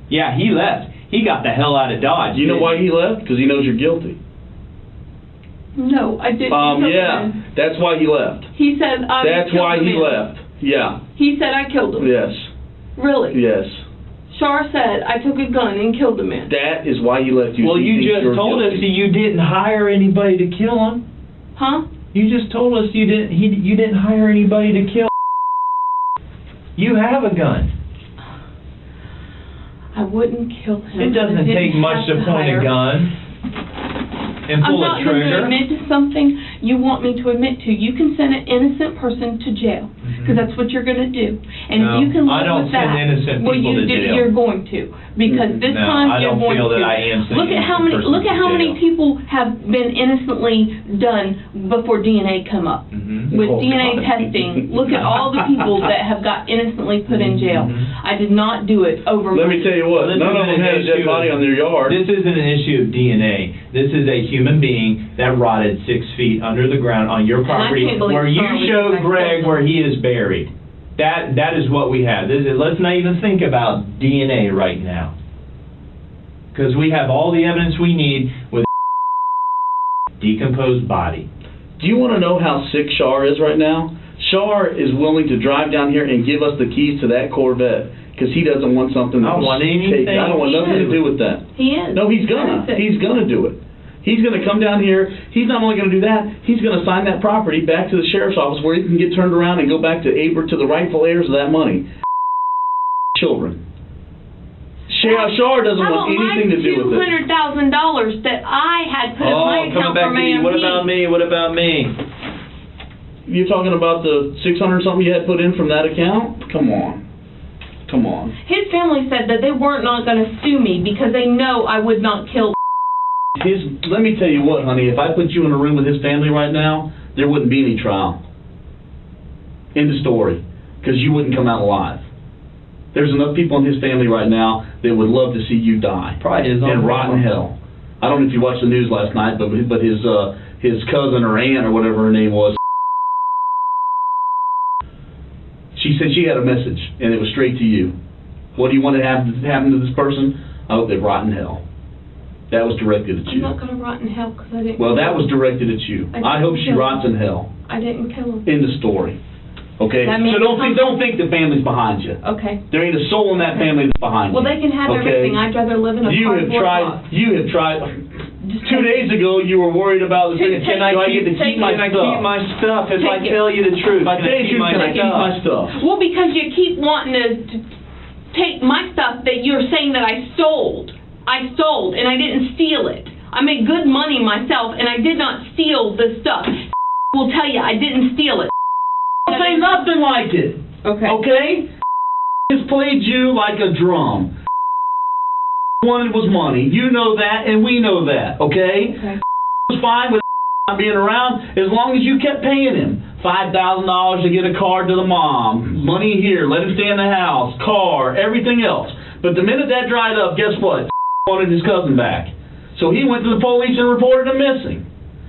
[SPEAKER 4] Yeah, he left. He got the hell out of Dodge.
[SPEAKER 1] Do you know why he left? Because he knows you're guilty.
[SPEAKER 2] No, I didn't. kill
[SPEAKER 1] Yeah,
[SPEAKER 2] him.
[SPEAKER 1] that's why he left.
[SPEAKER 2] He said I
[SPEAKER 1] That's
[SPEAKER 2] killed
[SPEAKER 1] why
[SPEAKER 2] the
[SPEAKER 1] he
[SPEAKER 2] man.
[SPEAKER 1] left. Yeah,
[SPEAKER 2] He said I killed him.
[SPEAKER 1] yes,
[SPEAKER 2] Really?
[SPEAKER 1] yes.
[SPEAKER 2] Char said I took a gun and killed the man.
[SPEAKER 1] That is why he left you.
[SPEAKER 4] Well,
[SPEAKER 1] so he
[SPEAKER 4] you
[SPEAKER 1] thinks
[SPEAKER 4] just
[SPEAKER 1] you're
[SPEAKER 4] told us
[SPEAKER 1] guilty.
[SPEAKER 4] you didn't hire anybody to kill him.
[SPEAKER 2] Huh?
[SPEAKER 4] You just told us you didn't hire anybody to kill. You have a gun.
[SPEAKER 2] I wouldn't kill him.
[SPEAKER 4] It doesn't
[SPEAKER 2] I didn't
[SPEAKER 4] take much
[SPEAKER 2] have
[SPEAKER 4] to point
[SPEAKER 2] hire.
[SPEAKER 4] a gun and
[SPEAKER 2] I'm
[SPEAKER 4] pull
[SPEAKER 2] not
[SPEAKER 4] a
[SPEAKER 2] going to
[SPEAKER 4] trigger.
[SPEAKER 2] admit to something you want me to admit to. You can send an innocent person to jail because that's what you're going to do. And
[SPEAKER 4] No,
[SPEAKER 2] if you can
[SPEAKER 4] I
[SPEAKER 2] live
[SPEAKER 4] don't
[SPEAKER 2] with that,
[SPEAKER 4] send innocent
[SPEAKER 2] well,
[SPEAKER 4] people
[SPEAKER 2] you
[SPEAKER 4] to
[SPEAKER 2] do,
[SPEAKER 4] jail.
[SPEAKER 2] you're going to because this
[SPEAKER 4] No,
[SPEAKER 2] time
[SPEAKER 4] I
[SPEAKER 2] you're
[SPEAKER 4] don't
[SPEAKER 2] going
[SPEAKER 4] feel
[SPEAKER 2] to.
[SPEAKER 4] that I am sending
[SPEAKER 2] Look at how
[SPEAKER 4] innocent
[SPEAKER 2] many.
[SPEAKER 4] persons
[SPEAKER 2] Look at
[SPEAKER 4] to
[SPEAKER 2] how many
[SPEAKER 4] jail.
[SPEAKER 2] people have been innocently done before DNA come up. With
[SPEAKER 1] Oh,
[SPEAKER 2] DNA
[SPEAKER 1] God.
[SPEAKER 2] testing, look at all the people that have got innocently put in jail.
[SPEAKER 4] Mm-hmm.
[SPEAKER 2] I did not do it over.
[SPEAKER 1] Let me tell you what.
[SPEAKER 4] This
[SPEAKER 1] None of
[SPEAKER 4] isn't
[SPEAKER 1] them
[SPEAKER 4] an
[SPEAKER 1] had a dead
[SPEAKER 4] issue
[SPEAKER 1] body
[SPEAKER 4] of-
[SPEAKER 1] on their yard.
[SPEAKER 4] This isn't an issue of DNA. This is a human being that rotted 6 feet under the ground on your
[SPEAKER 2] And I
[SPEAKER 4] property
[SPEAKER 2] can't believe
[SPEAKER 4] where you
[SPEAKER 2] Charlie
[SPEAKER 4] showed
[SPEAKER 2] was
[SPEAKER 4] Greg
[SPEAKER 2] killed.
[SPEAKER 4] where he is buried. That is what we have. Let's not even think about DNA right now. Because we have all the evidence we need with decomposed body.
[SPEAKER 1] Do you want to know how sick Shar is right now? Shar is willing to drive down here and give us the keys to that Corvette because he doesn't want something.
[SPEAKER 4] I don't want anything
[SPEAKER 1] I don't want
[SPEAKER 2] he
[SPEAKER 1] nothing to
[SPEAKER 2] is.
[SPEAKER 1] do with that.
[SPEAKER 2] He is.
[SPEAKER 1] No, he's gonna. He's gonna do it. He's gonna come down here. He's not only gonna do that. He's gonna sign that property back to the sheriff's office where he can get turned around and go back to to the rightful heirs of that money. Children. Shar doesn't want anything to do with it.
[SPEAKER 2] $200,000 that I had put in my
[SPEAKER 4] Oh, coming
[SPEAKER 2] account
[SPEAKER 4] back
[SPEAKER 2] for
[SPEAKER 4] to me.
[SPEAKER 2] my
[SPEAKER 4] What
[SPEAKER 2] MP.
[SPEAKER 4] about me? What about me?
[SPEAKER 1] You're talking about the 600 something you had put in from that account? Come on. Come on.
[SPEAKER 2] His family said that they weren't not going to sue me because they know I would not kill.
[SPEAKER 1] Let me tell you what, honey, if I put you in a room with his family right now, there wouldn't be any trial. End of story. Because you wouldn't come out alive. There's enough people in his family right now that would love to see you die.
[SPEAKER 4] Probably his own
[SPEAKER 1] and rot in
[SPEAKER 4] mama.
[SPEAKER 1] hell. I don't know if you watched the news last night, but his cousin or aunt or whatever her name was, she said she had a message, and it was straight to you. What do you want to have happen to this person? I hope they rot in hell. That was directed at
[SPEAKER 2] I'm
[SPEAKER 1] you.
[SPEAKER 2] not going to rot in hell because I didn't.
[SPEAKER 1] Well, that was directed at you. I hope she rots in hell.
[SPEAKER 2] I didn't kill him.
[SPEAKER 1] End of story. Okay?
[SPEAKER 2] That means
[SPEAKER 1] So don't think the family's behind you.
[SPEAKER 2] Okay.
[SPEAKER 1] There ain't a soul in that family that's behind
[SPEAKER 2] Well,
[SPEAKER 1] you.
[SPEAKER 2] they can have
[SPEAKER 1] okay?
[SPEAKER 2] everything. I'd rather live in a
[SPEAKER 1] You have
[SPEAKER 2] cardboard box.
[SPEAKER 1] tried.
[SPEAKER 2] Just
[SPEAKER 1] 2 days ago, you were worried about the
[SPEAKER 2] Take-
[SPEAKER 1] can I get to keep my stuff?
[SPEAKER 4] keep my stuff if I
[SPEAKER 2] Take it.
[SPEAKER 4] tell you the truth?
[SPEAKER 1] If I tell you the truth, can I keep my stuff?
[SPEAKER 2] Well, because you keep wanting to take my stuff that you're saying that I sold. I sold, and I didn't steal it. I made good money myself, and I did not steal the stuff. Will tell you I didn't steal it.
[SPEAKER 1] I'll say nothing like it.
[SPEAKER 2] Okay.
[SPEAKER 1] Okay? Has played you like a drum. Wanted was money. You know that, and we know that. Okay?
[SPEAKER 2] Okay.
[SPEAKER 1] Was fine with not being around as long as you kept paying him $5,000 to get a card to the mom, money here, let him stay in the house, car, everything else. But the minute that dried up, guess what? Wanted his cousin back. So he went to the police and reported him missing.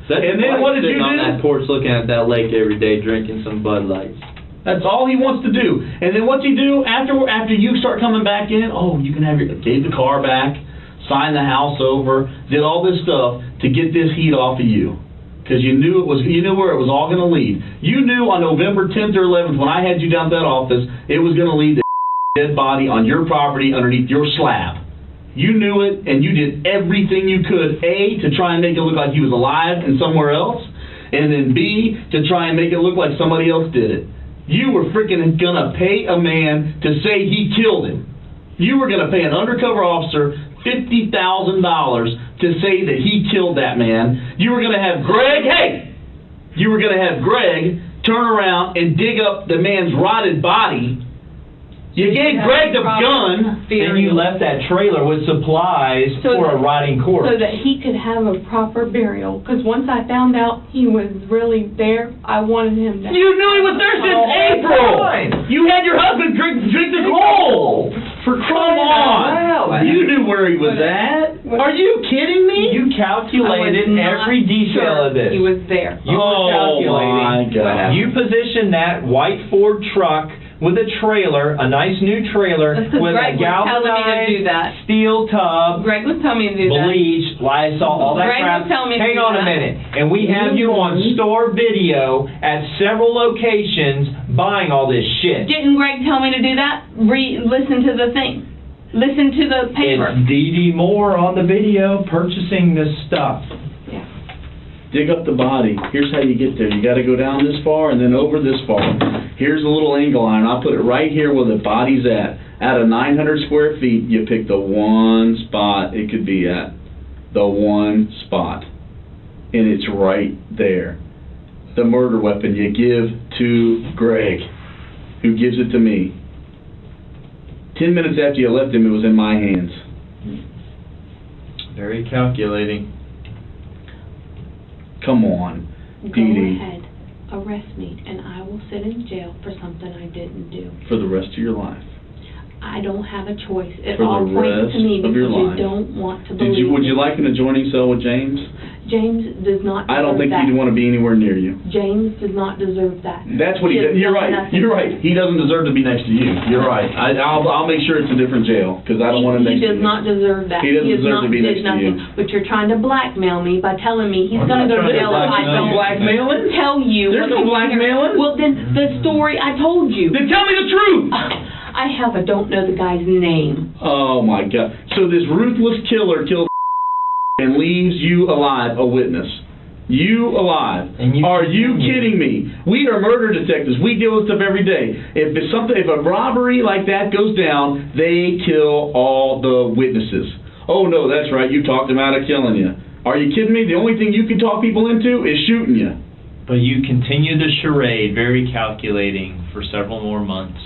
[SPEAKER 1] And then what did you
[SPEAKER 5] Sitting on
[SPEAKER 1] do?
[SPEAKER 5] that porch looking at that lake every day drinking some Bud Lights.
[SPEAKER 1] That's all he wants to do. And then what's he do after you start coming back in? Oh, you can have gave the car back, signed the house over, did all this stuff to get this heat off of you. Because you knew where it was all going to lead. You knew on November 10th or 11th when I had you down at that office, it was going to lead to a dead body on your property underneath your slab. You knew it, and you did everything you could, A, to try and make it look like he was alive and somewhere else, and then B, to try and make it look like somebody else did it. You were freaking gonna pay a man to say he killed him. You were gonna pay an undercover officer $50,000 to say that he killed that man. You were gonna have Greg turn around and dig up the man's rotted body. You gave Greg the gun.
[SPEAKER 2] burial.
[SPEAKER 4] And you left that trailer with supplies for a rotting corpse.
[SPEAKER 2] So that he could have a proper burial. Because once I found out he was really there, I wanted him to.
[SPEAKER 1] You knew he was there since April! You had your husband drink the coal! Come on! You knew where he was at? Are you kidding me?
[SPEAKER 4] You calculated every detail of this.
[SPEAKER 2] He was there.
[SPEAKER 4] You were calculating.
[SPEAKER 1] My God.
[SPEAKER 4] You positioned that white Ford truck with a trailer, a nice new trailer, with
[SPEAKER 2] Greg
[SPEAKER 4] a
[SPEAKER 2] was telling me to do that.
[SPEAKER 4] galvanized steel tub,
[SPEAKER 2] Greg was telling me to do that.
[SPEAKER 4] bleach, Lysol, all that
[SPEAKER 2] Greg
[SPEAKER 4] crap.
[SPEAKER 2] was telling me to
[SPEAKER 4] Hang
[SPEAKER 2] do
[SPEAKER 4] on
[SPEAKER 2] that.
[SPEAKER 4] a minute. And we have you on store video at several locations buying all this shit.
[SPEAKER 2] Didn't Greg tell me to do that? Listen to the thing. Listen to the paper.
[SPEAKER 4] It's Dee Dee Moore on the video purchasing this stuff.
[SPEAKER 2] Yeah.
[SPEAKER 1] Dig up the body. Here's how you get there. You got to go down this far and then over this far. Here's a little angle iron. I'll put it right here where the body's at. Out of 900 square feet, you pick the one spot it could be at. The one spot. And it's right there. The murder weapon you give to Greg, who gives it to me. 10 minutes after you left him, it was in my hands.
[SPEAKER 4] Very calculating.
[SPEAKER 1] Come on,
[SPEAKER 2] Go
[SPEAKER 1] Dee Dee.
[SPEAKER 2] ahead. Arrest me, and I will sit in jail for something I didn't do.
[SPEAKER 1] For the rest of your life.
[SPEAKER 2] I don't have a choice. It
[SPEAKER 1] For the
[SPEAKER 2] all points
[SPEAKER 1] rest
[SPEAKER 2] to me
[SPEAKER 1] of
[SPEAKER 2] because
[SPEAKER 1] your
[SPEAKER 2] you
[SPEAKER 1] life.
[SPEAKER 2] don't want to believe
[SPEAKER 1] Would you
[SPEAKER 2] it.
[SPEAKER 1] like an adjoining cell with James?
[SPEAKER 2] James does not deserve
[SPEAKER 1] I don't think
[SPEAKER 2] that.
[SPEAKER 1] he'd want to be anywhere near you.
[SPEAKER 2] James does not deserve that.
[SPEAKER 1] That's what he
[SPEAKER 2] has
[SPEAKER 1] does. You're
[SPEAKER 2] done
[SPEAKER 1] right.
[SPEAKER 2] nothing.
[SPEAKER 1] You're right. He doesn't deserve to be next to you. You're right. I'll make sure it's a different jail because I don't want him
[SPEAKER 2] He
[SPEAKER 1] next to you.
[SPEAKER 2] does not deserve that.
[SPEAKER 1] He doesn't
[SPEAKER 2] has
[SPEAKER 1] deserve
[SPEAKER 2] not
[SPEAKER 1] to be
[SPEAKER 2] did
[SPEAKER 1] next to
[SPEAKER 2] nothing.
[SPEAKER 1] you.
[SPEAKER 2] But you're trying to blackmail me by telling me he's
[SPEAKER 4] I'm
[SPEAKER 2] going to
[SPEAKER 4] not
[SPEAKER 2] go to
[SPEAKER 4] trying to
[SPEAKER 2] jail if I
[SPEAKER 4] blackmail
[SPEAKER 2] don't
[SPEAKER 4] you.
[SPEAKER 1] Blackmailing?
[SPEAKER 2] tell you.
[SPEAKER 1] There's
[SPEAKER 2] what
[SPEAKER 1] no
[SPEAKER 2] I'm
[SPEAKER 1] blackmailing.
[SPEAKER 2] Well, then the story I told you.
[SPEAKER 1] Then tell me the truth.
[SPEAKER 2] I don't know the guy's name.
[SPEAKER 1] Oh my God. So this ruthless killer kills and leaves you alive, a witness. You alive.
[SPEAKER 4] And you
[SPEAKER 1] Are you
[SPEAKER 4] continue.
[SPEAKER 1] kidding me? We are murder detectives. We deal with stuff every day. If a robbery like that goes down, they kill all the witnesses. Oh no, that's right. You talked them out of killing you. Are you kidding me? The only thing you can talk people into is shooting you.
[SPEAKER 4] But you continue the charade, very calculating, for several more months.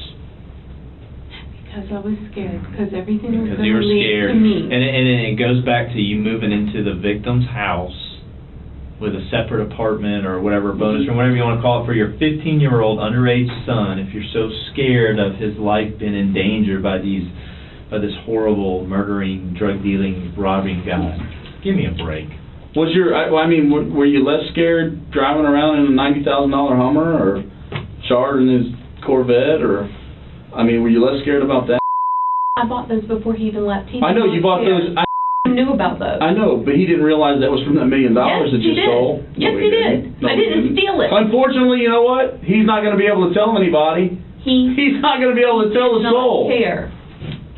[SPEAKER 2] Because I was scared. Because everything was
[SPEAKER 4] Because
[SPEAKER 2] going
[SPEAKER 4] you
[SPEAKER 2] to
[SPEAKER 4] were
[SPEAKER 2] lead
[SPEAKER 4] scared.
[SPEAKER 2] to me.
[SPEAKER 4] And it goes back to you moving into the victim's house with a separate apartment or whatever, bonus room, whatever you want to call it, for your 15-year-old underage son. If you're so scared of his life being endangered by this horrible murdering, drug dealing, robbing guy, give me a break.
[SPEAKER 1] Were you less scared driving around in a $90,000 Hummer or Chard in his Corvette, or, were you less scared about that?
[SPEAKER 2] I bought those before he even left.
[SPEAKER 1] I know you bought those.
[SPEAKER 2] I knew about those.
[SPEAKER 1] I know, but he didn't realize that was from that $1 million that you stole.
[SPEAKER 2] Yes, he did.
[SPEAKER 1] No,
[SPEAKER 2] I didn't steal it.
[SPEAKER 1] Unfortunately, you know what? He's not going to be able to tell anybody. He's not going to be able to tell the soul.
[SPEAKER 2] Fair.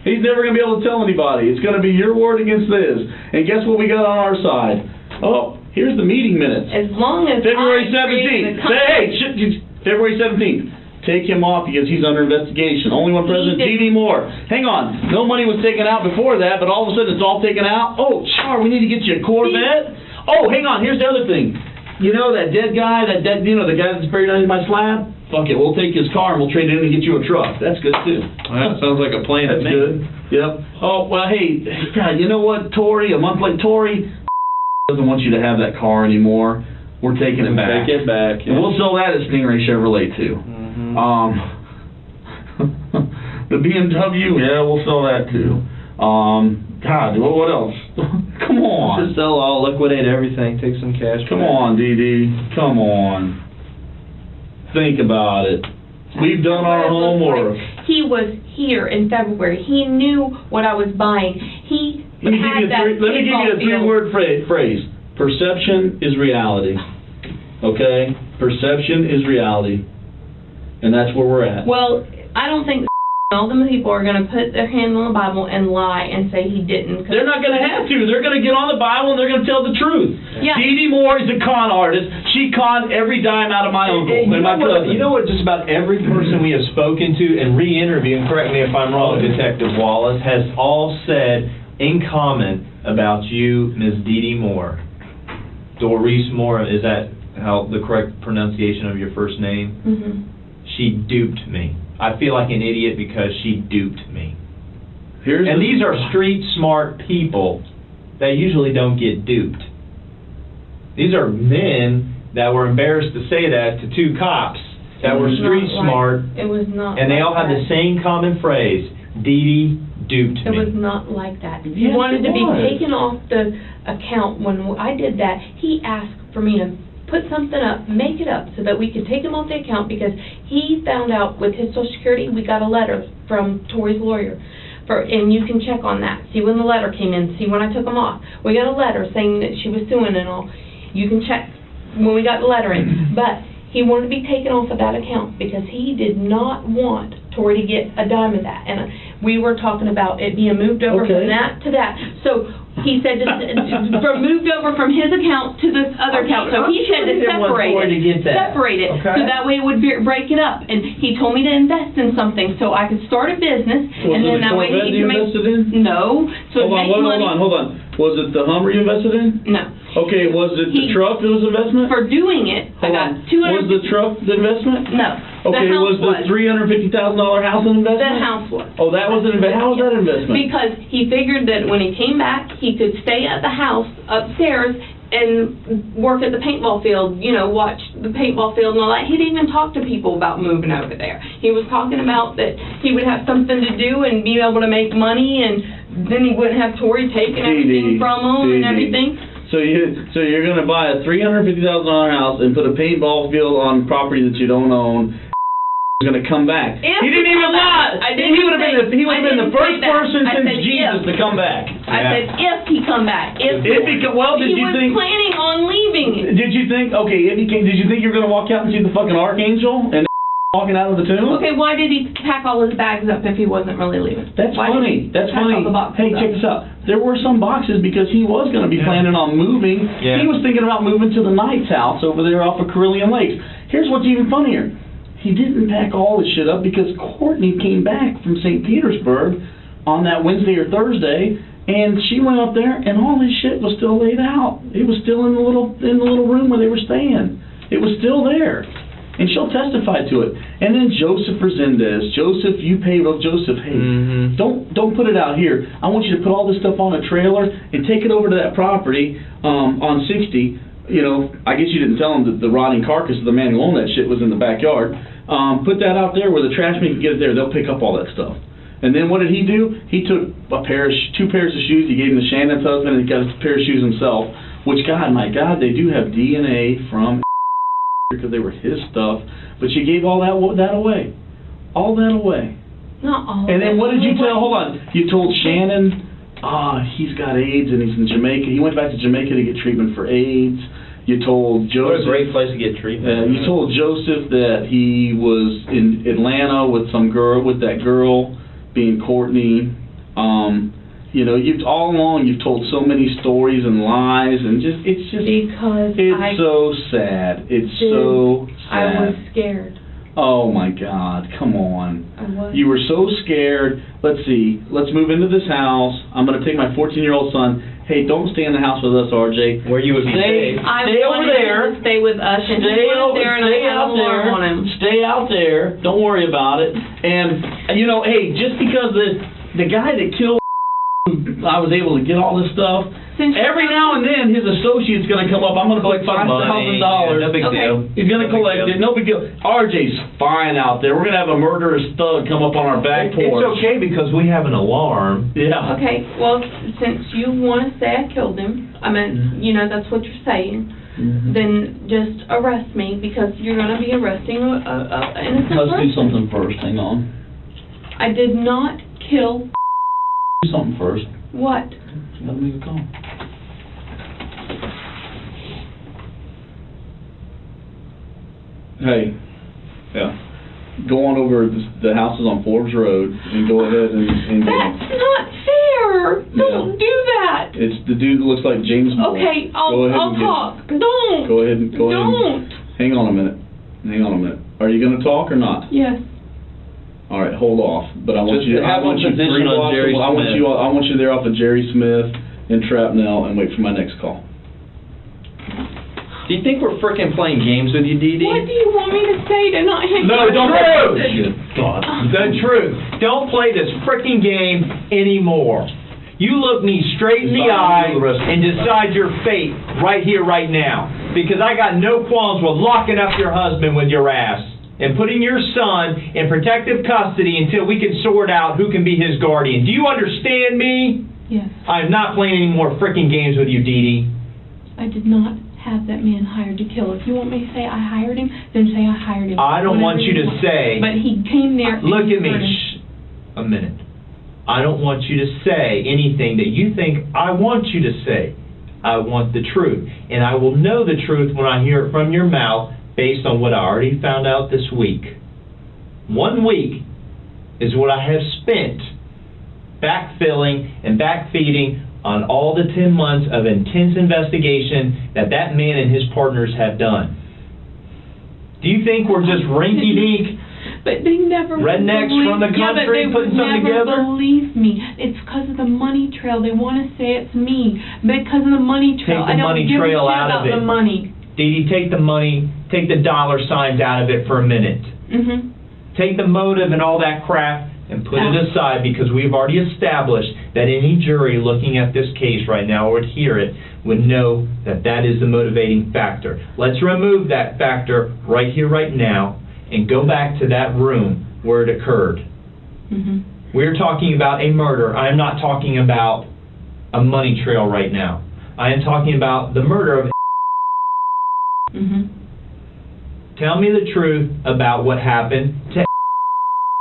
[SPEAKER 1] He's never going to be able to tell anybody. It's going to be your word against his. And guess what we got on our side? Oh, here's the meeting minutes.
[SPEAKER 2] As long as
[SPEAKER 1] February
[SPEAKER 2] I created
[SPEAKER 1] 17th. February 17th. Take him off because he's under investigation. Only one president, Dee Dee Moore. Hang on. No money was taken out before that, but all of a sudden it's all taken out. Oh, Char, we need to get you a Corvette. Oh, hang on. Here's the other thing. You know that dead guy, the guy that's buried under my slab? Fuck it. We'll take his car and we'll trade it in and get you a truck. That's good, too.
[SPEAKER 4] Well, that sounds like a plan to
[SPEAKER 1] That's
[SPEAKER 4] me.
[SPEAKER 1] good. Yep. Oh, well, hey, God, you know what, Tori? A month later, Tori doesn't want you to have that car anymore. We're taking it back.
[SPEAKER 4] Take it back.
[SPEAKER 1] And we'll sell that at Stingray Chevrolet, too. The BMW, yeah, we'll sell that too. God, what else? Come on.
[SPEAKER 5] Just sell all, liquidate everything, take some cash.
[SPEAKER 1] Come on, Dee Dee. Come on. Think about it. We've done our homework.
[SPEAKER 2] He was here in February. He knew what I was buying.
[SPEAKER 1] Let me give you a three-word phrase. Perception is reality. Okay? Perception is reality. And that's where we're at.
[SPEAKER 2] Well, I don't think all the people are going to put their hand on the Bible and lie and say he didn't.
[SPEAKER 1] They're not going to have to. They're going to get on the Bible and they're going to tell the truth.
[SPEAKER 2] Yeah.
[SPEAKER 1] Dee Dee Moore is a con artist. She conned every dime out of my uncle and my cousin.
[SPEAKER 4] You know what? Just about every person we have spoken to and re-interviewed, and correct me if I'm wrong, Detective Wallace, has all said in common about you, Ms. Dee Dee Moore. Dorice Moore, is that how the correct pronunciation of your first name?
[SPEAKER 2] Mm-hmm.
[SPEAKER 4] She duped me. I feel like an idiot because she duped me. And these are street smart people that usually don't get duped. These are men that were embarrassed to say that to two cops that were street smart.
[SPEAKER 2] It was not.
[SPEAKER 4] And they all had the same common phrase: Dee Dee duped me.
[SPEAKER 2] It was not like that. He wanted to be taken off the account. When I did that, he asked for me to put something up, make it up, so that we could take him off the account, because he found out with his Social Security, we got a letter from Tori's lawyer. And you can check on that. See when the letter came in, see when I took him off. We got a letter saying that she was suing and all. You can check when we got the letter in. But he wanted to be taken off of that account because he did not want Tori to get a dime of that. And we were talking about it being moved over from that to that. So he said moved over from his account to this other account. So he said to separate it, so that way it would break it up. And he told me to invest in something so I could start a business, and then that way he could make. No. So
[SPEAKER 1] Hold on. Was it the Hummer you invested in?
[SPEAKER 2] No.
[SPEAKER 1] Okay, was it the truck that was investment?
[SPEAKER 2] For doing it, I got $200.
[SPEAKER 1] Was the truck the investment?
[SPEAKER 2] No.
[SPEAKER 1] Okay, was the $350,000 house an investment?
[SPEAKER 2] The house was.
[SPEAKER 1] Oh, that was an investment. How was that an investment?
[SPEAKER 2] Because he figured that when he came back, he could stay at the house upstairs and work at the paintball field, watch the paintball field and all that. He didn't even talk to people about moving over there. He was talking about that he would have something to do and be able to make money, and then he wouldn't have Tori taking everything from him and everything.
[SPEAKER 1] So you're going to buy a $350,000 house and put a paintball field on property that you don't own. He's going to come back. He didn't even lie. He would have been the first person since Jesus to come back.
[SPEAKER 2] I said if he come back. Did
[SPEAKER 1] you
[SPEAKER 2] think? He was planning on leaving.
[SPEAKER 1] Did you think? Okay, did you think you were going to walk out and see the fucking archangel and walking out of the tomb?
[SPEAKER 2] Okay, why did he pack all his bags up if he wasn't really leaving?
[SPEAKER 1] That's funny. Hey, check this out. There were some boxes because he was going to be planning on moving. Yeah. He was thinking about moving to the Knight's house over there off of Carillion Lakes. Here's what's even funnier. He didn't pack all his shit up because Courtney came back from St. Petersburg on that Wednesday or Thursday, and she went up there, and all his shit was still laid out. It was still in the little room where they were staying. It was still there. And she'll testify to it. And then Joseph Resendez. Joseph, you pay Joseph, hey, don't put it out here. I want you to put all this stuff on a trailer and take it over to that property on 60. I guess you didn't tell him that the rotting carcass of the man who owned that shit was in the backyard. Put that out there where the trash man can get it there. They'll pick up all that stuff. And then what did he do? He took two pairs of shoes. He gave them to Shannon's husband, and he got a pair of shoes himself. Which, my God, they do have DNA from because they were his stuff. But you gave all that away. All that away.
[SPEAKER 2] Not all.
[SPEAKER 1] And then what did you tell? Hold on. You told Shannon, he's got AIDS and he's in Jamaica. He went back to Jamaica to get treatment for AIDS. You told Joseph.
[SPEAKER 4] What a great place to get treatment.
[SPEAKER 1] You told Joseph that he was in Atlanta with that girl being Courtney. You've all along you've told so many stories and lies, and it's so sad. It's so sad.
[SPEAKER 2] I was scared.
[SPEAKER 1] Oh my God! Come on.
[SPEAKER 2] I was.
[SPEAKER 1] You were so scared. Let's see. Let's move into this house. I'm going to take my 14-year-old son. Hey, don't stay in the house with us, RJ.
[SPEAKER 4] Where you would be safe.
[SPEAKER 1] Stay over there.
[SPEAKER 2] To stay with us. And
[SPEAKER 1] stay
[SPEAKER 2] there, and
[SPEAKER 1] stay
[SPEAKER 2] I
[SPEAKER 1] out there.
[SPEAKER 2] On him.
[SPEAKER 1] Stay out there. Don't worry about it. And hey, just because the guy that killed, I was able to get all this stuff. Every now and then, his associate's going to come up. I'm going to collect $5,000.
[SPEAKER 4] No big deal.
[SPEAKER 1] He's going to collect it. No big deal. RJ's fine out there. We're going to have a murderous thug come up on our back porch.
[SPEAKER 4] It's okay because we have an alarm.
[SPEAKER 1] Yeah.
[SPEAKER 2] Okay. Well, since you want to say I killed him, that's what you're saying. Then just arrest me because you're going to be arresting an innocent person.
[SPEAKER 1] Let's do something first. Hang on.
[SPEAKER 2] I did not kill.
[SPEAKER 1] Do something first.
[SPEAKER 2] What?
[SPEAKER 1] Let me make a call. Hey, yeah. Go on over the houses on Forbes Road and go ahead and
[SPEAKER 2] That's not fair. Don't do that.
[SPEAKER 1] It's the dude that looks like James Moore.
[SPEAKER 2] Okay, I'll talk. Don't.
[SPEAKER 1] Go ahead.
[SPEAKER 2] Don't.
[SPEAKER 1] Hang on a minute. Are you going to talk or not?
[SPEAKER 2] Yes.
[SPEAKER 1] All right, hold off. But I want you 3 blocks. I want you there off of Jerry Smith and Trapnell and wait for my next call.
[SPEAKER 5] Do you think we're frickin' playing games with you, Dee Dee?
[SPEAKER 2] What do you want me to say to not hit
[SPEAKER 4] No,
[SPEAKER 2] you?
[SPEAKER 4] don't
[SPEAKER 3] God.
[SPEAKER 4] The truth. Don't play this frickin' game anymore. You look me straight in the eye and decide your fate right here, right now. Because I got no qualms with locking up your husband with your ass and putting your son in protective custody until we can sort out who can be his guardian. Do you understand me?
[SPEAKER 2] Yes.
[SPEAKER 4] I'm not playing any more frickin' games with you, Dee Dee.
[SPEAKER 2] I did not have that man hired to kill. If you want me to say I hired him, then say I hired him.
[SPEAKER 4] I don't want you to say...
[SPEAKER 2] But he came there...
[SPEAKER 4] Look at me. Shh. A minute. I don't want you to say anything that you think I want you to say. I want the truth. And I will know the truth when I hear it from your mouth based on what I already found out this week. 1 week is what I have spent backfilling and backfeeding on all the 10 months of intense investigation that man and his partners have done. Do you think we're just rinky-dink
[SPEAKER 2] But they never
[SPEAKER 4] rednecks from the country putting something together?
[SPEAKER 2] Never believe me. It's because of the money trail. They want to say it's me because of the money trail.
[SPEAKER 4] Take the money trail out of it.
[SPEAKER 2] I don't give a shit about the money.
[SPEAKER 4] Dee Dee, take the money, take the dollar signs out of it for a minute. Take the motive and all that crap and put it aside, because we've already established that any jury looking at this case right now or would hear it would know that that is the motivating factor. Let's remove that factor right here, right now, and go back to that room where it occurred. We're talking about a murder. I am not talking about a money trail right now. I am talking about the murder of Tell me the truth about what happened to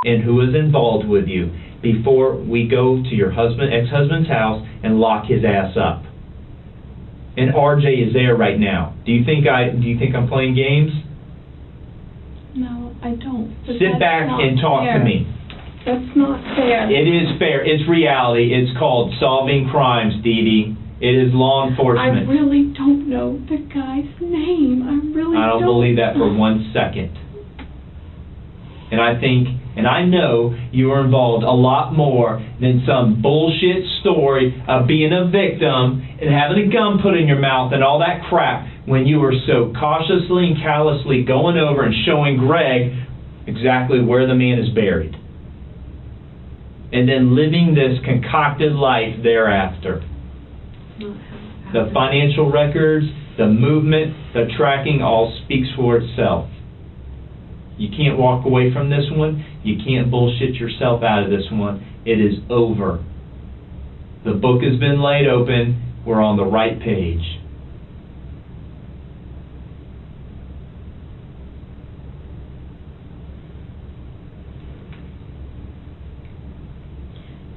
[SPEAKER 4] and who was involved with you before we go to your ex-husband's house and lock his ass up. And RJ is there right now. Do you think I'm playing games?
[SPEAKER 2] No, I don't.
[SPEAKER 4] Sit back and talk to me.
[SPEAKER 2] That's not fair.
[SPEAKER 4] It is fair. It's reality. It's called solving crimes, Dee Dee. It is law enforcement.
[SPEAKER 2] I really don't know the guy's name. I
[SPEAKER 4] don't believe that for 1 second. And I know you were involved a lot more than some bullshit story of being a victim and having a gun put in your mouth and all that crap when you were so cautiously and callously going over and showing Greg exactly where the man is buried. And then living this concocted life thereafter. The financial records, the movement, the tracking all speaks for itself. You can't walk away from this one. You can't bullshit yourself out of this one. It is over. The book has been laid open. We're on the right page.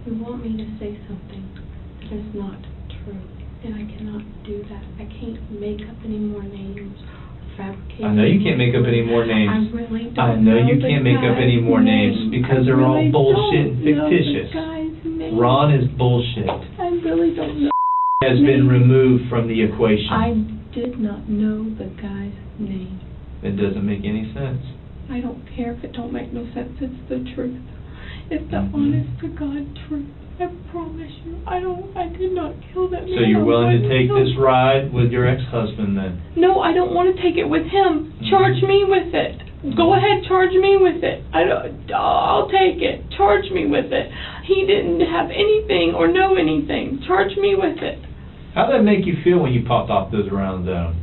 [SPEAKER 2] You want me to say something that is not true, and I cannot do that. I can't make up any more names.
[SPEAKER 4] I know you can't make up any more names.
[SPEAKER 2] I really don't
[SPEAKER 4] I know you can't make up any more names because they're all bullshit and fictitious. Ron is bullshit.
[SPEAKER 2] I really don't know.
[SPEAKER 4] Has been removed from the equation.
[SPEAKER 2] I did not know the guy's name.
[SPEAKER 4] It doesn't make any sense.
[SPEAKER 2] I don't care if it don't make no sense. It's the truth. It's the honest to God truth. I promise you, I did not kill that man.
[SPEAKER 4] So you're willing to take this ride with your ex-husband then?
[SPEAKER 2] No, I don't want to take it with him. Charge me with it. Go ahead, charge me with it. I'll take it. Charge me with it. He didn't have anything or know anything. Charge me with it.
[SPEAKER 4] How'd that make you feel when you popped off those rounds out?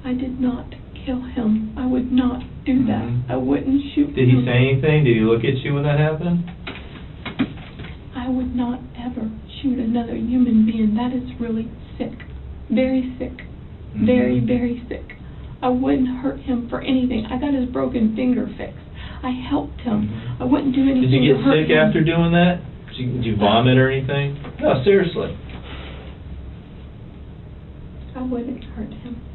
[SPEAKER 2] I did not kill him. I would not do that. I wouldn't shoot him.
[SPEAKER 4] Did he say anything? Did he look at you when that happened?
[SPEAKER 2] I would not ever shoot another human being. That is really sick. Very sick. Very, very sick. I wouldn't hurt him for anything. I got his broken finger fixed. I helped him. I wouldn't do anything to hurt him.
[SPEAKER 4] Did you get sick after doing that? Did you vomit or anything? No, seriously.
[SPEAKER 2] I wouldn't hurt him.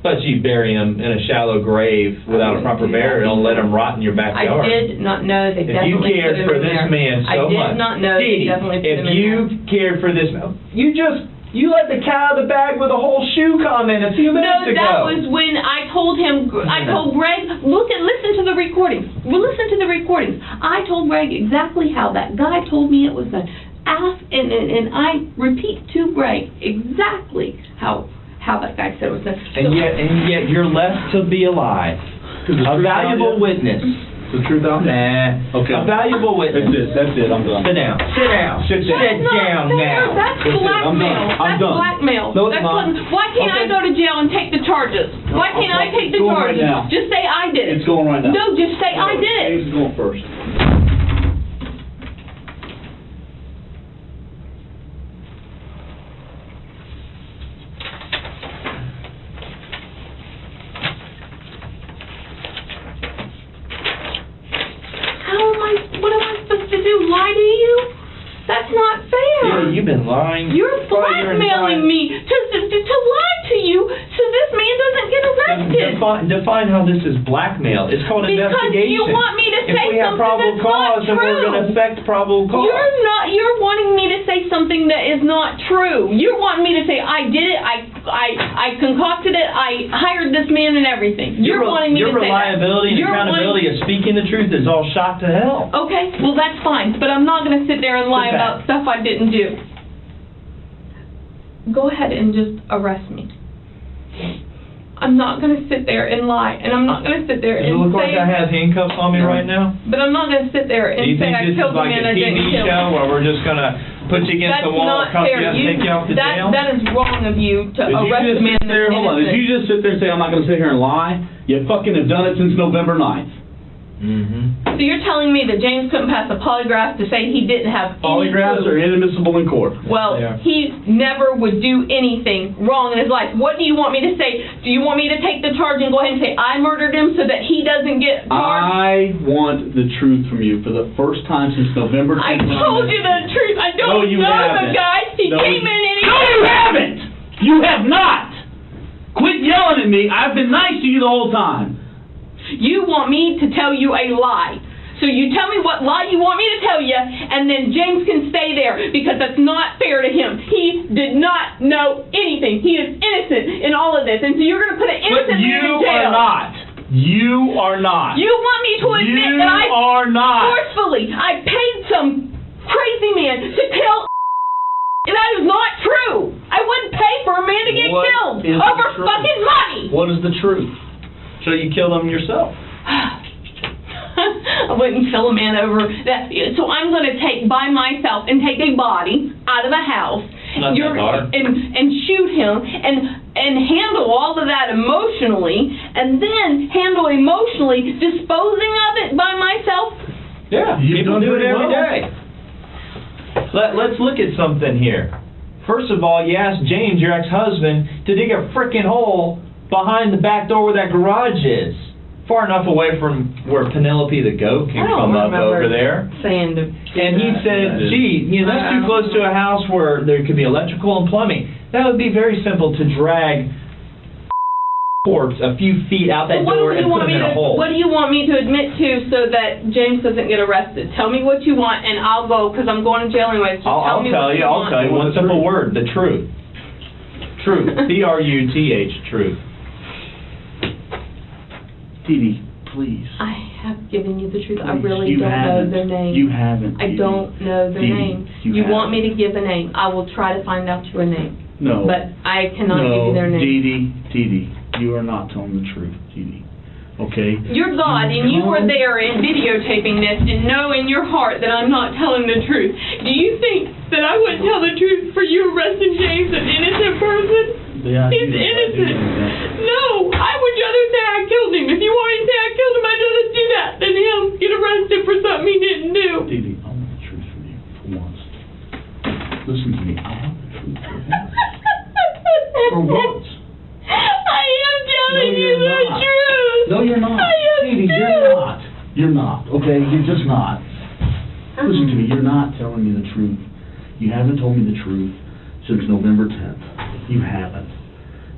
[SPEAKER 4] But you bury him in a shallow grave without a proper burial and let him rot in your backyard.
[SPEAKER 6] I did not know they definitely
[SPEAKER 4] put him in there. If you cared for this man so much.
[SPEAKER 6] I did not know they definitely put him in there.
[SPEAKER 4] If you cared for this man, you let the cat out of the bag with a whole shoe comment a few minutes ago.
[SPEAKER 2] No, that was when I told him, I told Greg, listen to the recordings. Well, listen to the recordings. I told Greg exactly how that guy told me it was an ass, and I repeat to Greg exactly how
[SPEAKER 6] how that guy said it was.
[SPEAKER 4] And yet you're left to be alive. A valuable witness.
[SPEAKER 1] The truth out?
[SPEAKER 4] Nah.
[SPEAKER 1] Okay.
[SPEAKER 4] A valuable witness.
[SPEAKER 1] That's it, I'm done.
[SPEAKER 4] Sit down. Sit down.
[SPEAKER 1] Sit down.
[SPEAKER 4] Sit down now.
[SPEAKER 2] That's
[SPEAKER 1] I'm
[SPEAKER 2] blackmail.
[SPEAKER 1] done. I'm
[SPEAKER 2] That's
[SPEAKER 1] done.
[SPEAKER 2] blackmail.
[SPEAKER 1] No, it's
[SPEAKER 2] That's
[SPEAKER 1] not.
[SPEAKER 2] Why can't I go to jail and take the charges? Why can't I take the
[SPEAKER 1] It's going right
[SPEAKER 2] charges?
[SPEAKER 1] now.
[SPEAKER 2] Just say I did it.
[SPEAKER 1] It's going right now.
[SPEAKER 2] No, just say I did it.
[SPEAKER 1] James is going first.
[SPEAKER 2] What am I supposed to do? Lie to you? That's not fair.
[SPEAKER 4] Yeah, you've been lying.
[SPEAKER 2] You're blackmailing me to lie to you so this man doesn't get arrested.
[SPEAKER 4] Define how this is blackmail. It's called
[SPEAKER 2] Because
[SPEAKER 4] investigation.
[SPEAKER 2] you want me to say
[SPEAKER 4] if we have
[SPEAKER 2] something
[SPEAKER 4] probable
[SPEAKER 2] that's not
[SPEAKER 4] cause, then we're
[SPEAKER 2] true.
[SPEAKER 4] going to affect probable cause.
[SPEAKER 2] You're wanting me to say something that is not true. You're wanting me to say I did it, I concocted it, I hired this man and everything. You're wanting me to say that.
[SPEAKER 4] Your reliability and accountability of speaking the truth is all shot to hell.
[SPEAKER 2] Okay, well that's fine, but I'm not going to sit there and lie about stuff I didn't do. Go ahead and just arrest me. I'm not going to sit there and lie, and I'm not going to sit there
[SPEAKER 4] Does it
[SPEAKER 2] and
[SPEAKER 4] look like I have handcuffs on me right now?
[SPEAKER 2] But I'm not going to sit there
[SPEAKER 4] Do
[SPEAKER 2] and
[SPEAKER 4] you
[SPEAKER 2] say
[SPEAKER 4] think
[SPEAKER 2] I
[SPEAKER 4] this is
[SPEAKER 2] killed the
[SPEAKER 4] like
[SPEAKER 2] man
[SPEAKER 4] a
[SPEAKER 2] I didn't
[SPEAKER 4] TV
[SPEAKER 2] kill.
[SPEAKER 4] show where we're just going to put you against
[SPEAKER 2] That's
[SPEAKER 4] the wall,
[SPEAKER 2] not
[SPEAKER 4] cuff
[SPEAKER 2] fair.
[SPEAKER 4] you, and take you off to jail?
[SPEAKER 2] That is wrong of you to arrest a man that's
[SPEAKER 1] Hold on. Did you
[SPEAKER 2] innocent.
[SPEAKER 1] just sit there and say, I'm not going to sit here and lie? You fucking have done it since November 9th.
[SPEAKER 4] Mm-hmm.
[SPEAKER 2] So you're telling me that James couldn't pass a polygraph to say he didn't have any
[SPEAKER 1] Polygraphs
[SPEAKER 2] clue?
[SPEAKER 1] are inadmissible in court.
[SPEAKER 2] Well,
[SPEAKER 4] They are.
[SPEAKER 2] he never would do anything wrong in his life. What do you want me to say? Do you want me to take the charge and go ahead and say I murdered him so that he doesn't get charged?
[SPEAKER 1] I want the truth from you for the first time since November 10th.
[SPEAKER 2] I told you the truth. I don't
[SPEAKER 1] No, you
[SPEAKER 2] know
[SPEAKER 1] haven't.
[SPEAKER 2] the guy. He
[SPEAKER 1] No,
[SPEAKER 2] came in and he...
[SPEAKER 1] No, you haven't! You have not! Quit yelling at me. I've been nice to you the whole time.
[SPEAKER 2] You want me to tell you a lie. So you tell me what lie you want me to tell you, and then James can stay there, because that's not fair to him. He did not know anything. He is innocent in all of this, and so you're going to put an innocent man in jail.
[SPEAKER 1] But you are not. You are not.
[SPEAKER 2] You want me to admit that I
[SPEAKER 1] are not.
[SPEAKER 2] forcefully, I paid some crazy man to kill. That is not true. I wouldn't pay for a man to get
[SPEAKER 1] What
[SPEAKER 2] killed
[SPEAKER 1] is
[SPEAKER 2] over
[SPEAKER 1] the truth?
[SPEAKER 2] fucking money.
[SPEAKER 1] What is the truth?
[SPEAKER 4] So you killed him yourself?
[SPEAKER 2] I wouldn't kill a man over that. So I'm going to take by myself and take a body out of the house.
[SPEAKER 4] Not that hard.
[SPEAKER 2] And shoot him and handle all of that emotionally, and then handle emotionally disposing of it by myself.
[SPEAKER 4] Yeah,
[SPEAKER 1] You've
[SPEAKER 4] people
[SPEAKER 1] done
[SPEAKER 4] do it
[SPEAKER 1] pretty
[SPEAKER 4] every
[SPEAKER 1] well.
[SPEAKER 4] day. Let's look at something here. First of all, you asked James, your ex-husband, to dig a frickin' hole behind the back door where that garage is. Far enough away from where Penelope the goat can come up over there.
[SPEAKER 6] Saying to...
[SPEAKER 4] And he said, gee, that's too close to a house where there could be electrical and plumbing. That would be very simple to drag corpse a few feet out that door and put him in a hole.
[SPEAKER 2] What do you want me to admit to so that James doesn't get arrested? Tell me what you want, and I'll go, because I'm going to jail anyway. Just
[SPEAKER 4] I'll tell you one simple word, the truth. Truth. T-R-U-T-H, truth.
[SPEAKER 1] Dee Dee, please.
[SPEAKER 2] I have given you the truth. I
[SPEAKER 1] Please,
[SPEAKER 2] really
[SPEAKER 1] you
[SPEAKER 2] don't know
[SPEAKER 1] haven't.
[SPEAKER 2] their name.
[SPEAKER 1] You haven't.
[SPEAKER 2] I
[SPEAKER 1] Dee Dee.
[SPEAKER 2] don't know their
[SPEAKER 1] Dee Dee,
[SPEAKER 2] name.
[SPEAKER 1] you
[SPEAKER 2] want
[SPEAKER 1] haven't.
[SPEAKER 2] me to give a name. I will try to find out your name.
[SPEAKER 1] No.
[SPEAKER 2] But I cannot give you their name.
[SPEAKER 1] Dee Dee, you are not telling the truth, Dee Dee. Okay?
[SPEAKER 2] You're God, and you were there in videotaping this and know in your heart that I'm not telling the truth. Do you think that I wouldn't tell the truth for you arresting James, an innocent person?
[SPEAKER 1] Yeah,
[SPEAKER 2] He's innocent. No, I would rather say I killed him. If you want me to say I killed him, I'd rather do that than him get arrested for something he didn't do.
[SPEAKER 1] Dee Dee, I want the truth from you for once. Listen to me. I want the truth for once. For once.
[SPEAKER 2] I am telling you the
[SPEAKER 1] not.
[SPEAKER 2] truth.
[SPEAKER 1] No, you're not.
[SPEAKER 2] I am
[SPEAKER 1] Dee Dee,
[SPEAKER 2] too.
[SPEAKER 1] you're not. You're not, okay? You're just not. Listen to me. You're not telling me the truth. You haven't told me the truth since November 10th. You haven't.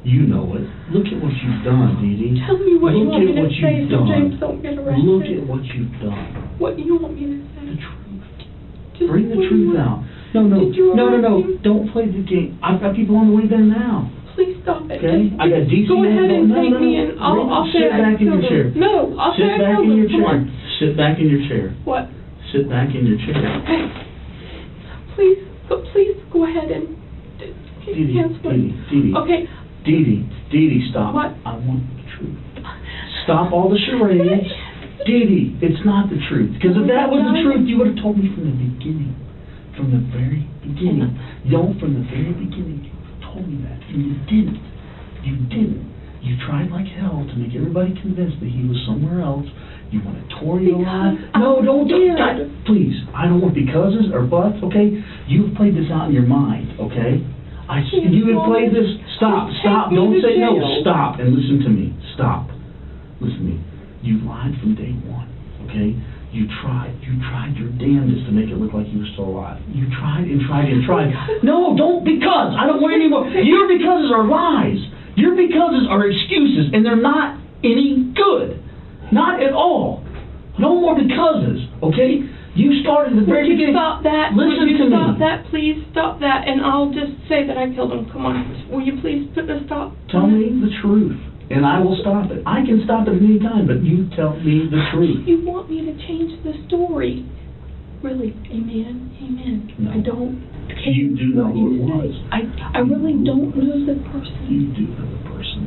[SPEAKER 1] You know it. Look at what you've done, Dee Dee.
[SPEAKER 2] Tell me what you
[SPEAKER 1] Look
[SPEAKER 2] want
[SPEAKER 1] at
[SPEAKER 2] me to
[SPEAKER 1] what
[SPEAKER 2] say
[SPEAKER 1] you've
[SPEAKER 2] so
[SPEAKER 1] done.
[SPEAKER 2] James don't get arrested.
[SPEAKER 1] Look at what you've done.
[SPEAKER 2] What do you want me to say?
[SPEAKER 1] The truth.
[SPEAKER 2] Just
[SPEAKER 1] Bring the
[SPEAKER 2] what
[SPEAKER 1] truth
[SPEAKER 2] you
[SPEAKER 1] out.
[SPEAKER 2] want.
[SPEAKER 1] No.
[SPEAKER 2] Did you arrest
[SPEAKER 1] No.
[SPEAKER 2] him?
[SPEAKER 1] Don't play the game. I've got people on the way there now.
[SPEAKER 2] Please stop it.
[SPEAKER 1] Okay? I got DC.
[SPEAKER 2] Go ahead and
[SPEAKER 1] No.
[SPEAKER 2] take me in. I'll say
[SPEAKER 1] Sit
[SPEAKER 2] I
[SPEAKER 1] back in your
[SPEAKER 2] killed
[SPEAKER 1] chair.
[SPEAKER 2] him. No, I'll say
[SPEAKER 1] Sit
[SPEAKER 2] I
[SPEAKER 1] back
[SPEAKER 2] killed
[SPEAKER 1] in your
[SPEAKER 2] him. Come
[SPEAKER 1] chair.
[SPEAKER 2] on.
[SPEAKER 1] Sit back in your chair.
[SPEAKER 2] What?
[SPEAKER 1] Sit back in your chair.
[SPEAKER 2] Okay. Please go ahead and
[SPEAKER 1] Dee Dee,
[SPEAKER 2] cancel it.
[SPEAKER 1] Dee Dee.
[SPEAKER 2] Okay.
[SPEAKER 1] Dee Dee, stop.
[SPEAKER 2] What?
[SPEAKER 1] I want the truth. Stop all the charades. Dee Dee, it's not the truth. Because if that was the truth, you would have told me from the beginning. From the very beginning. From the very beginning, you would have told me that. And you didn't. You didn't. You tried like hell to make everybody convinced that he was somewhere else. You want to tore your life. No, don't do that. Please, I don't want becauses or buts, okay? You've played this out in your mind, okay? You have played this. Stop. Don't say no. Stop and listen to me. Stop. Listen to me. You lied from day one, okay? You tried your damnedest to make it look like you were still alive. You tried and tried and tried. No, don't because. I don't want any more. Your becauses are lies. Your becauses are excuses, and they're not any good. Not at all. No more becauses, okay? You started at the very beginning.
[SPEAKER 2] Stop that.
[SPEAKER 1] Listen to me.
[SPEAKER 2] Stop that, please. Stop that, and I'll just say that I killed him. Come on. Will you please put a stop?
[SPEAKER 1] Tell me the truth, and I will stop it. I can stop it at any time, but you tell me the truth.
[SPEAKER 2] You want me to change the story. Really. Amen. Amen.
[SPEAKER 1] No.
[SPEAKER 2] I don't care.
[SPEAKER 1] You do know who it was.
[SPEAKER 2] I really don't know the person.
[SPEAKER 1] You do know the person,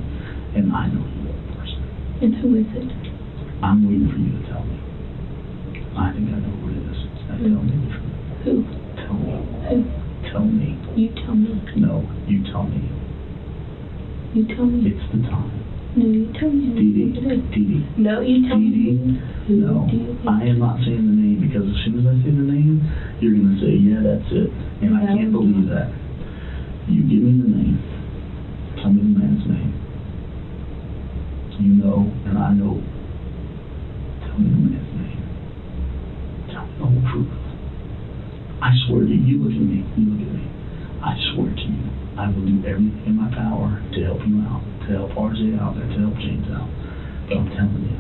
[SPEAKER 1] and I know you know the person.
[SPEAKER 2] And who is it?
[SPEAKER 1] I'm waiting for you to tell me. I think I know who it is. Now tell me the truth.
[SPEAKER 2] Who?
[SPEAKER 1] Tell me.
[SPEAKER 2] Who?
[SPEAKER 1] Tell me.
[SPEAKER 2] You tell me.
[SPEAKER 1] No, you tell me.
[SPEAKER 2] You tell me.
[SPEAKER 1] It's the time.
[SPEAKER 2] No, you tell me.
[SPEAKER 1] Dee Dee.
[SPEAKER 2] No, you tell
[SPEAKER 1] Dee
[SPEAKER 2] me. Who
[SPEAKER 1] No,
[SPEAKER 2] do you think?
[SPEAKER 1] I am not saying the name because as soon as I say the name, you're going to say, yeah, that's it. And I can't believe that. You give me the name. Tell me the man's name. You know, and I know. Tell me the man's name. Tell me the whole truth. I swear to you. You look at me. You look at me. I swear to you, I will do everything in my power to help you out, to help RJ out there, to help James out. But I'm telling you,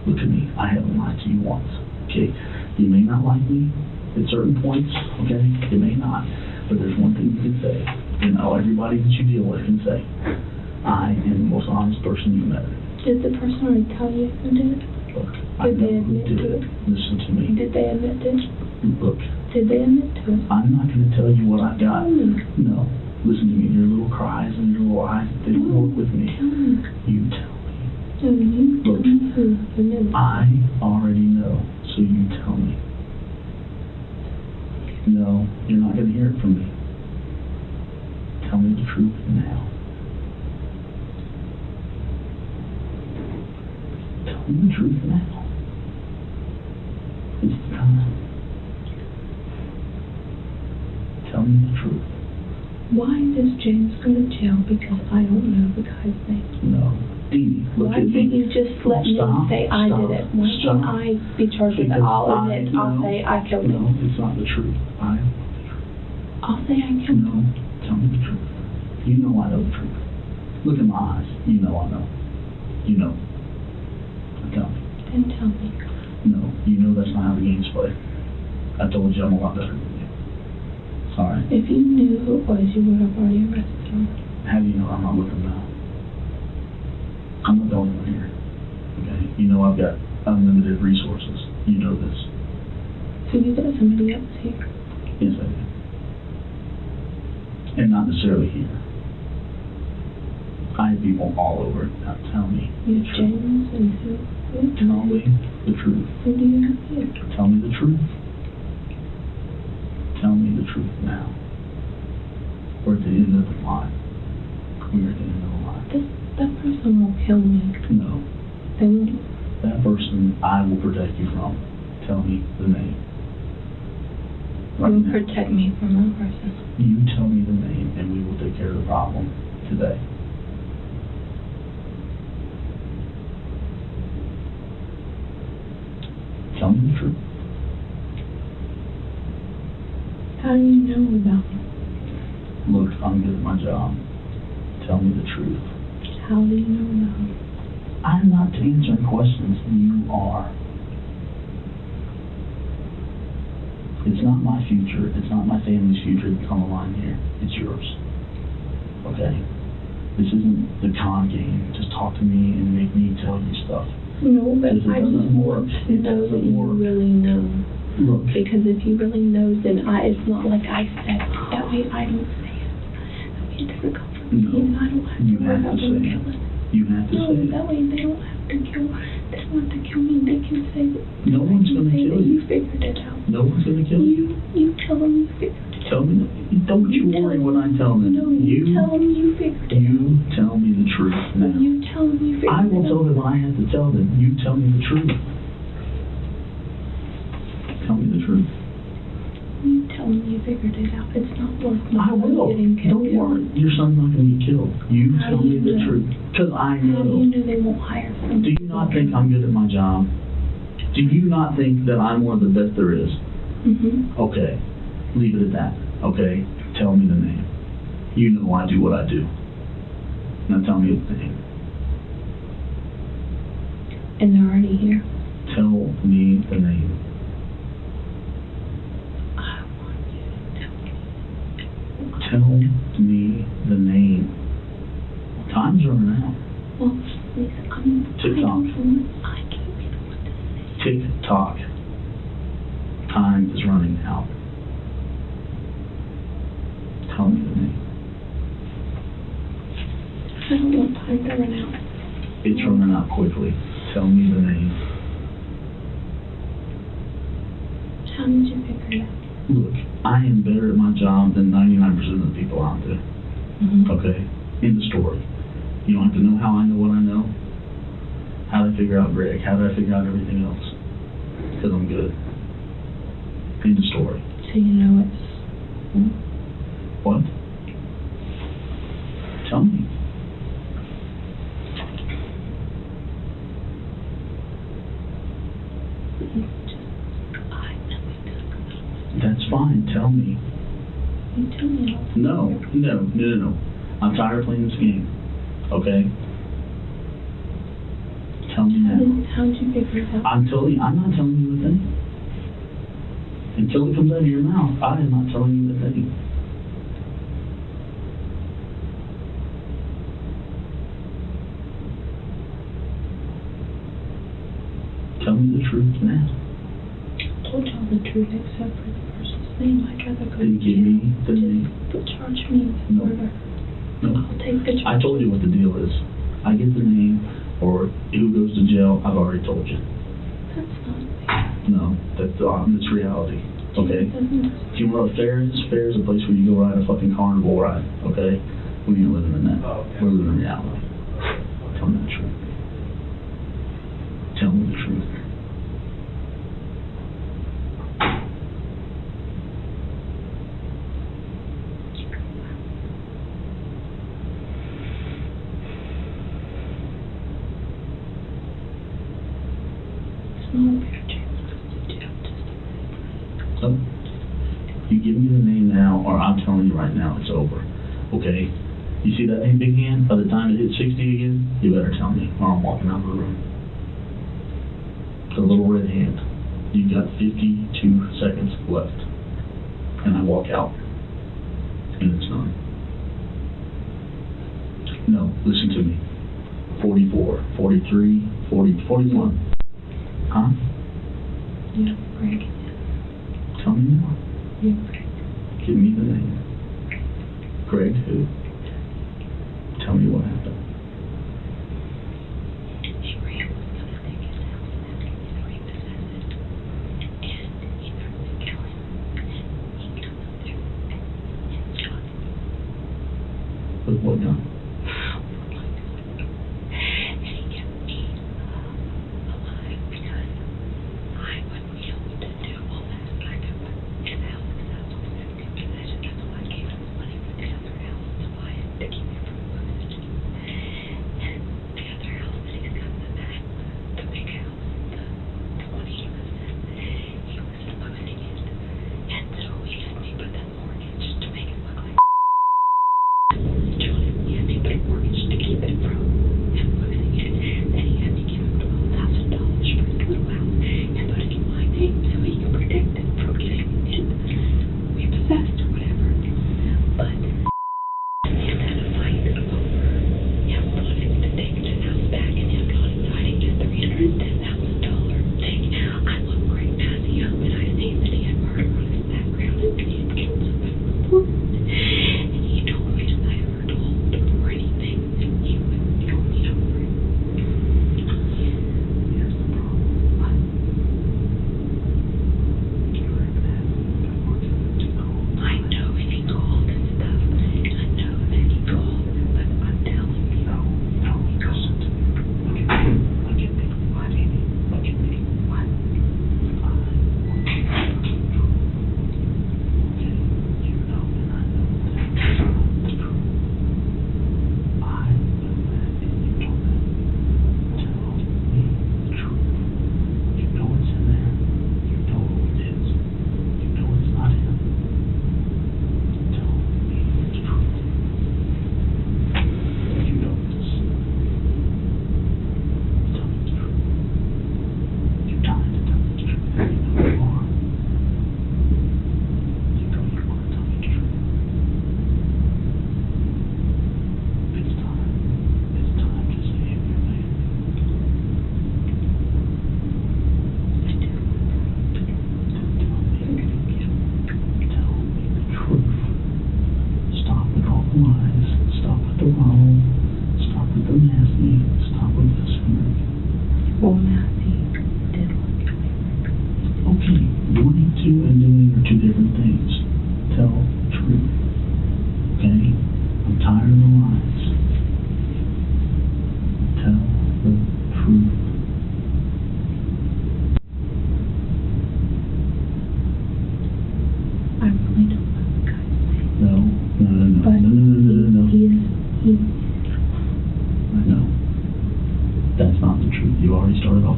[SPEAKER 1] look at me. I haven't lied to you once. Okay? You may not like me at certain points. Okay? You may not. But there's one thing you can say. And everybody that you deal with can say, I am the most honest person you've met.
[SPEAKER 2] Did the person already tell you who did it?
[SPEAKER 1] Look, I
[SPEAKER 2] Did
[SPEAKER 1] know
[SPEAKER 2] they
[SPEAKER 1] who
[SPEAKER 2] admit
[SPEAKER 1] did
[SPEAKER 2] to
[SPEAKER 1] it.
[SPEAKER 2] it?
[SPEAKER 1] Listen to me.
[SPEAKER 2] Did they admit to it?
[SPEAKER 1] Look,
[SPEAKER 2] Did they admit to it?
[SPEAKER 1] I'm not going to tell you what I got.
[SPEAKER 2] Tell me.
[SPEAKER 1] No. Listen to me. Your little cries and your little eyes, they don't work with me.
[SPEAKER 2] Tell me.
[SPEAKER 1] You tell me.
[SPEAKER 2] No, you tell
[SPEAKER 1] Look,
[SPEAKER 2] me who knew.
[SPEAKER 1] I already know, so you tell me. No, you're not going to hear it from me. Tell me the truth now. Tell me the truth now. It's the time. Tell me the truth.
[SPEAKER 2] Why does James go to jail? Because I don't know the guy's name.
[SPEAKER 1] No. Dee Dee, look
[SPEAKER 2] Why
[SPEAKER 1] at me.
[SPEAKER 2] can't you just let me
[SPEAKER 1] Stop,
[SPEAKER 2] say I
[SPEAKER 1] stop,
[SPEAKER 2] did it? Why
[SPEAKER 1] stop.
[SPEAKER 2] can't I be charged with it?
[SPEAKER 1] Because
[SPEAKER 2] I'll admit, I'll
[SPEAKER 1] no,
[SPEAKER 2] say I killed
[SPEAKER 1] No,
[SPEAKER 2] him.
[SPEAKER 1] it's not the truth. I am the truth.
[SPEAKER 2] I'll say I killed him.
[SPEAKER 1] No, tell me the truth. You know I know the truth. Look in my eyes. You know I know. You know. Tell me.
[SPEAKER 2] Then tell me.
[SPEAKER 1] No, you know that's not how the game's played. I told you I'm a lot better than you. Sorry.
[SPEAKER 2] If you knew who it was, you would have already arrested him.
[SPEAKER 1] How do you know I'm not with him now? I'm not the only one here. Okay? You know I've got unlimited resources. You know this.
[SPEAKER 2] So you got somebody else here.
[SPEAKER 1] Yes, I do. And not necessarily here. I have people all over. Now tell me
[SPEAKER 2] You
[SPEAKER 1] the
[SPEAKER 2] have
[SPEAKER 1] truth.
[SPEAKER 2] James and who?
[SPEAKER 1] Tell me the truth.
[SPEAKER 2] Who do you have here?
[SPEAKER 1] Tell me the truth. Tell me the truth now. We're at the end of the line. We're at the end of the line.
[SPEAKER 2] That person will kill me.
[SPEAKER 1] No.
[SPEAKER 2] They won't.
[SPEAKER 1] That person I will protect you from. Tell me the name. Right
[SPEAKER 2] You'll
[SPEAKER 1] now.
[SPEAKER 2] protect me from that person.
[SPEAKER 1] You tell me the name and we will take care of the problem today. Tell me the truth.
[SPEAKER 2] How do you know about him?
[SPEAKER 1] Look, I'm good at my job. Tell me the truth.
[SPEAKER 2] How do you know about him?
[SPEAKER 1] I'm not answering questions. You are. It's not my future. It's not my family's future that's on the line here. It's yours. Okay? This isn't the con game. Just talk to me and make me tell you stuff.
[SPEAKER 2] No, but
[SPEAKER 1] Because it
[SPEAKER 2] I just
[SPEAKER 1] doesn't work.
[SPEAKER 2] want to
[SPEAKER 1] It
[SPEAKER 2] know that
[SPEAKER 1] doesn't
[SPEAKER 2] you
[SPEAKER 1] work.
[SPEAKER 2] really know.
[SPEAKER 1] Look,
[SPEAKER 2] Because if you really know, then it's not like I said. That way I don't say it. That way it doesn't come from
[SPEAKER 1] No.
[SPEAKER 2] And I don't have to
[SPEAKER 1] You
[SPEAKER 2] worry
[SPEAKER 1] have
[SPEAKER 2] about
[SPEAKER 1] to
[SPEAKER 2] them
[SPEAKER 1] say it.
[SPEAKER 2] killing.
[SPEAKER 1] You have to
[SPEAKER 2] No,
[SPEAKER 1] say
[SPEAKER 2] that
[SPEAKER 1] it.
[SPEAKER 2] way they don't have to kill. They don't have to kill me. They can say that.
[SPEAKER 1] No one's gonna
[SPEAKER 2] say
[SPEAKER 1] kill
[SPEAKER 2] that
[SPEAKER 1] you.
[SPEAKER 2] you figured it out.
[SPEAKER 1] No one's gonna kill you.
[SPEAKER 2] You tell them you figured it out.
[SPEAKER 1] Tell me. Don't you worry what I tell them.
[SPEAKER 2] No, you tell them you figured it out.
[SPEAKER 1] You tell me the truth now.
[SPEAKER 2] You tell them you figured it out.
[SPEAKER 1] I will tell them what I have to tell them. You tell me the truth. Tell me the truth.
[SPEAKER 2] You tell them you figured it out. It's not worth
[SPEAKER 1] I will.
[SPEAKER 2] getting killed.
[SPEAKER 1] Don't worry. Your son's not going to get killed. You
[SPEAKER 2] How
[SPEAKER 1] tell
[SPEAKER 2] do
[SPEAKER 1] me
[SPEAKER 2] you
[SPEAKER 1] the
[SPEAKER 2] know?
[SPEAKER 1] truth. Because I
[SPEAKER 2] How do you
[SPEAKER 1] know.
[SPEAKER 2] know they won't hire someone?
[SPEAKER 1] Do you not think I'm good at my job? Do you not think that I'm one of the best there is?
[SPEAKER 2] Mm-hmm.
[SPEAKER 1] Okay. Leave it at that. Okay? Tell me the name. You know I do what I do. Now tell me the name.
[SPEAKER 2] And they're already here.
[SPEAKER 1] Tell me the name.
[SPEAKER 2] I want you to tell me.
[SPEAKER 1] Tell me the name. Time's running out.
[SPEAKER 2] Well, listen,
[SPEAKER 1] TikTok.
[SPEAKER 2] I can't be the one to say.
[SPEAKER 1] Tick-tock. Time is running out. Tell me the name.
[SPEAKER 2] I don't want time to run out.
[SPEAKER 1] It's running out quickly. Tell me the name.
[SPEAKER 2] How did you figure it out?
[SPEAKER 1] Look, I am better at my job than 99% of the people out there.
[SPEAKER 2] Mm-hmm.
[SPEAKER 1] Okay? In the story. You don't have to know how I know what I know. How did I figure out Greg? How did I figure out everything else? Because I'm good. In the story.
[SPEAKER 2] So you know it's...
[SPEAKER 1] What? Tell me. That's fine. Tell me.
[SPEAKER 2] You tell me.
[SPEAKER 1] No. I'm tired of playing this game. Okay? Tell me now.
[SPEAKER 2] How did you figure it out?
[SPEAKER 1] I'm not telling you a thing. Until it comes out of your mouth, I am not telling you a thing. Tell me the truth now.
[SPEAKER 2] I told y'all the truth except for the person's name. I'd rather go
[SPEAKER 1] Then
[SPEAKER 2] to
[SPEAKER 1] give
[SPEAKER 2] jail.
[SPEAKER 1] me the name.
[SPEAKER 2] But charge me with
[SPEAKER 1] No.
[SPEAKER 2] murder.
[SPEAKER 1] No.
[SPEAKER 2] I'll take the charge.
[SPEAKER 1] I told you what the deal is. I get the name, or who goes to jail, I've already told you.
[SPEAKER 2] That's not fair.
[SPEAKER 1] No, that's reality. Okay?
[SPEAKER 2] That's not
[SPEAKER 1] Do you know what a fair is? Fair is a place where you go ride a fucking carnival ride, okay? We ain't living in that. We're living in reality. Tell me the truth. Tell me the truth.
[SPEAKER 2] It's not a fair chance to do.
[SPEAKER 1] So, you give me the name now, or I'm telling you right now, it's over. Okay? You see that big hand? By the time it hits 60 again, you better tell me, or I'm walking out of the room. The little red hand. You got 52 seconds left. And I walk out. And it's done. No, listen to me. 44, 43, 40, 41. Huh?
[SPEAKER 2] You have Greg.
[SPEAKER 1] Tell me more.
[SPEAKER 2] You have Greg.
[SPEAKER 1] Give me the name. Greg who? Tell me what happened.
[SPEAKER 2] Abraham was going to take his house back and repossess it. And he tried to kill him. He took him there and shot him.
[SPEAKER 1] With what gun?
[SPEAKER 2] And he kept me alive because I wouldn't be able to do all that. I could put his house because I was in possession. That's why I gave him the money for the other house to buy it to keep me from losing it. And the other house that he's got in the back, the big house, the one he lives in, he was losing it. And so he had me put that mortgage to make it look like he had me put a mortgage to keep it from him losing it. Then he had to give him $12,000 for his little house and put it in my name so he can protect it from getting it repossessed or whatever. But he had a fight over him wanting to take his house back and him not signing his $310,000 thing. I looked right past him and I seen that he had murder on his background and that he had killed somebody before. And he told me that I ever told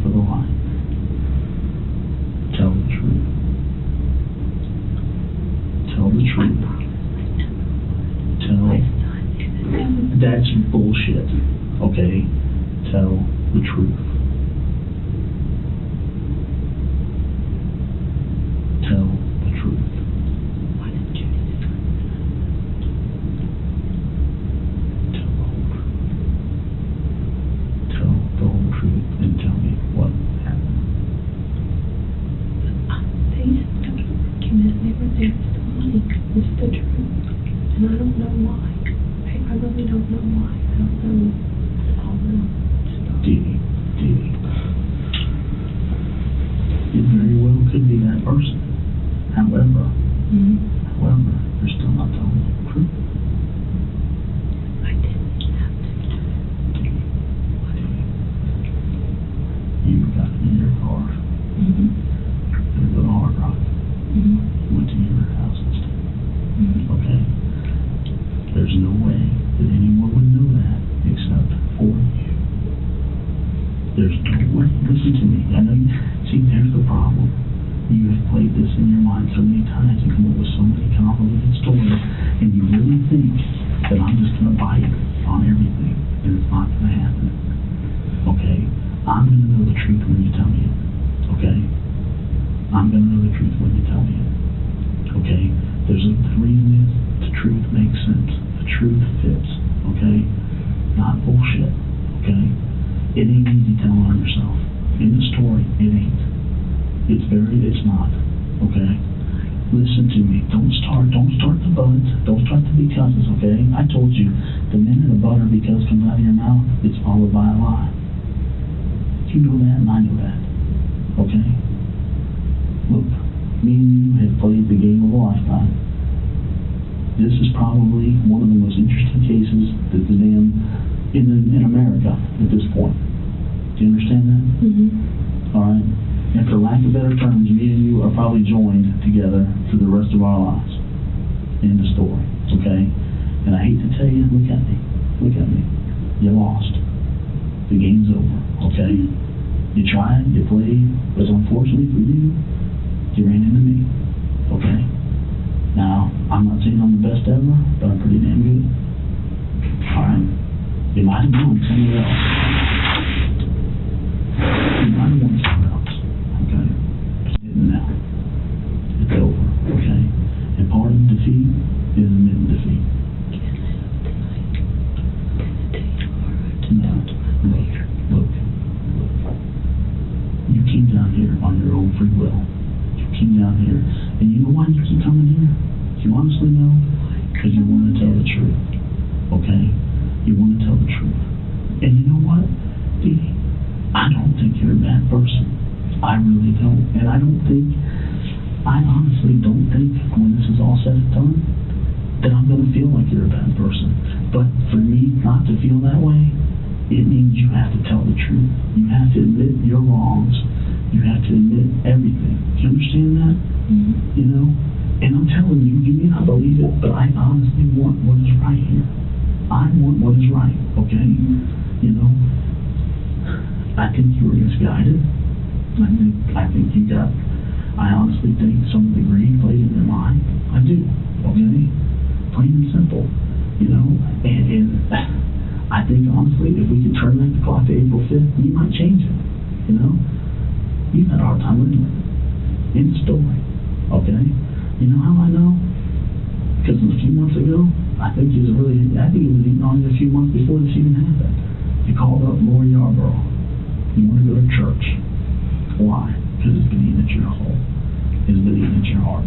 [SPEAKER 3] for the lie. Tell the truth. Tell the truth. Tell. That's bullshit. Okay? Tell the truth. Tell the truth. Tell the whole truth. Tell the whole truth and tell me what happened.
[SPEAKER 2] They just don't document. They were there for the money. It's the truth. And I don't know why. I really don't know why. I don't know all the stuff.
[SPEAKER 3] Dee Dee. It very well could be that person. However, they're still not telling the truth.
[SPEAKER 2] I didn't have to do it.
[SPEAKER 3] You got in your car. And go to Hard Rock. Went to your house instead. Okay? There's no way that anyone would know that except for you. There's no way. Listen to me. I know you. See, there's the problem. You have played this in your mind so many times and come up with so many convoluted stories, and you really think that I'm just going to bite on everything, and it's not going to happen. Okay? I'm going to know the truth when you tell me it. Okay? I'm going to know the truth when you tell me it. Okay? There's a reason is the truth makes sense. The truth fits. Okay? Not bullshit. Okay? It ain't easy telling on yourself. In the story, it ain't. It's not. Okay? Listen to me. Don't start the buts. Don't start the becauses, okay? I told you, the minute a but or because comes out of your mouth, it's followed by a lie. You know that, and I know that. Okay? Look, me and you have played the game of a lifetime. This is probably one of the most interesting cases that the damn in America at this point. Do you understand that? All right? And for lack of better terms, me and you are probably joined together for the rest of our lives. End of story. Okay? And I hate to tell you, look at me. Look at me. You lost. The game's over. Okay? You tried, you played, but unfortunately for you, you ran into me. Okay? Now, I'm not saying I'm the best ever, but I'm pretty damn good. Alright? You might have won somewhere else. You might have won somewhere else. Okay? But you didn't now. It's over. Okay? And part of defeat is admitting defeat. No. Look. You came down here on your own free will. You came down here. And you know why you keep coming here? You honestly know? Because you want to tell the truth. Okay? You want to tell the truth. And you know what, Dee Dee? I don't think you're a bad person. I really don't. And I honestly don't think when this is all said and done that I'm going to feel like you're a bad person. But for me not to feel that way, it means you have to tell the truth. You have to admit your wrongs. You have to admit everything. Do you understand that? You know? And I'm telling you, you may not believe it, but I honestly want what is right here. I want what is right, okay? You know? I think you were misguided. I think you got... I honestly think some of the greed played in your mind. I do, okay? Plain and simple, you know? And I think, honestly, if we could turn back the clock to April 5th, you might change it, you know? You've had a hard time living with it. End story, okay? You know how I know? Because a few months ago, I think he was eating on you a few months before this even happened. You called up Lori Yarborough. You want to go to church. Why? Because it's been eating at your home. It's been eating at your heart.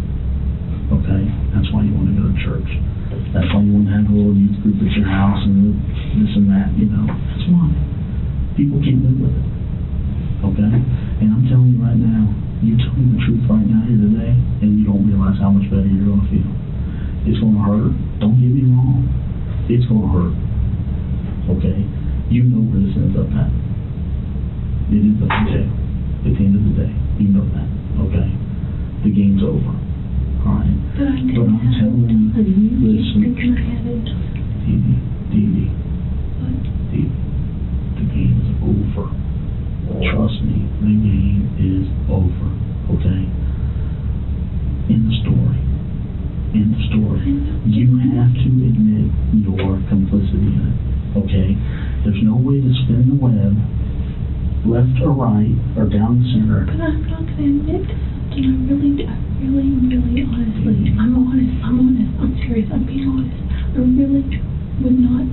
[SPEAKER 3] Okay? That's why you want to go to church. That's why you want to have a little youth group at your house and this and that, you know. That's why. People can't live with it. Okay? And I'm telling you right now, you tell me the truth right now here today, and you don't realize how much better you're going to feel. It's going to hurt. Don't get me wrong. It's going to hurt. Okay? You know where this ends up at. It ends up in jail. At the end of the day. You know that. Okay? The game's over. Alright? But I'm telling you, listen. Dee Dee. The game is over. Trust me.
[SPEAKER 1] story. You have to admit your complicity in it, okay? There's no way to spin the web left or right or down the center.
[SPEAKER 2] But I'm not going to admit to something. really honestly, I'm serious, I'm being honest. I really would not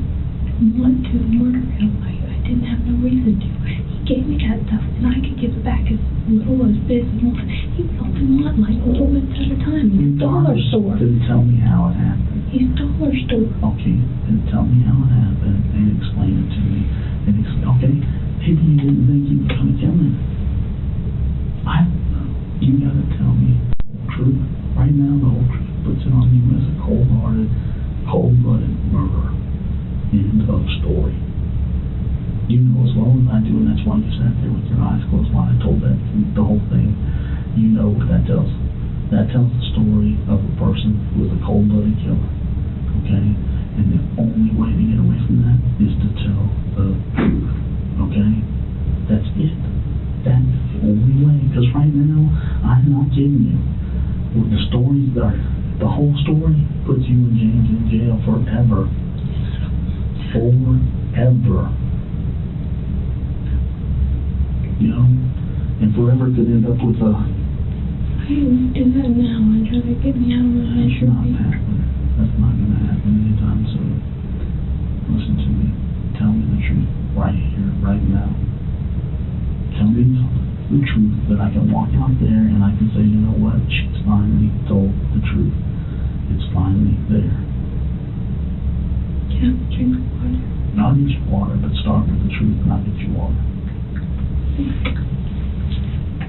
[SPEAKER 2] want to murder him. I didn't have no reason to. He gave me that stuff, and I could give it back as little or as big as I want. He would only want like a little bit at a time. He's a dollar store.
[SPEAKER 1] Then tell me how it happened.
[SPEAKER 2] He's a dollar store.
[SPEAKER 1] Okay, then tell me how it happened and explain it to me. Okay, maybe you didn't think you were going to kill him. I don't know. You gotta tell me the whole truth. Right now, the whole truth puts it on you as a cold-hearted, cold-blooded murderer. End of story. You know as well as I do, and that's why you sat there with your eyes closed while I told that the whole thing. You know what that tells. That tells the story of a person who is a cold-blooded killer. Okay? And the only way to get away from that is to tell the truth. Okay? That's it. That's the only way. Because right now, I'm not kidding you. With the stories, the whole story puts you and James in jail forever. Forever. You know? And forever could end up with a...
[SPEAKER 2] I didn't do that now. I'd rather get me out of my head.
[SPEAKER 1] That's not happening. That's not going to happen anytime soon. Listen to me. Tell me the truth. Right here, right now. Tell me the truth that I can walk out there and I can say, you know what? She's finally told the truth. It's finally there.
[SPEAKER 2] Can I drink water?
[SPEAKER 1] I'll get you water, but start with the truth and I'll get you water.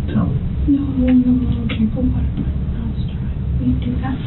[SPEAKER 1] Tell me.
[SPEAKER 2] No, I'll drink the water. I'll start. Will you do that?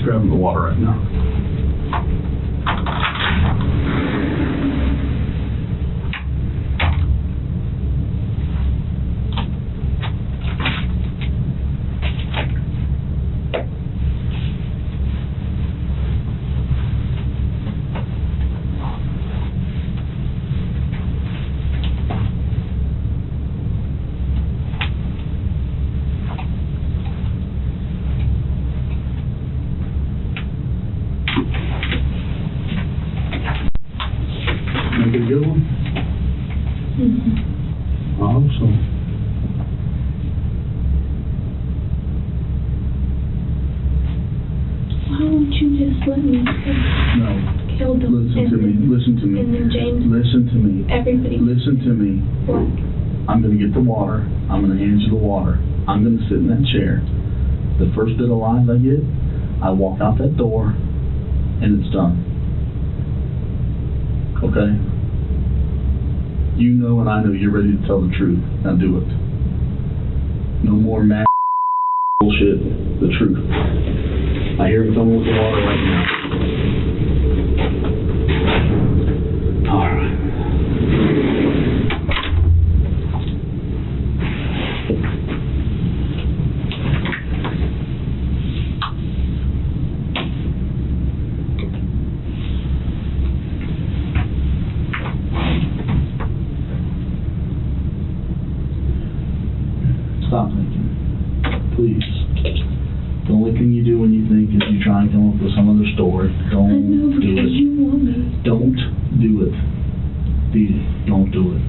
[SPEAKER 1] Grabbing the water right now. Make it a good one? I hope so.
[SPEAKER 2] Why won't you just let me
[SPEAKER 1] No.
[SPEAKER 2] kill them?
[SPEAKER 1] Listen to me. Listen to me.
[SPEAKER 2] And then James,
[SPEAKER 1] Listen to me.
[SPEAKER 2] everybody.
[SPEAKER 1] Listen to me.
[SPEAKER 2] What?
[SPEAKER 1] I'm going to get the water. I'm going to hand you the water. I'm going to sit in that chair. The first bit of lies I get, I walk out that door, and it's done. Okay? You know and I know you're ready to tell the truth. Now do it. No more mad bullshit. The truth. I hear him coming with the water right now. All right. Stop thinking. Please. The only thing you do when you think is you try and come up with some other story.
[SPEAKER 2] I
[SPEAKER 1] Don't
[SPEAKER 2] know
[SPEAKER 1] do
[SPEAKER 2] because
[SPEAKER 1] it.
[SPEAKER 2] you want me.
[SPEAKER 1] Don't do it.
[SPEAKER 3] Dee Dee, don't do it.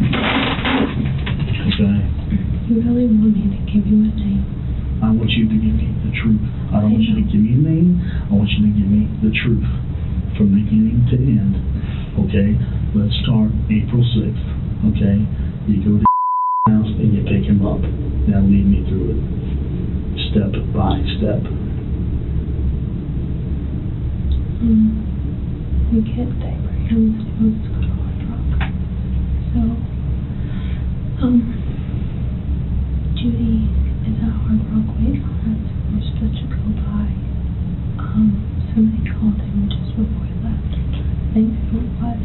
[SPEAKER 3] Okay?
[SPEAKER 2] You really want me to give you a name?
[SPEAKER 3] I want you to give me the truth. I don't want you to give me a name. I want you to give me the truth from beginning to end. Okay? Let's start April 6th. Okay? You go to the house and you pick him up. Now lead me through it. Step by step.
[SPEAKER 2] We get Abraham was supposed to go to Hard Rock. So, Judy is at Hard Rock waiting on us. We're supposed to go by. Somebody called him just before he left. I think who it was.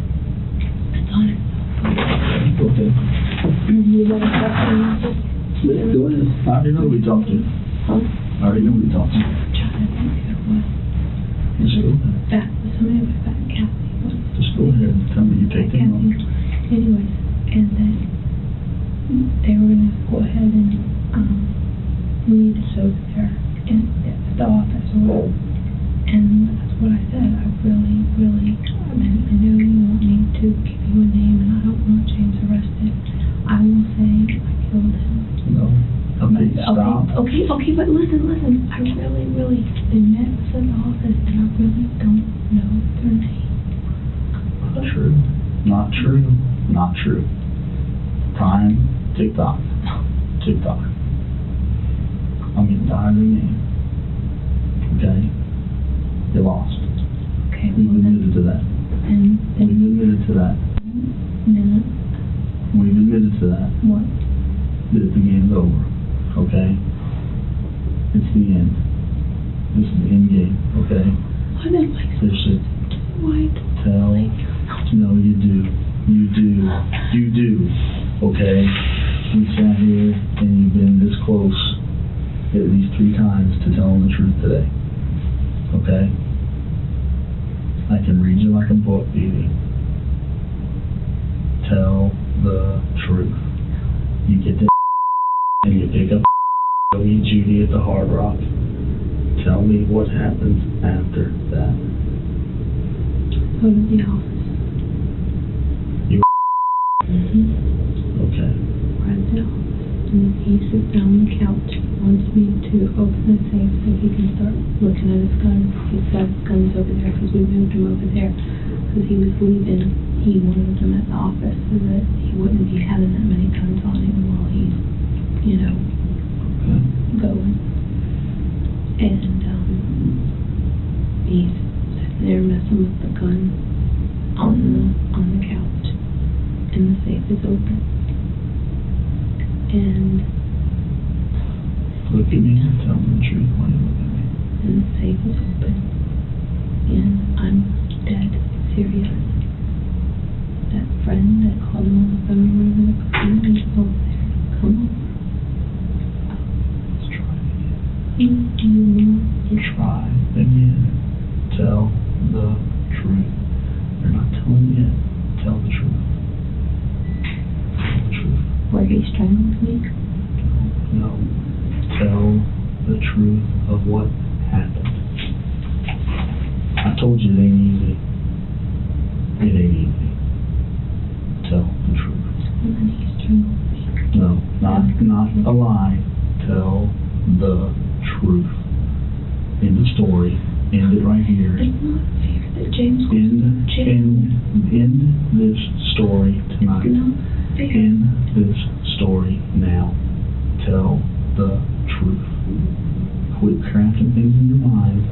[SPEAKER 2] It's on his cell phone.
[SPEAKER 3] Okay.
[SPEAKER 2] You got a cell message?
[SPEAKER 3] Yeah, go ahead. I already know who we talked to.
[SPEAKER 2] Huh?
[SPEAKER 3] I already know who we talked to.
[SPEAKER 2] I'm trying to think who it was.
[SPEAKER 3] Just go ahead.
[SPEAKER 2] That was somebody with that Kathy.
[SPEAKER 3] Just go ahead and tell me you picked him up.
[SPEAKER 2] Anyways, and then they were gonna go ahead and leave us over there in the office or whatever. And that's what I said. I really, I know you want me to give you a name, and I don't want James arrested. I will say I killed him.
[SPEAKER 3] No. Okay, stop.
[SPEAKER 2] Okay, but listen. I really, they met us in the office, and I really don't know their name.
[SPEAKER 3] Not true. Time, tick-tock. I'm getting tired of your name. Okay? You lost.
[SPEAKER 2] Okay,
[SPEAKER 3] We've admitted to that.
[SPEAKER 2] And
[SPEAKER 3] We've admitted to that. We've admitted to that.
[SPEAKER 2] What?
[SPEAKER 3] That the game's over. Okay? It's the end. This is the end game. Okay?
[SPEAKER 2] Why did I
[SPEAKER 3] There's a
[SPEAKER 2] Why?
[SPEAKER 3] tell. No, you do. Okay? We sat here and you've been this close at least 3 times to telling the truth today. Okay? I can read you like a book, Dee Dee. Tell the truth. You get to and you pick up go meet Judy at the Hard Rock. Tell me what happens after that.
[SPEAKER 2] Go to the office.
[SPEAKER 3] You
[SPEAKER 2] Mm-hmm.
[SPEAKER 3] Okay.
[SPEAKER 2] We're at the office. And he sits down on the couch. He wants me to open the safe so he can start looking at his guns. He's got his guns over there because we moved him over there because he was leaving. He wanted them at the office so that he wouldn't be having that many guns on him while he's, going. And he's sitting there messing with the gun on the couch. And the safe is open. And
[SPEAKER 3] look at me and tell me the truth when you look at me.
[SPEAKER 2] And the safe is open. And I'm dead serious. That friend that called him on the phone, remember the phone, he's over there. Come on.
[SPEAKER 3] Let's try it again.
[SPEAKER 2] Do you know?
[SPEAKER 3] Try again. Tell the truth. You're not telling yet. Tell the truth. Tell the truth.
[SPEAKER 2] Where he strangled me?
[SPEAKER 3] No. Tell the truth of what happened. I told you it ain't easy. It ain't easy. Tell the truth.
[SPEAKER 2] And then he strangled me.
[SPEAKER 3] No, not a lie. Tell the truth. End of story. End it right here.
[SPEAKER 2] It's not fair that James goes to jail.
[SPEAKER 3] End this story tonight.
[SPEAKER 2] It's not fair.
[SPEAKER 3] End this story now. Tell the truth. Quit crafting things in your mind.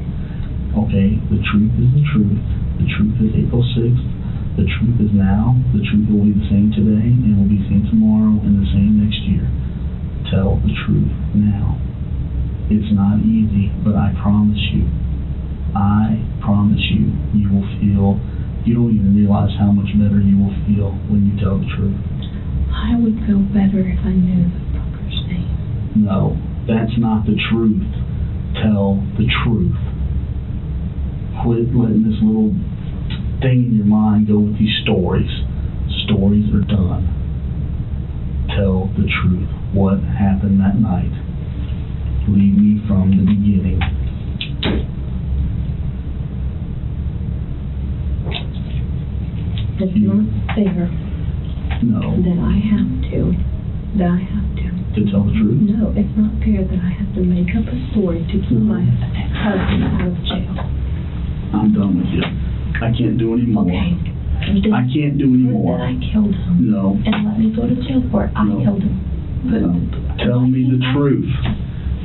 [SPEAKER 3] Okay, the truth is the truth. The truth is April 6th. The truth is now. The truth will be the same today and will be the same tomorrow and the same next year. Tell the truth now. It's not easy, but I promise you, you will feel, you don't even realize how much better you will feel when you tell the truth.
[SPEAKER 2] I would feel better if I knew the fucker's name.
[SPEAKER 3] No, that's not the truth. Tell the truth. Quit letting this little thing in your mind go with these stories. Stories are done. Tell the truth. What happened that night? Lead me from the beginning.
[SPEAKER 2] It's not fair
[SPEAKER 3] No.
[SPEAKER 7] That I have to.
[SPEAKER 3] To tell the truth?
[SPEAKER 7] No, it's not fair that I have to make up a story to keep my husband out of jail.
[SPEAKER 3] I'm done with you. I can't do any more.
[SPEAKER 7] Okay.
[SPEAKER 3] I can't do any more.
[SPEAKER 7] That I killed him.
[SPEAKER 3] No.
[SPEAKER 7] And let me go to jail for it. I killed him.
[SPEAKER 3] No. Tell me the truth.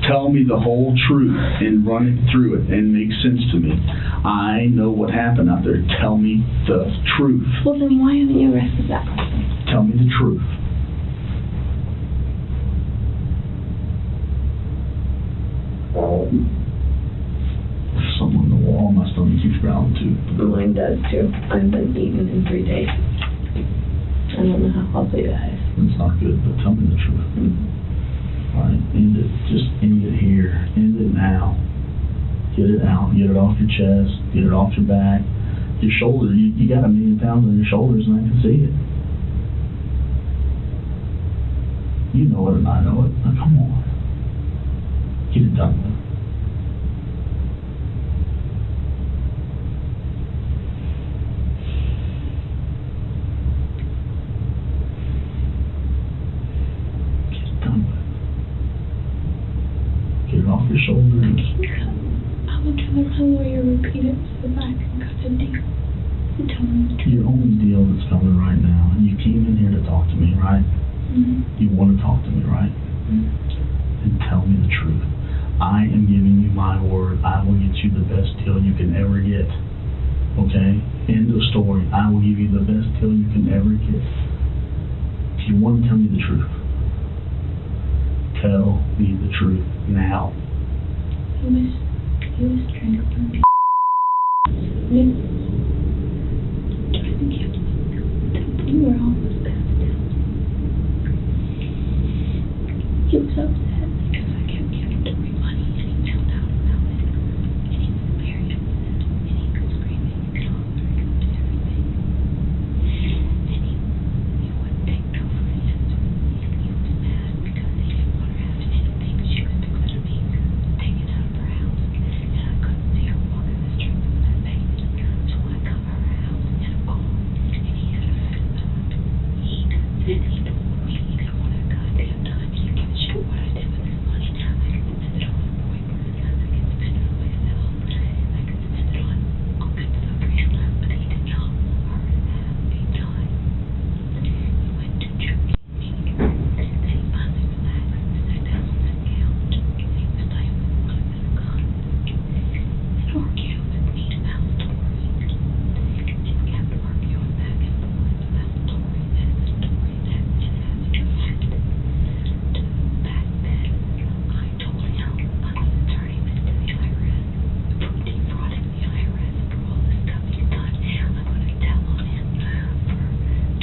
[SPEAKER 3] Tell me the whole truth and run it through it and make sense to me. I know what happened out there. Tell me the truth.
[SPEAKER 7] Well, then why haven't you arrested that person?
[SPEAKER 3] Tell me the truth. There's something on the wall. My stomach keeps growling too.
[SPEAKER 7] Mine does too. I've been eating in 3 days. I don't know how healthy that is.
[SPEAKER 3] It's not good, but tell me the truth. All right, end it. Just end it here. End it now. Get it out. Get it off your chest. Get it off your back. Your shoulder. You got 1 million pounds on your shoulders, and I can see it. You know it, and I know it. Now, come on. Get it done with. Get it done with. Get it off your shoulders.
[SPEAKER 2] I will tell the lawyer repeat it so that I can cut the deal. And tell him the truth.
[SPEAKER 3] Your only deal that's coming right now, and you came in here to talk to me, right? You want to talk to me, right? And tell me the truth. I am giving you my word. I will get you the best deal you can ever get. Okay? End of story. I will give you the best deal you can ever get. If you want to tell me the truth, tell me the truth now.
[SPEAKER 2] He was trying to kill me. Trying to kill me. We were almost passed out. He was upset because I kept giving Tori money and he found out about it. And he was very upset. And he was screaming and hollering and everything. And he wouldn't take no for an answer. He was mad because he didn't want her having anything. She was fixing to be taken out of her house. And I couldn't see her walking the streets with that baby. So I covered her house in a ball. And he had a fit about it. He said he told me he didn't want a goddamn time. He didn't give a shit what I did with his money. I could spend it on a boyfriend. I could spend it on myself. I could spend it on all kinds of other stuff. But he did not want her to have a time. He went to church meeting. Then he finally relaxed and sat down on that couch. And he was playing with guns and a gun. And arguing with me about Tori. And kept arguing back and forth about Tori this, Tori that, and as it related to back then, I told him I was turning this to the IRS, for defrauding the IRS for all the stuff he's done. I'm going to tell on him for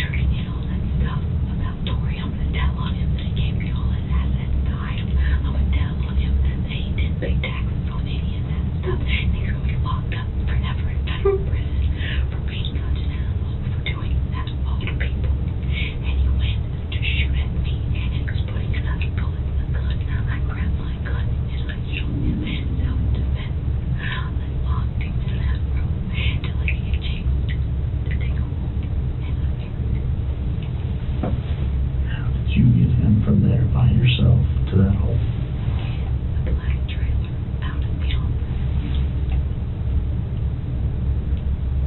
[SPEAKER 2] turning in all that stuff about Tori. I'm going to tell on him that he gave me all his assets to hide him. I'm going to tell on him that he didn't pay taxes on any of that stuff. And he's going to be locked up forever in federal prison for being such an animal, for doing that to all the people. And he went to shoot at me, and he was putting another bullet in the gun. I grabbed my gun and I shot him in self-defense. I locked him in that room till I get changed to take a home, and I married him.
[SPEAKER 3] How did you get him from there by yourself to that hole?
[SPEAKER 2] The black trailer out of the office.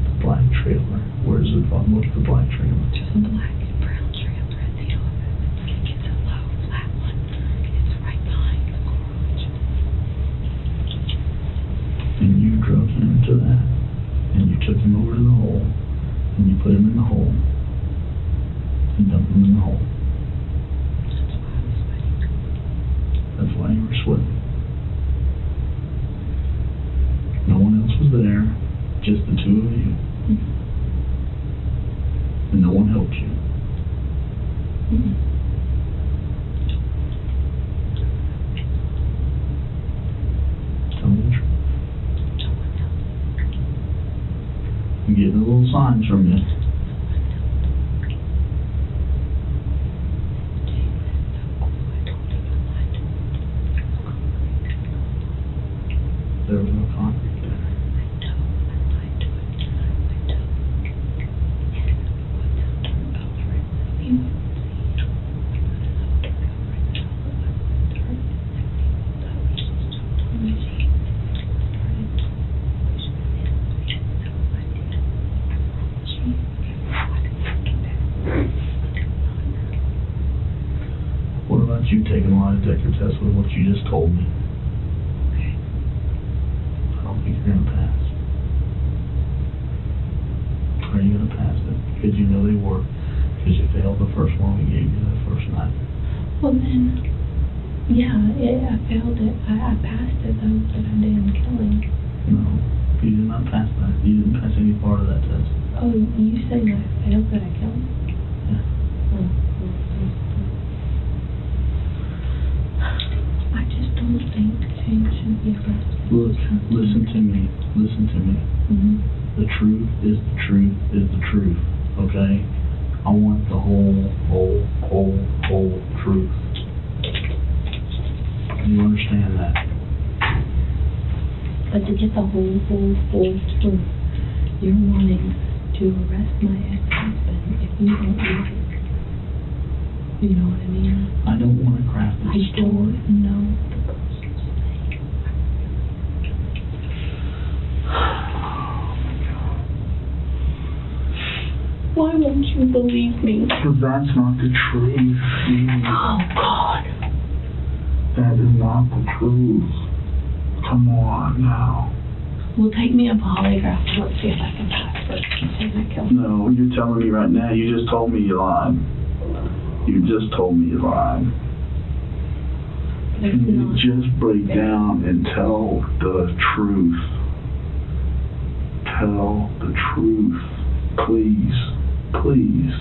[SPEAKER 3] The black trailer. Where's it from? What's the black trailer?
[SPEAKER 2] There's a black and brown trailer at the office. It's a low, flat one. It's right behind the garage.
[SPEAKER 3] And you drove him to that. And you took him over to the hole. And you put him in the hole. And dumped him in the hole.
[SPEAKER 2] That's why I was sweating.
[SPEAKER 3] That's why you were sweating. No one else was there. Just the two of you. And no one helped you. Tell me the truth. I'm getting little signs from you. There was no concrete there.
[SPEAKER 2] He
[SPEAKER 1] What about you taking a lie detector test with what you just told me? I don't think you're gonna pass. Are you gonna pass it? Because you know they were. Because you failed the first one we gave you the first night.
[SPEAKER 7] Well then, yeah, I failed it. I passed it though, but I didn't kill him.
[SPEAKER 1] No, you did not pass that. You didn't pass any part of that test.
[SPEAKER 7] Oh, you said I failed, but I killed him?
[SPEAKER 1] Yeah.
[SPEAKER 7] I just don't think James should be arrested.
[SPEAKER 1] Look, listen to me. Listen to me.
[SPEAKER 7] Mm-hmm.
[SPEAKER 1] The truth is the truth is the truth. Okay? I want the whole truth. You understand that?
[SPEAKER 7] But to get the whole truth, you're wanting to arrest my ex-husband if you don't want it. You know what I mean?
[SPEAKER 1] I don't want to craft this
[SPEAKER 7] I
[SPEAKER 1] story.
[SPEAKER 7] don't know the person's name. Why won't you believe me?
[SPEAKER 1] Because that's not the truth.
[SPEAKER 7] Oh, God.
[SPEAKER 1] That is not the truth. Come on now.
[SPEAKER 7] Well, take me a polygraph and let's see if I can pass first. And I kill him.
[SPEAKER 1] No, you're telling me right now. You just told me you lied. You just told me you lied.
[SPEAKER 7] There's
[SPEAKER 1] Can you
[SPEAKER 7] not.
[SPEAKER 1] just break down and tell the truth? Tell the truth. Please. Please.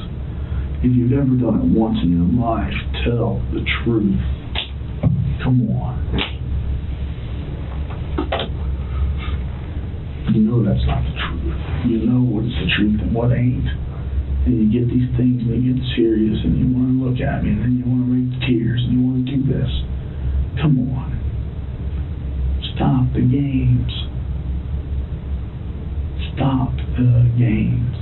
[SPEAKER 1] If you've ever done it once in your life, tell the truth. Come on. You know that's not the truth. You know what's the truth and what ain't. And you get these things and they get serious and you want to look at me and then you want to make tears and you want to do this. Come on. Stop the games. Stop the games.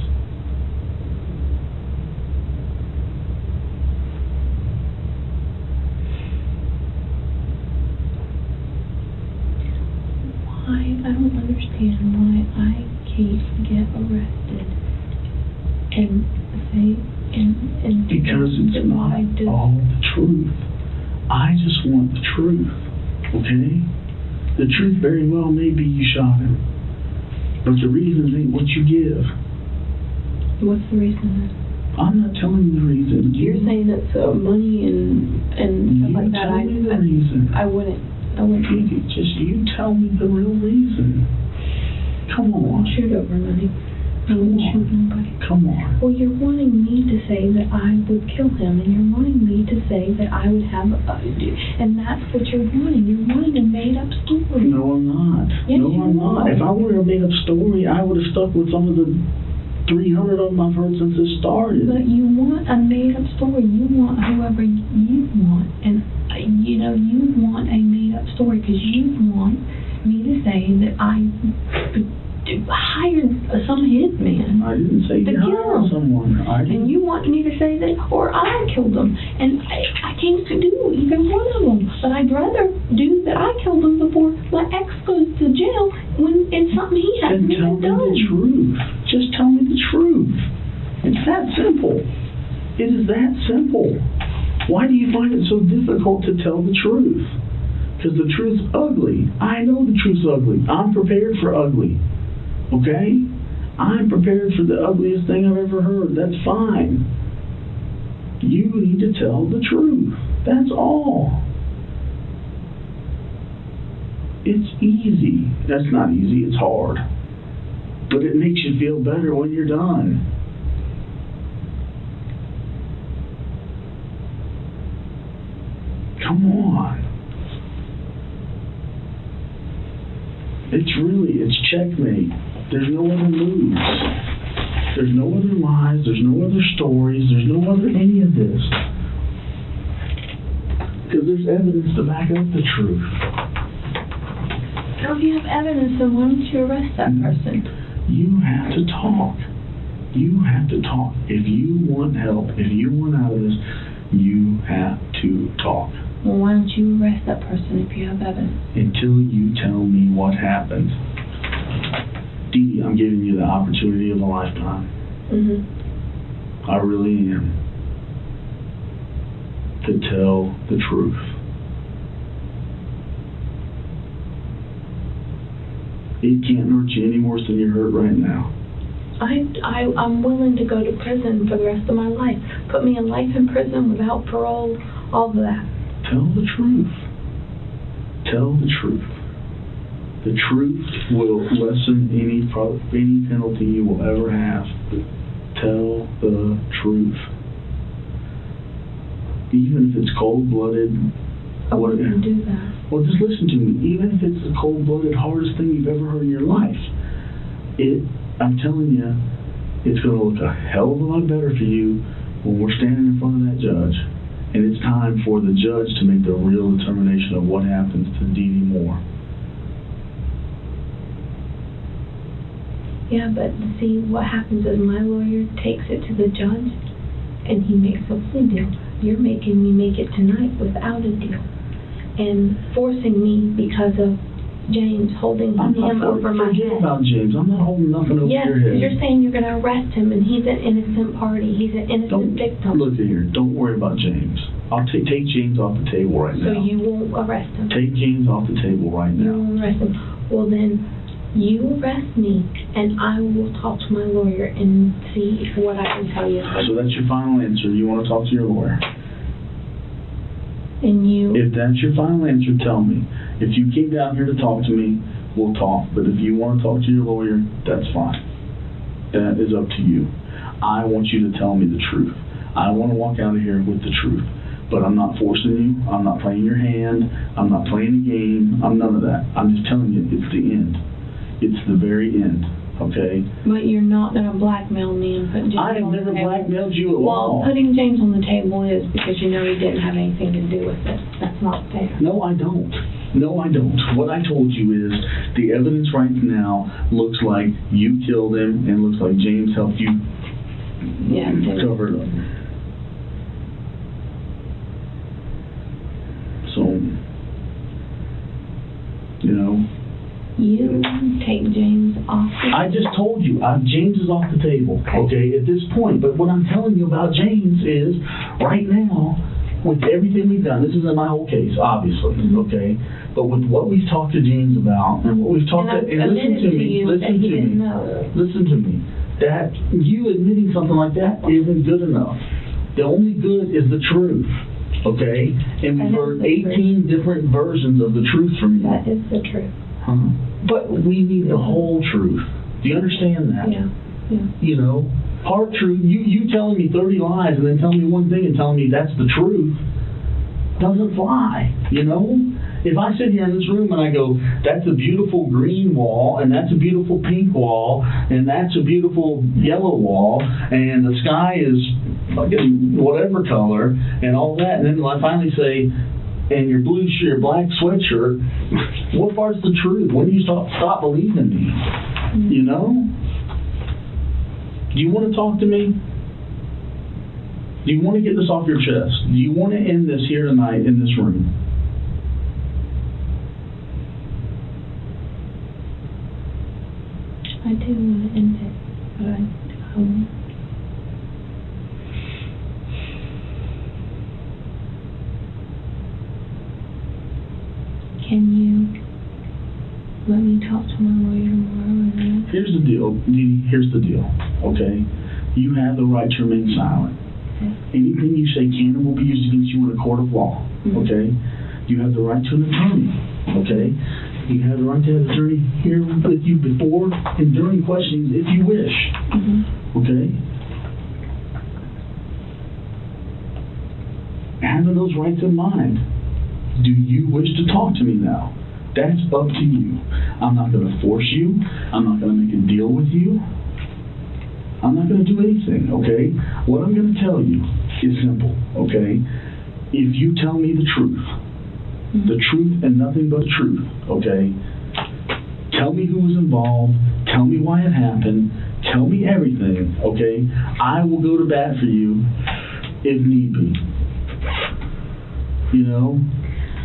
[SPEAKER 7] I don't understand why I can't get arrested and say and
[SPEAKER 1] Because it's not all the truth. I just want the truth, okay? The truth very well may be you shot him, but the reason ain't what you give.
[SPEAKER 7] What's the reason?
[SPEAKER 1] I'm not telling you the reason.
[SPEAKER 7] You're saying it's money and stuff like that.
[SPEAKER 1] You tell me the reason.
[SPEAKER 7] I wouldn't.
[SPEAKER 1] You tell me the real reason. Come on.
[SPEAKER 7] Shoot over money. I wouldn't shoot nobody.
[SPEAKER 1] Come on.
[SPEAKER 7] Well, you're wanting me to say that I would kill him, and you're wanting me to say that I would have and that's what you're wanting. You're wanting a made-up story.
[SPEAKER 1] No, I'm not.
[SPEAKER 7] Yes,
[SPEAKER 1] no, I'm not. If I were a made-up story, I would have stuck with some of the 300 of them I've heard since it started.
[SPEAKER 7] But you want a made-up story. You want whoever you want, and you want a made-up story because you want me to say that I hired some hitman.
[SPEAKER 1] I didn't say
[SPEAKER 7] to
[SPEAKER 1] you
[SPEAKER 7] kill
[SPEAKER 1] hired
[SPEAKER 7] him.
[SPEAKER 1] someone.
[SPEAKER 7] And you want me to say that, or I killed him, and I can't do either one of them. But I'd rather do that I killed him before my ex goes to jail when it's something he hasn't
[SPEAKER 1] Then tell
[SPEAKER 7] even
[SPEAKER 1] me
[SPEAKER 7] done.
[SPEAKER 1] the truth. Just tell me the truth. It's that simple. It is that simple. Why do you find it so difficult to tell the truth? Because the truth's ugly. I know the truth's ugly. I'm prepared for ugly. Okay? I'm prepared for the ugliest thing I've ever heard. That's fine. You need to tell the truth. That's all. It's easy. That's not easy. It's hard. But it makes you feel better when you're done. Come on. It's checkmate. There's no other moves. There's no other lies. There's no other stories. There's no other any of this. Because there's evidence to back up the truth.
[SPEAKER 7] So if you have evidence, then why don't you arrest that person?
[SPEAKER 1] You have to talk. You have to talk. If you want help, if you want out of this, you have to talk.
[SPEAKER 7] Well, why don't you arrest that person if you have evidence? Until
[SPEAKER 1] you tell me what happened. Dee Dee, I'm giving you the opportunity of a lifetime. I really am. To tell the truth. It can't hurt you any worse than you're hurt right now.
[SPEAKER 7] I'm willing to go to prison for the rest of my life. Put me in life in prison without parole, all of that.
[SPEAKER 1] Tell the truth. Tell the truth. The truth will lessen any penalty you will ever have. Tell the truth. Even if it's cold-blooded.
[SPEAKER 7] I wouldn't do that.
[SPEAKER 1] Well, just listen to me. Even if it's the cold-blooded, hardest thing you've ever heard in your life, I'm telling you, it's going to look a hell of a lot better for you when we're standing in front of that judge, and it's time for the judge to make the real determination of what happens to Dee Dee Moore.
[SPEAKER 7] Yeah, but see, what happens is my lawyer takes it to the judge, and he makes a plea deal. You're making me make it tonight without a deal, and forcing me because of James holding him over my head.
[SPEAKER 1] Forget about James. I'm not holding nothing over your head.
[SPEAKER 7] Yes, you're saying you're going to arrest him, and he's an innocent party. He's an innocent victim.
[SPEAKER 1] Look here. Don't worry about James. I'll take James off the table right now.
[SPEAKER 7] So you won't arrest him?
[SPEAKER 1] Take James off the table right now.
[SPEAKER 7] You won't arrest him. Well, then, you arrest me, and I will talk to my lawyer and see what I can tell you.
[SPEAKER 1] So that's your final answer. You want to talk to your lawyer?
[SPEAKER 7] And you...
[SPEAKER 1] If that's your final answer, tell me. If you came down here to talk to me, we'll talk. But if you want to talk to your lawyer, that's fine. That is up to you. I want you to tell me the truth. I want to walk out of here with the truth. But I'm not forcing you. I'm not playing your hand. I'm not playing a game. I'm none of that. I'm just telling you, it's the end. It's the very end. Okay?
[SPEAKER 7] But you're not going to blackmail me and put James
[SPEAKER 1] I have never blackmailed you at all.
[SPEAKER 7] Well, putting James on the table is because you know he didn't have anything to do with it. That's not fair.
[SPEAKER 1] No, I don't. No, I don't. What I told you is the evidence right now looks like you killed him and looks like James helped you cover it up. So, you know.
[SPEAKER 7] You take James off the table.
[SPEAKER 1] I just told you, James is off the table, okay, at this point. But what I'm telling you about James is, right now, with everything we've done, this isn't my whole case, obviously, okay? But with what we've talked to James about, and what we've talked to, and listen to me, that you admitting something like that isn't good enough. The only good is the truth, okay? And we've heard 18 different versions of the truth from you.
[SPEAKER 7] That is the truth.
[SPEAKER 1] But we need the whole truth. Do you understand that?
[SPEAKER 7] Yeah.
[SPEAKER 1] You know, part truth, you telling me 30 lies and then telling me one thing and telling me that's the truth doesn't fly, you know? If I sit here in this room and I go, that's a beautiful green wall, and that's a beautiful pink wall, and that's a beautiful yellow wall, and the sky is fucking whatever color, and all that, and then I finally say, and your black sweatshirt, what part's the truth? When do you stop believing me? You know? Do you want to talk to me? Do you want to get this off your chest? Do you want to end this here tonight in this room?
[SPEAKER 7] I do want to end it, but I won't. Can you let me talk to my lawyer tomorrow?
[SPEAKER 1] Here's the deal, Dee Dee, here's the deal, okay? You have the right to remain silent.
[SPEAKER 7] Okay.
[SPEAKER 1] Anything you say can and will be used against you in a court of law, okay? You have the right to an attorney, okay? You have the right to have an attorney here with you before and during questions if you wish, okay? Having those rights in mind, do you wish to talk to me now? That's up to you. I'm not going to force you. I'm not going to make a deal with you. I'm not going to do anything, okay? What I'm going to tell you is simple, okay? If you tell me the truth and nothing but the truth, okay? Tell me who was involved. Tell me why it happened. Tell me everything, okay? I will go to bat for you if need be. You know?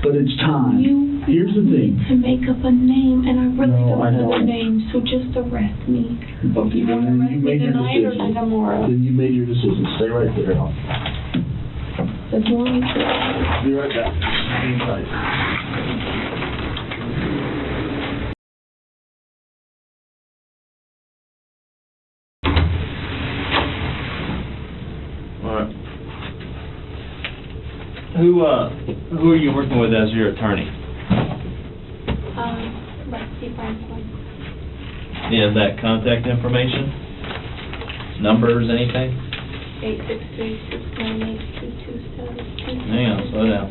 [SPEAKER 1] But it's time. Here's the thing.
[SPEAKER 7] To make up a name, and I really
[SPEAKER 1] No, I
[SPEAKER 7] don't know
[SPEAKER 1] don't.
[SPEAKER 7] the name, so just arrest me.
[SPEAKER 1] Okay,
[SPEAKER 7] You want to
[SPEAKER 1] then
[SPEAKER 7] arrest
[SPEAKER 1] you
[SPEAKER 7] me
[SPEAKER 1] made your
[SPEAKER 7] tonight or
[SPEAKER 1] decision.
[SPEAKER 7] tomorrow?
[SPEAKER 1] Then you made your decision. Stay right there.
[SPEAKER 7] As long as
[SPEAKER 1] Be right back. Hang tight.
[SPEAKER 4] Alright. Who are you working with as your attorney?
[SPEAKER 2] Let's see if I can.
[SPEAKER 4] Yeah, that contact information? Numbers, anything?
[SPEAKER 2] 863-698-227.
[SPEAKER 4] Hang on, slow down.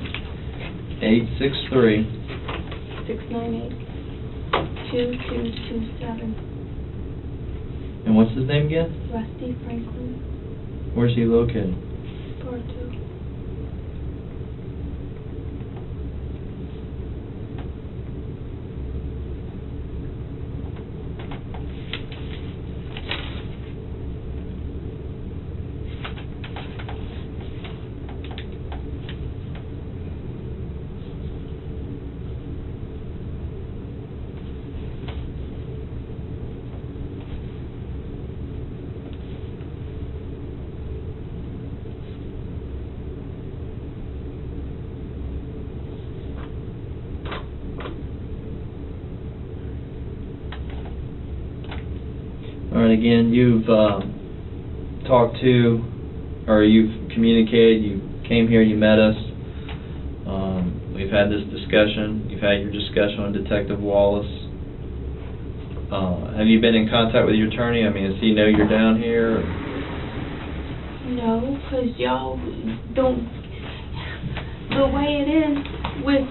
[SPEAKER 4] 863.
[SPEAKER 2] 698-2227.
[SPEAKER 4] And what's his name again?
[SPEAKER 2] Rusty Franklin,
[SPEAKER 4] Where's he located?
[SPEAKER 2] Bartow.
[SPEAKER 4] All right, again, you've talked to, or you've communicated, you came here, you met us. We've had this discussion. You've had your discussion with Detective Wallace. Have you been in contact with your attorney? I mean, does he know you're down here?
[SPEAKER 2] No, because y'all don't, the way it is with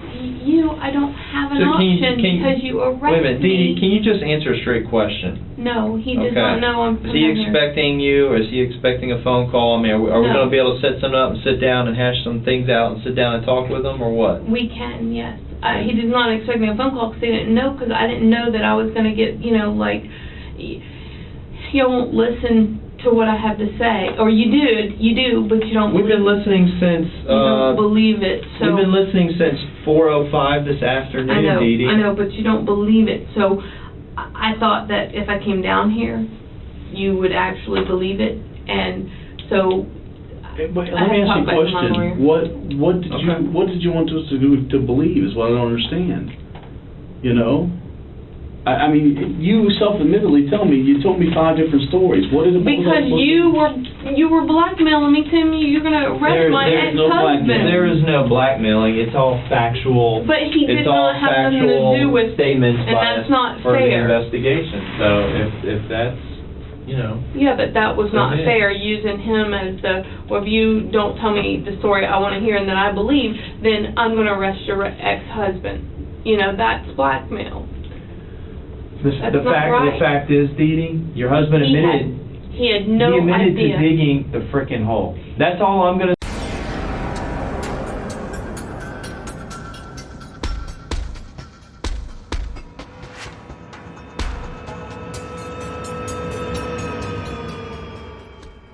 [SPEAKER 2] you, I don't have an
[SPEAKER 4] So can
[SPEAKER 2] option
[SPEAKER 4] you-
[SPEAKER 2] because you arrest
[SPEAKER 4] Wait a minute, Dee Dee,
[SPEAKER 2] me.
[SPEAKER 4] can you just answer a straight question?
[SPEAKER 2] No, he does
[SPEAKER 4] Okay.
[SPEAKER 2] not know I'm
[SPEAKER 4] Is
[SPEAKER 2] from
[SPEAKER 4] he
[SPEAKER 2] here.
[SPEAKER 4] expecting you, or is he expecting a phone call? I mean, are we
[SPEAKER 2] No.
[SPEAKER 4] going to be able to set something up and sit down and hash some things out and sit down and talk with him, or what?
[SPEAKER 2] We can, yes. He did not expect me a phone call because he didn't know, because I didn't know that I was going to get, like, you won't listen to what I have to say. Or you do, but you don't
[SPEAKER 4] We've been
[SPEAKER 2] believe
[SPEAKER 4] listening since,
[SPEAKER 2] You don't believe it, so...
[SPEAKER 4] we've been listening since 4:05 this afternoon, Dee Dee.
[SPEAKER 2] I know, but you don't believe it. So I thought that if I came down here, you would actually believe it. And so
[SPEAKER 1] But
[SPEAKER 2] I
[SPEAKER 1] let me
[SPEAKER 2] had
[SPEAKER 1] ask you a
[SPEAKER 2] talked back to my lawyer.
[SPEAKER 1] question. What did you want us to do to believe is what I don't understand. You know? I mean, you self-admittedly told me 5 different stories. What is it?
[SPEAKER 2] because you were blackmailing me, Tim, you're going to arrest my
[SPEAKER 1] there's no
[SPEAKER 2] ex-husband.
[SPEAKER 1] blackmail.
[SPEAKER 4] There is no blackmailing. It's all factual.
[SPEAKER 2] But he did
[SPEAKER 4] It's all
[SPEAKER 2] not have nothing to
[SPEAKER 4] factual
[SPEAKER 2] do with
[SPEAKER 4] statements
[SPEAKER 2] and
[SPEAKER 4] by
[SPEAKER 2] that's
[SPEAKER 4] us
[SPEAKER 2] not
[SPEAKER 4] for the
[SPEAKER 2] fair.
[SPEAKER 4] investigation. So if that's,
[SPEAKER 2] Yeah, but that was not
[SPEAKER 4] Okay.
[SPEAKER 2] fair, using him as well, if you don't tell me the story I want to hear and that I believe, then I'm going to arrest your ex-husband. That's blackmail. That's
[SPEAKER 4] the
[SPEAKER 2] not right.
[SPEAKER 4] fact is, Dee Dee, your husband
[SPEAKER 2] He
[SPEAKER 4] admitted
[SPEAKER 2] had no
[SPEAKER 4] he admitted
[SPEAKER 2] idea.
[SPEAKER 4] to digging the frickin' hole. That's all I'm gonna